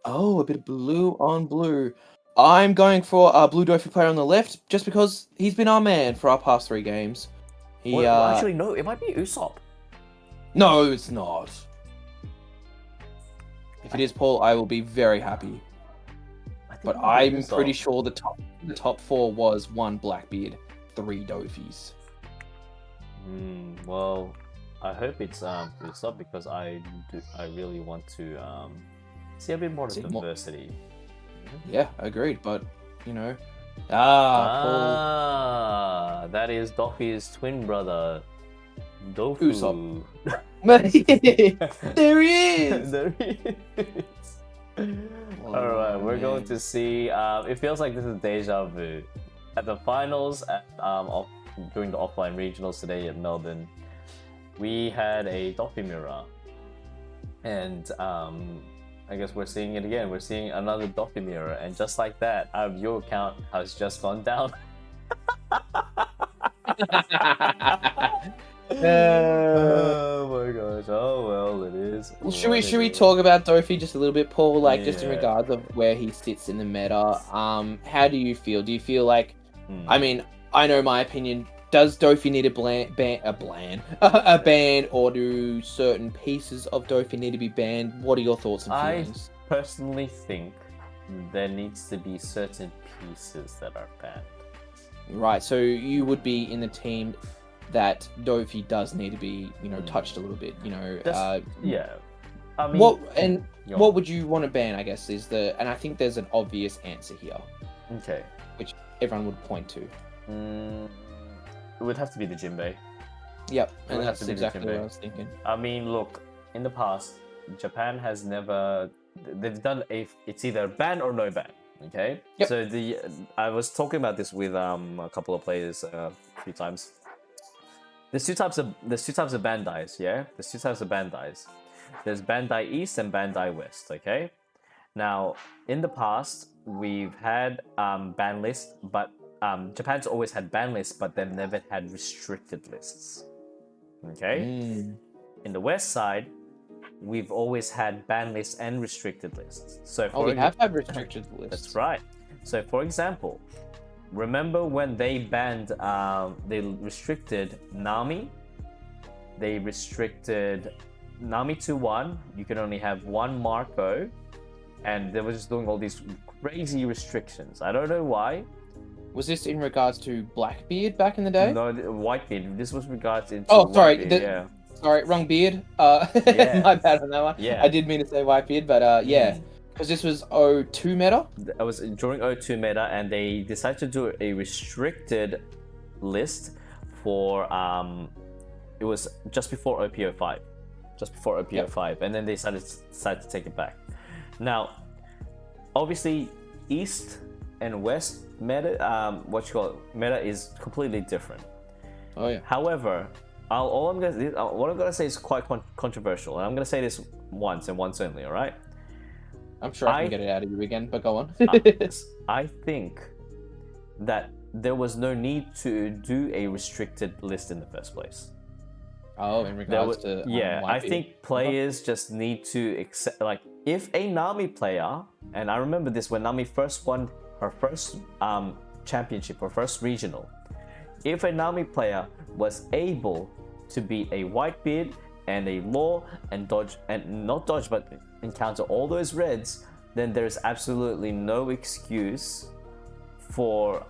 D: Oh, a bit of blue on blue. I'm going for a blue Dofi player on the left, just because he's been our man for our past 3 games.
E: Well, actually, no, it might be Usopp.
D: No, it's not. If it is Paul, I will be very happy. But I'm pretty sure the top 4 was 1 Blackbeard, 3 Dofis.
E: Well, I hope it's Usopp because I really want to see a bit more of diversity.
D: Yeah, agreed. But you know,
E: Paul. That is Dofi's twin brother, Dofu.
D: Usopp. There he is.
E: There he is. Alright, we're going to see. It feels like this is deja vu. At the finals, during the offline regionals today at Melbourne, we had a Dofi mirror, and I guess we're seeing it again. We're seeing another Dofi mirror, and just like that, our view count has just gone down. Oh my gosh! Oh well, it is.
D: Well, should we talk about Dofi just a little bit, Paul? Like just in regards of where he sits in the meta. How do you feel? Do you feel like? I mean, I know my opinion. Does Dofi need a ban, or do certain pieces of Dofi need to be banned? What are your thoughts and feelings?
E: I personally think there needs to be certain pieces that are banned.
D: Right. So you would be in the team that Dofi does need to be, touched a little bit.
E: Yeah. I mean,
D: what would you want to ban? I guess and I think there's an obvious answer here.
E: Okay.
D: Which everyone would point to.
E: It would have to be the Jinbei.
D: Yep, and that's exactly what I was thinking.
E: I mean, look, in the past, Japan has never. They've done it's either ban or no ban. Okay.
D: Yep.
E: So I was talking about this with a couple of players a few times. There's two types of Bandais, yeah? There's 2 types of Bandais. There's Bandai East and Bandai West, okay? Now, in the past, we've had ban lists, but Japan's always had ban lists, but they've never had restricted lists, okay? In the West side, we've always had ban lists and restricted lists. So
D: we have had restricted lists.
E: That's right. So, for example, remember when they banned, they restricted Nami? They restricted Nami to 1. You can only have 1 Marco. And they were just doing all these crazy restrictions. I don't know why.
D: Was this in regards to Blackbeard back in the day?
E: No, Whitebeard. This was regards to
D: sorry.
E: yeah.
D: Sorry, wrong beard.
E: Yeah.
D: My bad on that one.
E: Yeah.
D: I did mean to say Whitebeard, but yeah. Because this was 02 meta?
E: It was during 02 meta, and they decided to do a restricted list for, it was just before OPO5. Just before OPO5, and then they decided to take it back. Now, obviously, East and West meta, meta is completely different.
D: Oh yeah.
E: However, what I'm gonna say is quite controversial, and I'm gonna say this once and once only. All right.
D: I'm sure I can get it out of you again, but go on.
E: I think that there was no need to do a restricted list in the first place.
D: Oh, in regards to
E: I think players just need to accept, like, if a Nami player, and I remember this when Nami first won her first championship, her first regional, if a Nami player was able to beat a Whitebeard and a Law and dodge, and not dodge, but encounter all those reds, then there's absolutely no excuse for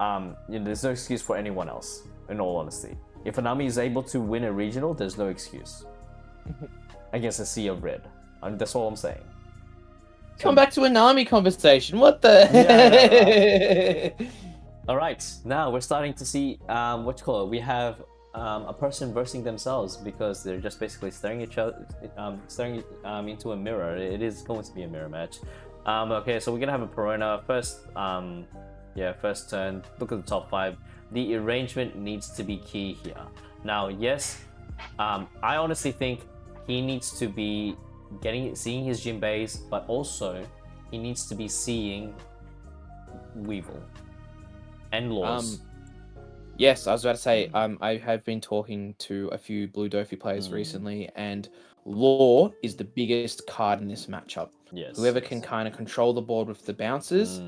E: there's no excuse for anyone else, in all honesty. If a Nami is able to win a regional, there's no excuse. against a sea of red. That's all I'm saying.
D: Come back to a Nami conversation. What the?
E: Yeah. All right, now we're starting to see what you call it. We have a person versing themselves because they're just basically staring each other, staring into a mirror. It is going to be a mirror match. Okay, so we're gonna have a Perona first. First turn. Look at the top 5. The arrangement needs to be key here. Now, yes, I honestly think he needs to be seeing his Jinbeis, but also he needs to be seeing Weevil and Laws.
D: Yes, I was about to say, I have been talking to a few Blue Dofi players recently, and Law is the biggest card in this matchup.
E: Yes.
D: Whoever can kind of control the board with the bouncers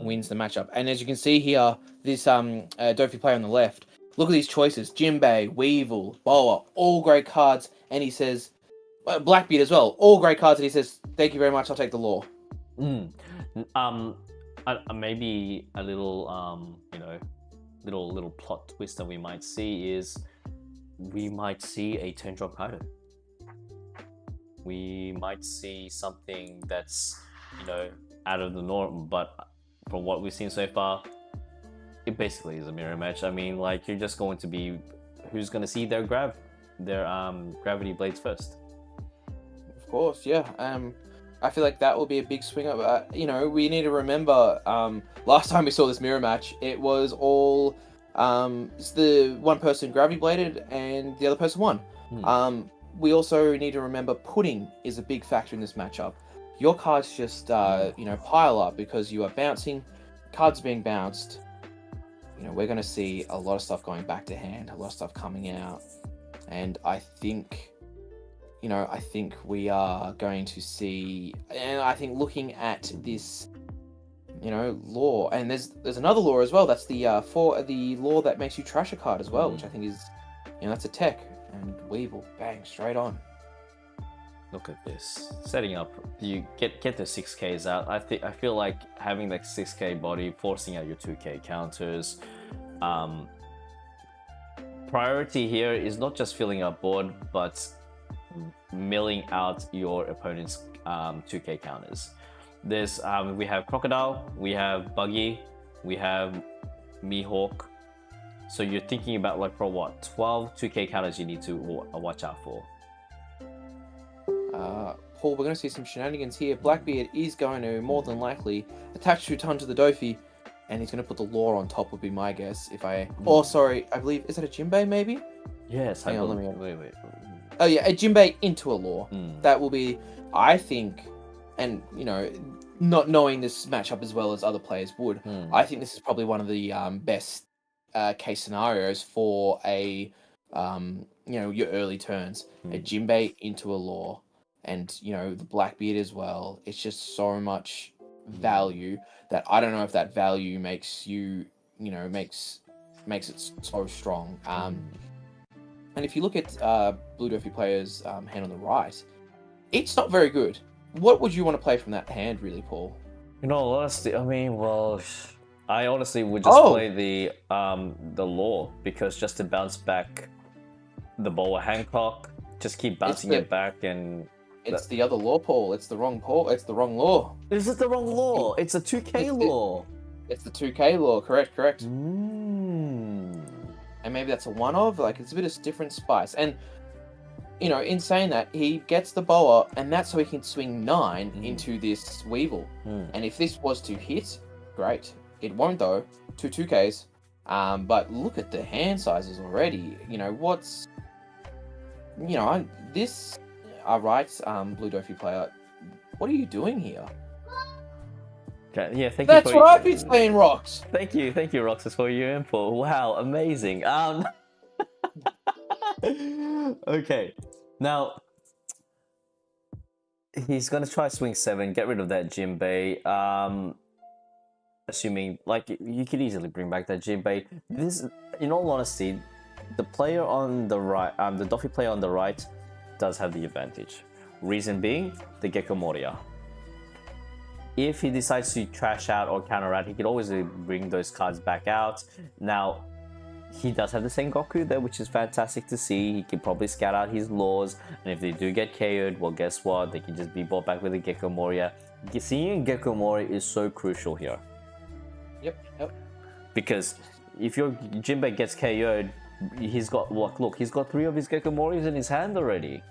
D: wins the matchup. And as you can see here, this Dofi player on the left, look at these choices. Jinbei, Weevil, Boa, all great cards. And he says, Blackbeard as well, all great cards. And he says, thank you very much, I'll take the Law.
E: Maybe a little, little plot twist that we might see is we might see a 10-drop Kaido. We might see something that's, out of the norm, but from what we've seen so far, it basically is a mirror match. I mean, like, you're just going to be who's going to see their gravity blades first.
D: Of course, yeah. I feel like that will be a big swing up. We need to remember, last time we saw this mirror match, it was all, it's the one person gravity bladed and the other person won. We also need to remember pudding is a big factor in this matchup. Your cards just, pile up because you are bouncing, cards being bounced. We're going to see a lot of stuff going back to hand, a lot of stuff coming out. And I think we are going to see, and I think looking at this, law, and there's another law as well. That's the law that makes you trash a card as well, which I think is, that's a tech. And Weevil, bang, straight on.
E: Look at this. Setting up, you get the 6Ks out. I feel like having that 6K body, forcing out your 2K counters. Priority here is not just filling up board, but milling out your opponent's 2K counters. We have Crocodile, we have Buggy, we have Mihawk. So you're thinking about, like, for what, 12 2K counters you need to watch out for.
D: Paul, we're going to see some shenanigans here. Blackbeard is going to, more than likely, attach 2 tons to the Dofi, and he's going to put the Law on top, would be my guess. I believe, is that a Jinbei, maybe?
E: Yes,
D: Hang on,
E: wait.
D: Oh yeah, a Jinbei into a Law. That will be, I think, and, not knowing this matchup as well as other players would, I think this is probably one of the best case scenarios for a your early turns. A Jinbei into a Law, and the Blackbeard as well. It's just so much value that I don't know if that value makes you makes it so strong. And if you look at Blue Dofi player's hand on the right, it's not very good. What would you want to play from that hand, really, Paul?
E: Honestly, I honestly would just play the Law, because just to bounce back the Boa Hancock, just keep bouncing it back, and
D: it's the other Law, Paul. It's the wrong Paul. It's the wrong Law.
E: Is it the wrong Law? It's a 2K Law.
D: It's the 2K Law. Correct. And maybe that's a one of, like, it's a bit of different spice. And in saying that, he gets the Boa, and that's so he can swing 9 into this Weevil. And if this was to hit, great. It won't, though. 2 2Ks. But look at the hand sizes already. Blue Dofi player, what are you doing here?
E: Okay, yeah, thank
D: That's
E: you.
D: what I've been saying, Rox.
E: Thank you, Roxas, for your input. Wow, amazing. Okay, now he's gonna try swing 7, get rid of that Jinbei. Assuming, like, you could easily bring back that Jinbei. This, in all honesty, the player on the right, the Dofi player on the right, does have the advantage. Reason being, the Gecko Moria. If he decides to trash out or counter out, he could always bring those cards back out. Now, he does have the Sengoku there, which is fantastic to see. He can probably scout out his laws, and if they do get KO'd, well, guess what? They can just be brought back with a Gecko Moria. Seeing Gecko Moria is so crucial here.
D: Yep.
E: Because if your Jinbei gets KO'd, he's got, look, he's got 3 of his Gecko Morias in his hand already.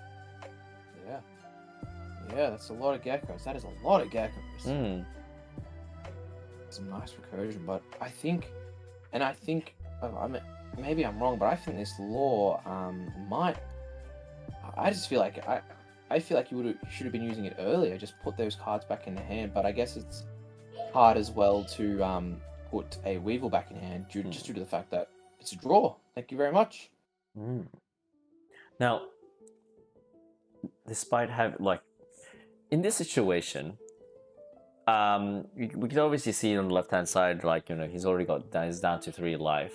D: Yeah, that's a lot of geckos. That is a lot of geckos. Some nice recursion, but I think, I mean, maybe I'm wrong, but I think this law might. I just feel like I feel like you should have been using it earlier. Just put those cards back in the hand. But I guess it's hard as well to put a Weevil back in hand just due to the fact that it's a draw. Thank you very much.
E: Now, despite having in this situation, we can obviously see on the left-hand side, he's already he's down to 3 life.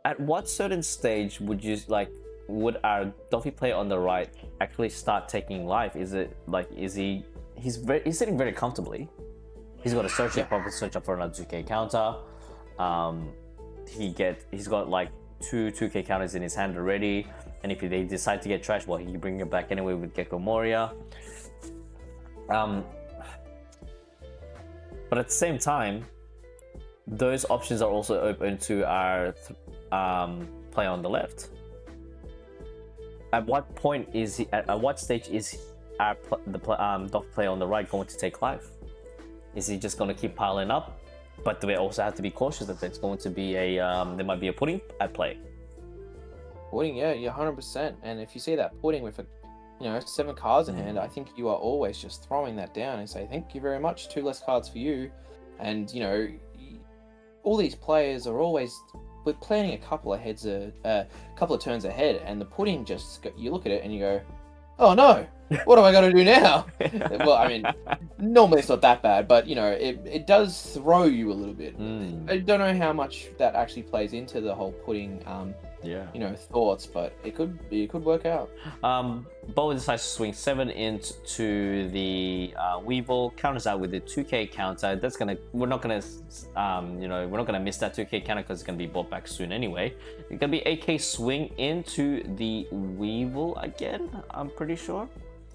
E: At what certain stage would you would our Doffy player on the right actually start taking life? Is it he's sitting very comfortably. He's got a search up, probably search up for another 2k counter. He's got 2 2k counters in his hand already, and if they decide to get trash, well, he can bring it back anyway with Gecko Moria. But at the same time, those options are also open to our player on the left. At what point is he? At what stage is the Doff player on the right going to take life? Is he just going to keep piling up? But we also have to be cautious that there's going to be there might be a pudding at play.
D: Pudding, yeah, you're 100%. And if you see that pudding with 7 cards in hand, I think you are always just throwing that down and say, thank you very much, 2 less cards for you. And, all these players are always, we're planning a couple of turns ahead, and the pudding you look at it and you go, oh no, what do I got to do now? Well, I mean, normally it's not that bad, but, it does throw you a little bit. I don't know how much that actually plays into the whole pudding thoughts, but it could work out.
E: Bowen decides to swing 7 into the Weevil, counters out with the 2k counter. We're not gonna miss that 2k counter because it's gonna be brought back soon anyway. It's gonna be 8k swing into the Weevil again, I'm pretty sure.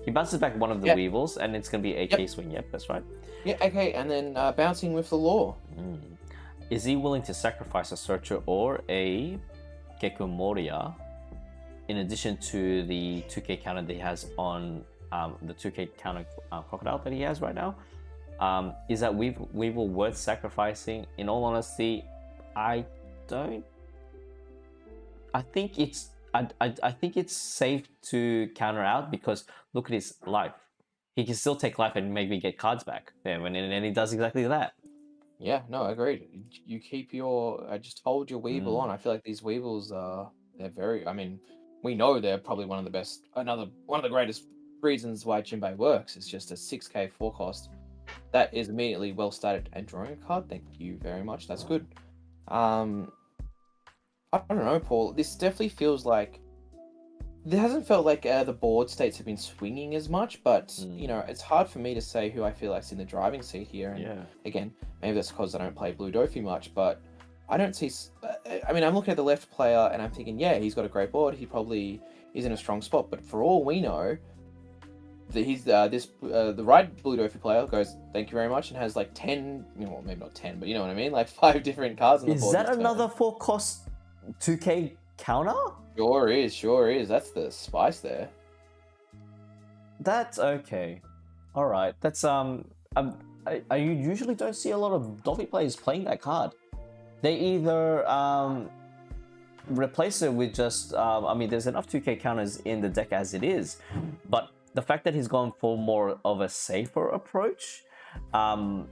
E: He bounces back one of the Weevils, and it's gonna be 8k swing. Yep, that's right. Yeah,
D: 8k, and then bouncing with the law.
E: Is he willing to sacrifice a Searcher or a Gecko Moria in addition to the 2k counter that he has on the 2k counter Crocodile that he has right now? Is that Weevil worth sacrificing? In all honesty, I think it's safe to counter out, because look at his life. He can still take life and maybe get cards back. And he does exactly that.
D: Yeah, no, agreed. You keep just hold your Weevil on. I feel like these Weevils they're very, we know they're probably one of the greatest reasons why Jinbei works. It's just a 6k 4 cost that is immediately well started and drawing a card. Thank you very much. That's good. I don't know, Paul. This definitely feels like it hasn't felt like the board states have been swinging as much, but it's hard for me to say who I feel like's in the driving seat here. And again, maybe that's because I don't play Blue Dofi much, but I don't see. I'm looking at the left player and I'm thinking, yeah, he's got a great board. He probably is in a strong spot, but for all we know, the right Blue Dofi player goes, thank you very much, and has 10, well, maybe not 10, but you know what I mean, 5 different cards on the board.
E: Is that another 4 cost 2k counter?
D: Sure is. That's the spice there.
E: That's okay. All right. That's I usually don't see a lot of Doffy players playing that card. They either replace it with just there's enough 2k counters in the deck as it is, but the fact that he's gone for more of a safer approach,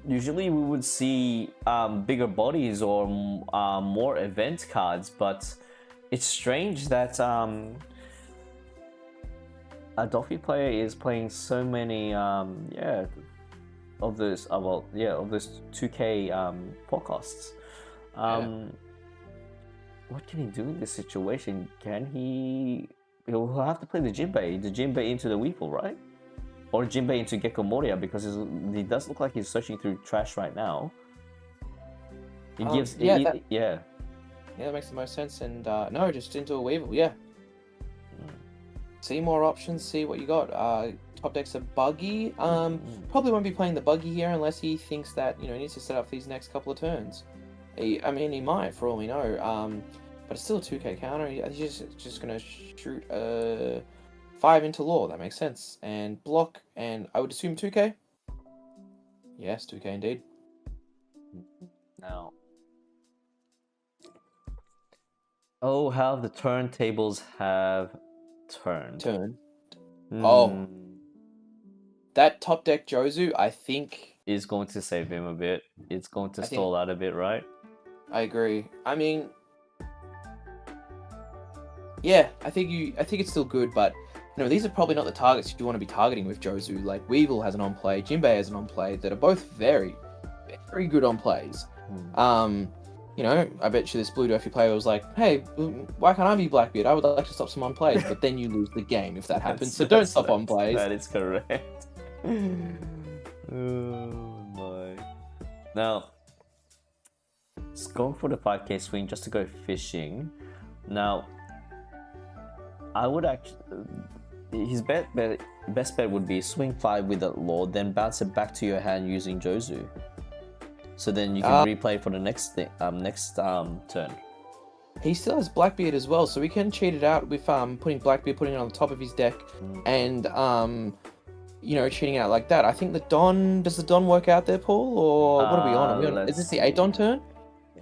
E: usually we would see bigger bodies or more event cards, but it's strange that a Doffy player is playing so many of those 2k forecasts. What can he do in this situation? He'll have to play the Jinbei into the Weevil, right? Or Jinbei into Gecko Moria, because he does look like he's searching through trash right now.
D: Yeah, that makes the most sense. And no, just into a Weevil. Yeah. See more options. See what you got. Top deck's a Buggy. Probably won't be playing the Buggy here unless he thinks that he needs to set up for these next couple of turns. I mean, he might for all we know. But it's still a 2k counter. He's just gonna shoot 5 into Law. That makes sense. And block. And I would assume 2k. Yes, 2k indeed.
E: Now, oh, how the turntables have turned.
D: Oh, that top deck Jozu, I think,
E: is going to save him a bit. It's going to stall out a bit, right?
D: I agree. I mean, yeah, I think it's still good, but these are probably not the targets you want to be targeting with Jozu. Like Weevil has an on play, Jinbei has an on play that are both very, very good on plays. I bet you this Blue Dofi player was like, hey, why can't I be Blackbeard? I would like to stop some on plays, but then you lose the game if that happens. So don't stop on plays.
E: That is correct. Oh my. Now, it's going for the 5k swing just to go fishing. Now, I would actually, his best bet would be swing 5 with a Law, then bounce it back to your hand using Jozu. So then you can replay for the next turn.
D: He still has Blackbeard as well, so we can cheat it out with putting Blackbeard, putting it on the top of his deck, and cheating it out like that. I think does the Don work out there, Paul, or what are we on? Is this the 8 Don turn?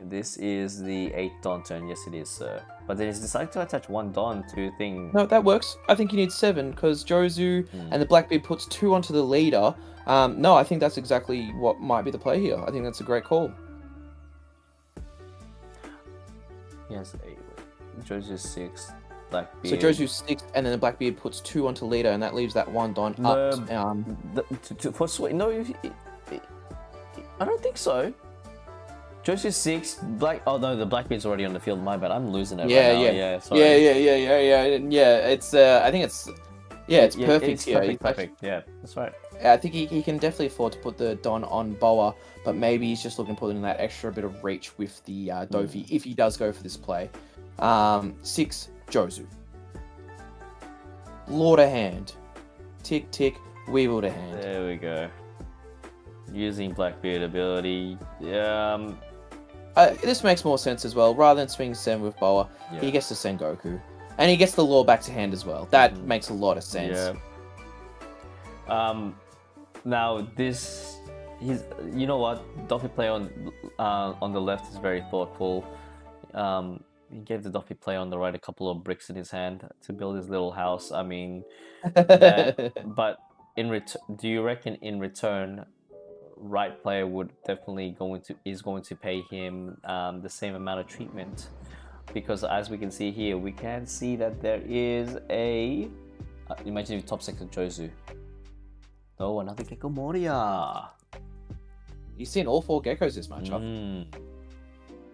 E: This is the 8 Don turn. Yes, it is, sir. But then he's decided to attach 1 Don to thing.
D: No, that works. I think you need 7 because Jozu and the Blackbeard puts 2 onto the leader. No, I think that's exactly what might be the play here. I think that's a great call.
E: Yes, 8. Jozu's 6. Blackbeard.
D: So Jozu's 6, and then the Blackbeard puts 2 onto leader, and that leaves that 1 Don up.
E: For swing, no, I don't think so. Jozu's 6, oh no, the Blackbeard's already on the field. My bad, I'm losing it right now. Yeah, sorry.
D: Yeah. It's I think it's perfect.
E: It's perfect. Yeah, that's right.
D: I think he can definitely afford to put the Don on Boa, but maybe he's just looking to put in that extra bit of reach with the Dofi if he does go for this play. 6 Jozu. Law to hand. Tick tick. Weevil to hand.
E: There we go. Using Blackbeard ability.
D: This makes more sense as well. Rather than swing 7 with Boa, he gets to send Goku. And he gets the Law back to hand as well. That makes a lot of sense.
E: Yeah. Now this, you know what? Dofi play on the left is very thoughtful. He gave the Dofi play on the right a couple of bricks in his hand to build his little house. I mean, but do you reckon in return, right player would definitely is going to pay him the same amount of treatment? Because as we can see here, we can see that there is a imagine if top sector Jozu. Oh, another Gecko Moria.
D: He's seen all 4 Geckos this matchup.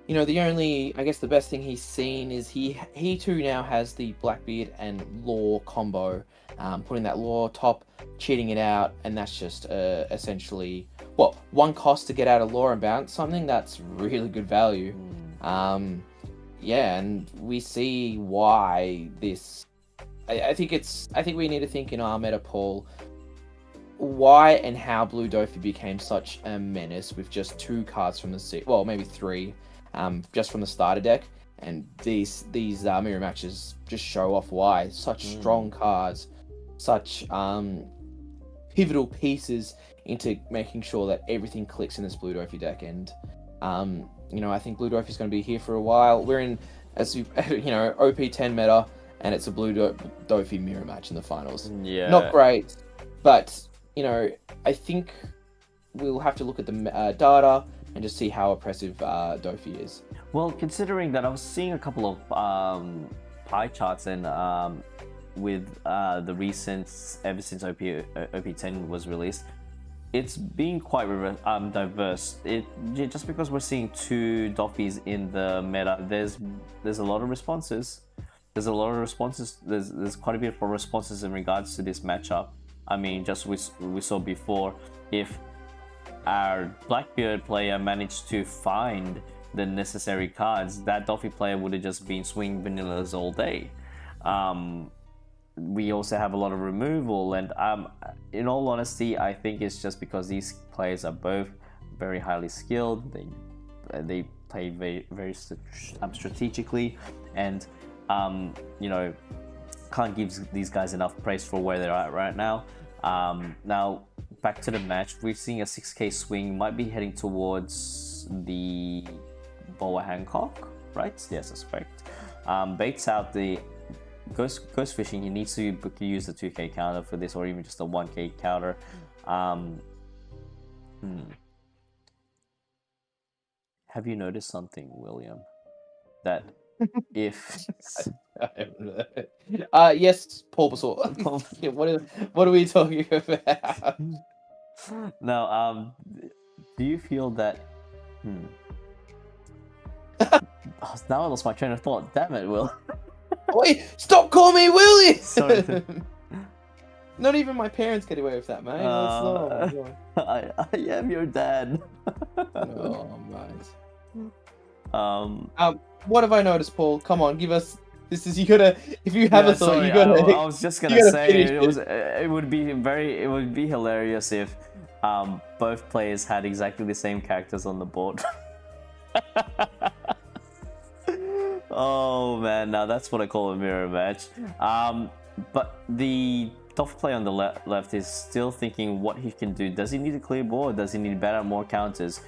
D: The only, I guess the best thing he's seen is he too now has the Blackbeard and Law combo, putting that Law top, cheating it out, and that's just essentially, 1 cost to get out of Law and bounce something. That's really good value. Yeah, and we see why this. I think we need to think in our meta, Paul, why and how Blue Dofi became such a menace with just 2 cards from the maybe 3, just from the starter deck, and these mirror matches just show off why such strong cards, such pivotal pieces into making sure that everything clicks in this Blue Dofi deck. And I think Blue Dofi is going to be here for a while. We're in, OP 10 meta, and it's a Blue Dofi mirror match in the finals.
E: Yeah,
D: not great, but I think we'll have to look at the data and just see how oppressive Dofi is.
E: Well, considering that I was seeing a couple of pie charts and with the recent, ever since OP10 was released, it's been quite diverse. Just because we're seeing 2 Dofis in the meta, there's a lot of responses. There's quite a bit of responses in regards to this matchup. I mean, just we saw before, if our Blackbeard player managed to find the necessary cards, that Doffy player would have just been swinging vanillas all day. We also have a lot of removal, and in all honesty, I think it's just because these players are both very highly skilled. They play very strategically, and you know, can't give these guys enough praise for where they're at right now. Now back to the match, we're seeing a 6k swing, might be heading towards the Boa Hancock, right? Yes, that's correct. Baits out the Ghost Fishing. He needs to use the 2k counter for this, or even just a 1k counter. Have you noticed something, William? That if
D: yes, Paul Basor. What are we talking about?
E: now, do you feel that? Now I lost my train of thought. Damn it, Will.
D: Wait, stop calling me Willie!
E: Sorry.
D: Not even my parents get away with that, mate.
E: I am your dad.
D: Oh, mate. What have I noticed, Paul? Come on, give us. This is, you gotta. If you have a thought,
E: sorry,
D: you gotta.
E: I was just gonna say it would be hilarious if both players had exactly the same characters on the board. Oh man, now that's what I call a mirror match. But the top player on the left is still thinking what he can do. Does he need a clear board? Does he need better, more counters?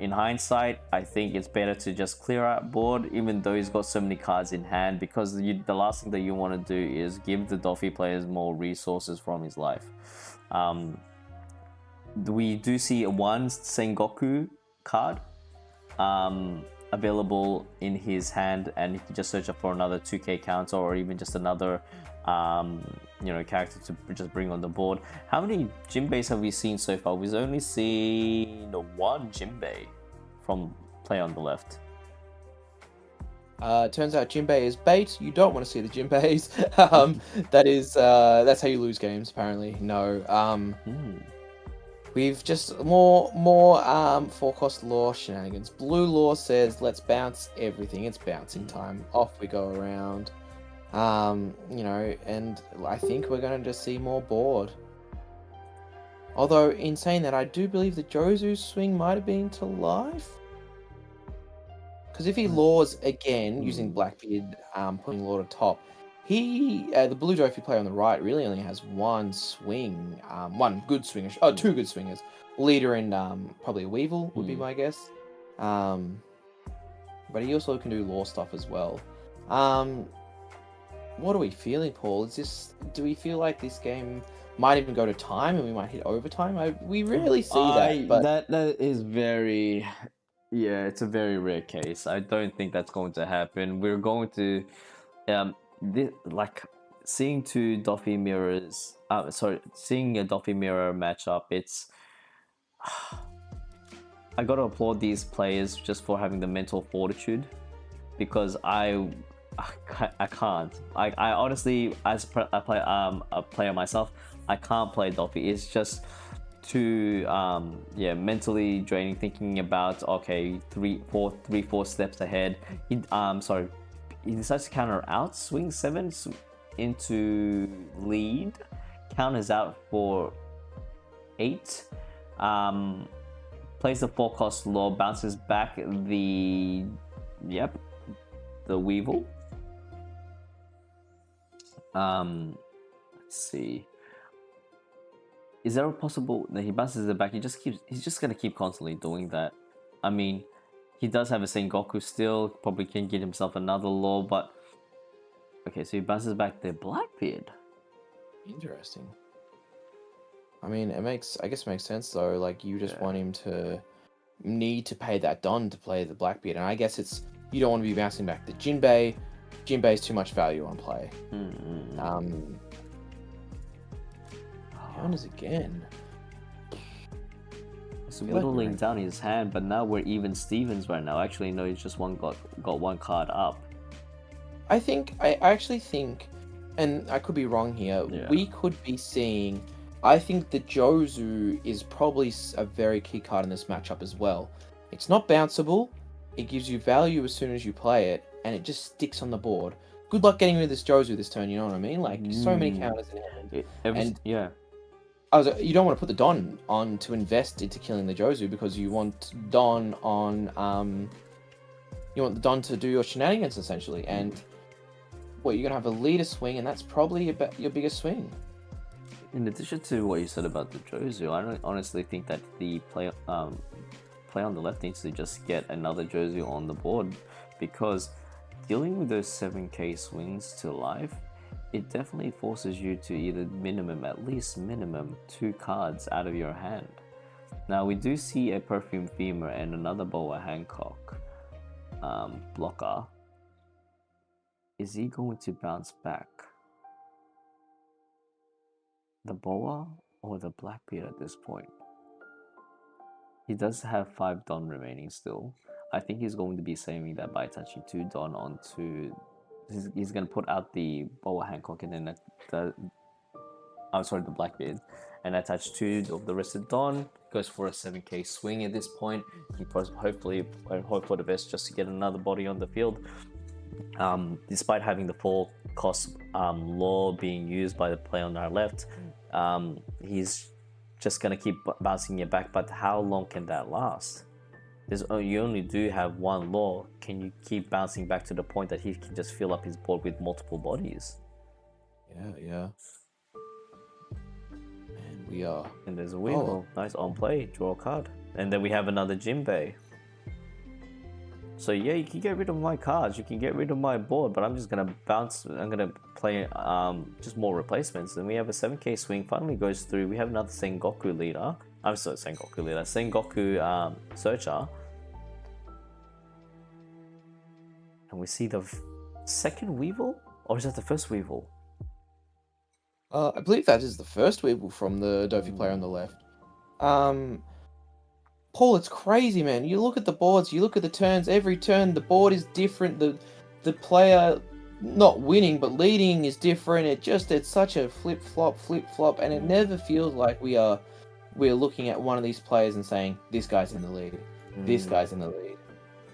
E: In hindsight, I think it's better to just clear out board, even though he's got so many cards in hand, because the last thing that you want to do is give the Doffy players more resources from his life. We do see one Sengoku card available in his hand, and he can just search up for another 2k counter, or even just another character to just bring on the board. How many Jinbeis have we seen so far? We've only seen one Jinbei from play on the left.
D: Turns out Jinbei is bait. You don't want to see the Jinbeis. That's how you lose games, apparently. No. We've just more 4-cost law shenanigans. Blue law says let's bounce everything. It's bouncing time. Off we go around. And I think we're going to just see more board. Although, in saying that, I do believe the Jozu's swing might have been to life. Because if he laws again, using Blackbeard, putting law to top, the blue Jofi player on the right really only has one swing, one good swinger, two good swingers. Leader and probably a Weevil would be my guess. But he also can do law stuff as well. What are we feeling, Paul? Do we feel like this game might even go to time and we might hit overtime? We rarely see that. But
E: that is very, it's a very rare case. I don't think that's going to happen. We're going to, seeing two Doffy mirrors. Seeing a Doffy mirror matchup. It's. I got to applaud these players just for having the mental fortitude, because I can't. I honestly, as a player myself, I can't play Doffy. It's just too mentally draining, thinking about three, four steps ahead. He decides to counter out, swing 7 into lead, counters out for 8. Plays the 4-cost law, bounces back the Weevil. Let's see. Is there a possible that he bounces it back? He's just gonna keep constantly doing that. I mean, he does have a Sengoku still, probably can get himself another law, but okay, so he bounces back the Blackbeard.
D: Interesting. I mean, I guess it makes sense though. Like, you just want him to need to pay that Don to play the Blackbeard, and I guess you don't want to be bouncing back the Jinbei. Jinbei's too much value on play. Counters again.
E: It's whittling down his hand, but now we're even Stevens right now. Actually, no, he's just got one card up.
D: I actually think, and I could be wrong here, we could be seeing. I think the Jozu is probably a very key card in this matchup as well. It's not bounceable, it gives you value as soon as you play it, and it just sticks on the board. Good luck getting rid of this Jozu this turn, you know what I mean? Like, so many counters in hand.
E: Yeah.
D: You don't want to put the Don on to invest into killing the Jozu because you want Don on you want the Don to do your shenanigans essentially, and you're gonna have a leader swing, and that's probably about your biggest swing.
E: In addition to what you said about the Jozu, I honestly think that the play on the left needs to just get another Jozu on the board, because dealing with those 7k swings to life, it definitely forces you to either at least minimum 2 cards out of your hand. Now we do see a Perfume Femur and another Boa Hancock blocker. Is he going to bounce back the Boa or the Blackbeard at this point? He does have 5 Don remaining still. I think he's going to be saving that by attaching 2 Don onto... He's going to put out the Boa Hancock and then the Blackbeard, and attach 2 of the rested Don. Goes for a 7k swing at this point. He hopefully hope for the best just to get another body on the field. Despite having the full cost law being used by the player on our left, he's just going to keep bouncing it back. But how long can that last? You only do have 1 law. Can you keep bouncing back to the point that he can just fill up his board with multiple bodies?
D: Yeah. And we are.
E: And there's a Weevil. Nice on play. Draw a card. And then we have another Jinbei. So yeah, you can get rid of my cards. You can get rid of my board. But I'm just gonna bounce. I'm gonna play just more replacements. And we have a 7k swing. Finally goes through. We have another Sengoku leader. I'm sorry, Sengoku leader. Sengoku searcher. And we see the second Weevil? Or is that the first Weevil?
D: I believe that is the first Weevil from the Dofi player on the left. Paul, it's crazy, man. You look at the boards, you look at the turns, every turn the board is different. The player not winning but leading is different. It's such a flip-flop, and it never feels like we're looking at one of these players and saying, this guy's in the lead, this guy's in the lead.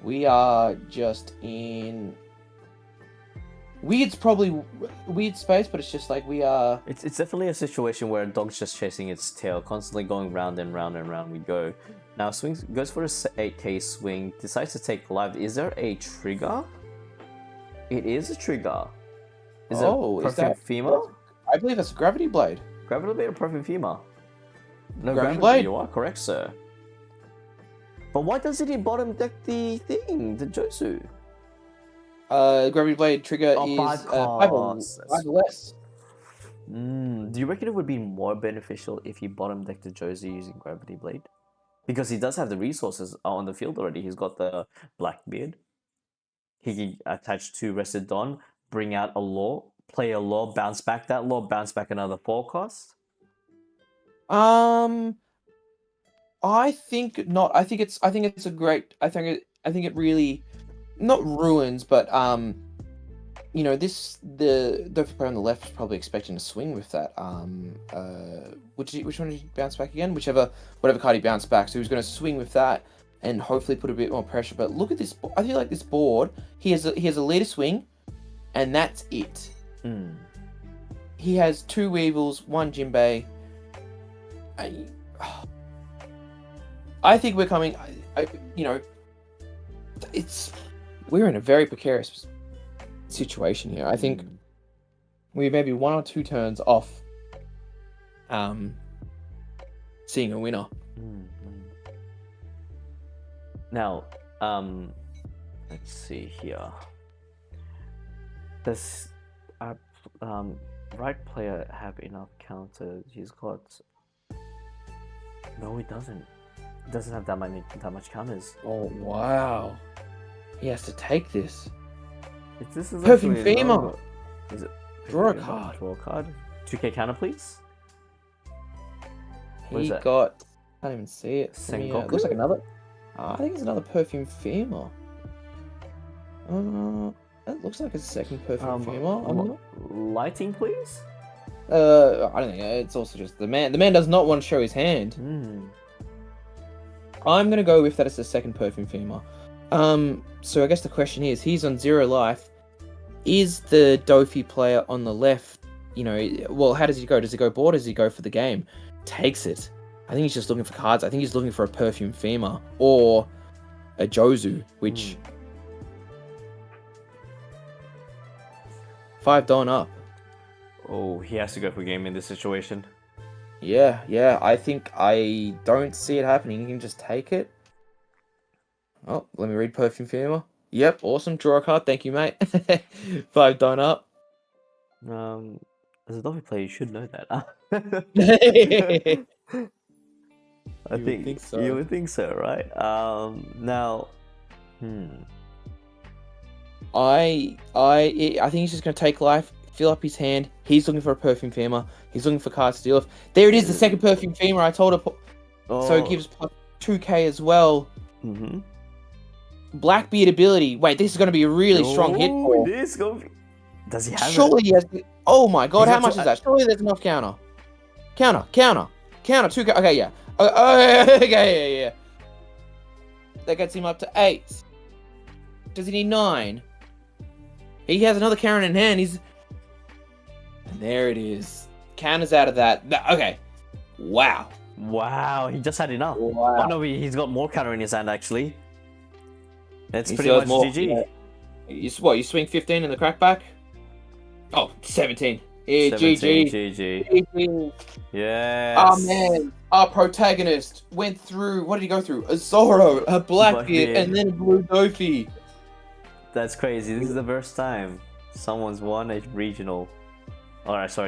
D: We are just in weird space, but it's just like we are...
E: It's definitely a situation where a dog's just chasing its tail, constantly going round and round and round we go. Now goes for a 8k swing, decides to take live. Is there a trigger? It is a trigger. Is that Femur?
D: I believe that's a Gravity Blade.
E: Gravity Blade or Perfume Femur? No,
D: Gravity Blade.
E: You are correct, sir. But why doesn't he bottom deck the Jozu?
D: Gravity Blade trigger is 5 or less.
E: Do you reckon it would be more beneficial if he bottom decked the Jozu using Gravity Blade? Because he does have the resources on the field already. He's got the Blackbeard. He can attach 2 rested Don, bring out a law, play a law, bounce back that law, bounce back another 4 cost.
D: I think not. I think it's a great. I think it really not ruins, but the player on the left is probably expecting to swing with that. Which one did he bounce back again? Whatever card he bounced back. So he was going to swing with that and hopefully put a bit more pressure. But look at this. I feel like this board. He has a leader swing, and that's it. He has 2 Weevils, 1 Jinbei. I think we're coming. We're in a very precarious situation here. I think we may be 1 or 2 turns off seeing a winner.
E: Now, let's see here. Does our right player have enough counters? He's got... No, he doesn't. He doesn't have that much counters.
D: Oh, wow. He has to take this.
E: This is
D: Perfume Femur.
E: Is it?
D: Draw a card.
E: Draw a card. 2k counter, please.
D: He got... I can't even see it.
E: Sengoku?
D: Looks like another... I think it's another Perfume Femur. That looks like a second Perfume Femur.
E: Lighting, please?
D: I don't think it's also just the man. The man does not want to show his hand. I'm gonna go with that as the second Perfume Femur. So I guess the question is, he's on 0 life. Is the Dofi player on the left, well, how does he go? Does he go board? Does he go for the game? Takes it. I think he's just looking for cards. I think he's looking for a Perfume Femur or a Jozu, which 5 Don up.
E: Oh, he has to go for game in this situation.
D: Yeah. I don't see it happening. He can just take it. Oh, let me read Perfume Femur. Yep, awesome. Draw a card. Thank you, mate. 5 Don up.
E: As a Dolphin player, you should know that. I think
D: so.
E: You would think so, right? Now,
D: I think he's just gonna take life, fill up his hand. He's looking for a Perfume Femur. He's looking for cards to deal with. There it is, the second Perfume Femur. I told her. So it gives plus 2k as well.
E: Mm-hmm.
D: Blackbeard ability. Wait, this is gonna be a really strong hit.
E: This is gonna be... Does he have
D: Surely
E: it?
D: he has. Oh my god,
E: He's
D: how
E: got
D: much is that? Surely there's enough counter. Counter. 2k. Okay, yeah. Okay, yeah. That gets him up to 8. Does he need 9? He has another counter in hand. And there it is. Counters out of that. Okay. Wow.
E: Wow, he just had enough.
D: Wow.
E: Oh no, he's got more counter in his hand actually. That's
D: He
E: pretty
D: still
E: much
D: has more,
E: GG.
D: yeah. You swing 15 in the crackback? Oh, 17. Yeah,
E: 17,
D: GG.
E: GG. Yes.
D: Oh man, our protagonist went through. What did he go through? A Zoro, a Blackbeard, and then a Blue Dofi.
E: That's crazy. This is the first time someone's won a regional,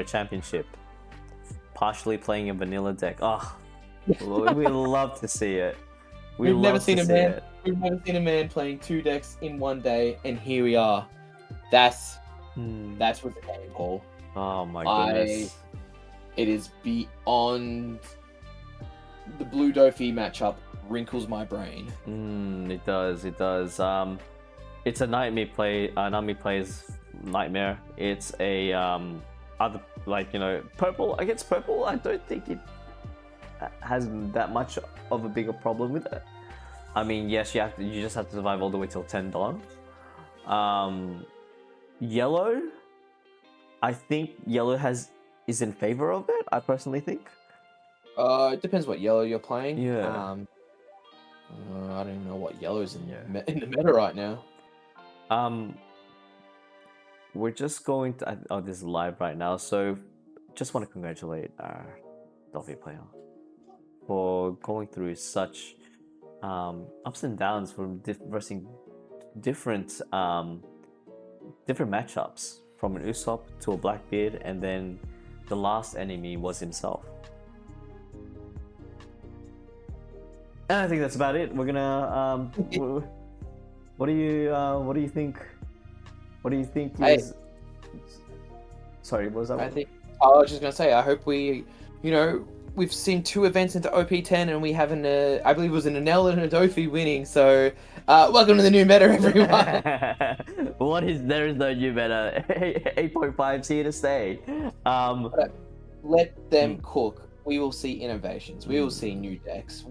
E: championship, partially playing a vanilla deck. Oh, we love to see it.
D: We've never seen a man playing 2 decks in one day, and here we are. That's what the game, Paul.
E: Oh my goodness.
D: It is beyond. The Blue Dofi matchup wrinkles my brain.
E: It does. It's a Nightmare play. Nami plays Nightmare. It's a purple against purple. I don't think it has that much of a bigger problem with it. I mean, yes, you just have to survive all the way till 10 dawn. Yellow, I think yellow is in favor of it. I personally think.
D: It depends what yellow you're playing.
E: Yeah.
D: I don't even know what yellow's in the meta right now.
E: We're just going to. Oh, this is live right now, so just want to congratulate our Dolphin player for going through such ups and downs from versing different matchups, from an Usopp to a Blackbeard, and then the last enemy was himself. And I think that's about it. We're gonna what do you think? What do you think is... Sorry, what was that?
D: I was just gonna say, I hope we've seen 2 events into OP10 and we have I believe it was an Anel and a Dofi winning, so welcome to the new meta, everyone.
E: There is no new meta. 8.5's here to stay.
D: Let them cook. We will see innovations. We will see new decks.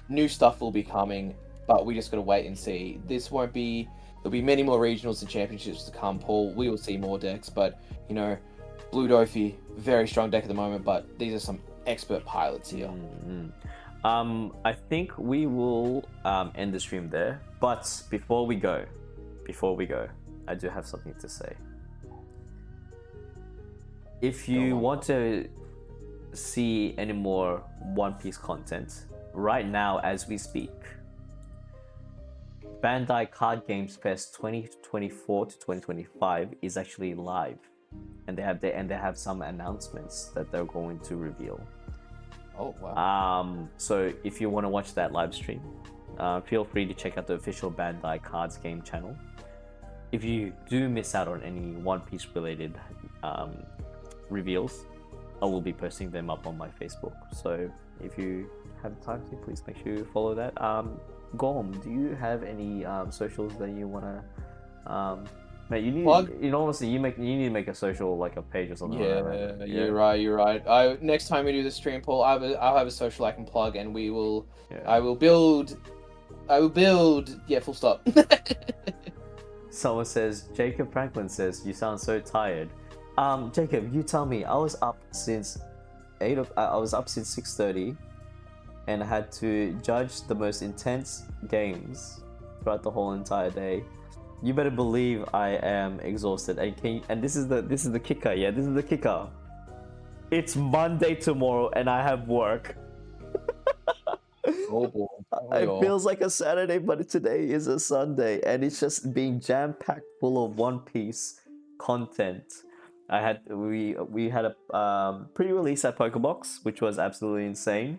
D: New stuff will be coming, but we just gotta wait and see. There'll be many more regionals and championships to come, Paul. We will see more decks, but Blue Dofi, very strong deck at the moment, but these are some expert pilots here.
E: I think we will end the stream there, but before we go, I do have something to say. If you want to see any more One Piece content, right now as we speak, Bandai Card Games Fest 2024 to 2025 is actually live, and they have some announcements that they're going to reveal.
D: Oh wow!
E: So if you want to watch that live stream, feel free to check out the official Bandai Cards Game channel. If you do miss out on any One Piece related reveals, I will be posting them up on my Facebook. So if you have time to, please make sure you follow that. Gorm, do you have any socials that you wanna? Mate, you need.
D: Plug?
E: Honestly, you need to make a social, like a page or something.
D: Yeah,
E: like that.
D: you're right. Next time we do the stream, Paul, I'll have a social I can plug, and we will.
E: Yeah.
D: I will build I will build. Yeah, full stop.
E: Someone says, Jacob Franklin says, you sound so tired. Jacob, you tell me. I was up since 6:30, and I had to judge the most intense games throughout the whole entire day. You better believe I am exhausted. And this is the kicker. Yeah, this is the kicker. It's Monday tomorrow, and I have work.
D: Oh boy.
E: It feels like a Saturday, but today is a Sunday, and it's just being jam-packed full of One Piece content. We had a pre-release at Pokebox, which was absolutely insane.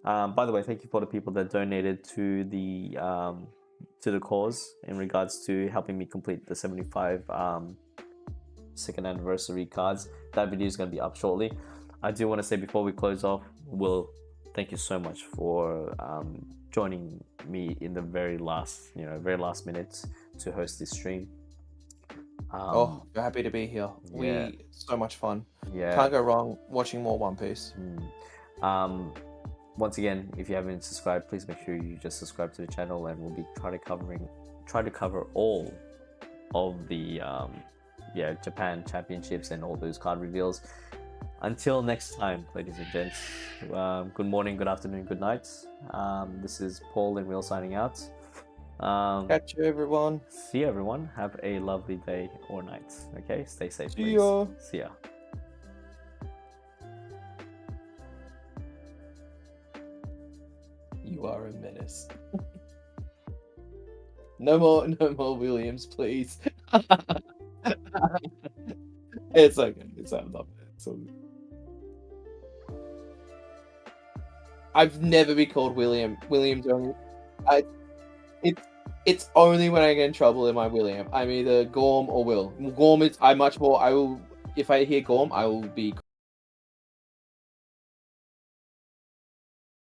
E: By the way, thank you for the people that donated to the cause in regards to helping me complete the 75 second anniversary cards. That video is going to be up shortly. I do want to say before we close off, Will, thank you so much for joining me in the very last minutes to host this stream.
D: Oh, we're happy to be here.
E: Yeah.
D: So much fun.
E: Yeah.
D: Can't go wrong watching more One Piece.
E: Once again, if you haven't subscribed, please make sure you just subscribe to the channel, and we'll be try to cover all of the Japan championships and all those card reveals. Until next time, ladies and gents, good morning, good afternoon, good night. This is Paul and Will signing out.
D: Catch you, everyone.
E: See you, everyone. Have a lovely day or night. Okay, stay safe.
D: See
E: please.
D: ya.
E: See ya.
D: You are a menace. No more Williams, please. It's okay. I love it. It's all good. I've never been called William. William's only. It's only when I get in trouble am I William. I'm either Gorm or Will. Gorm is. I will. If I hear Gorm, I will be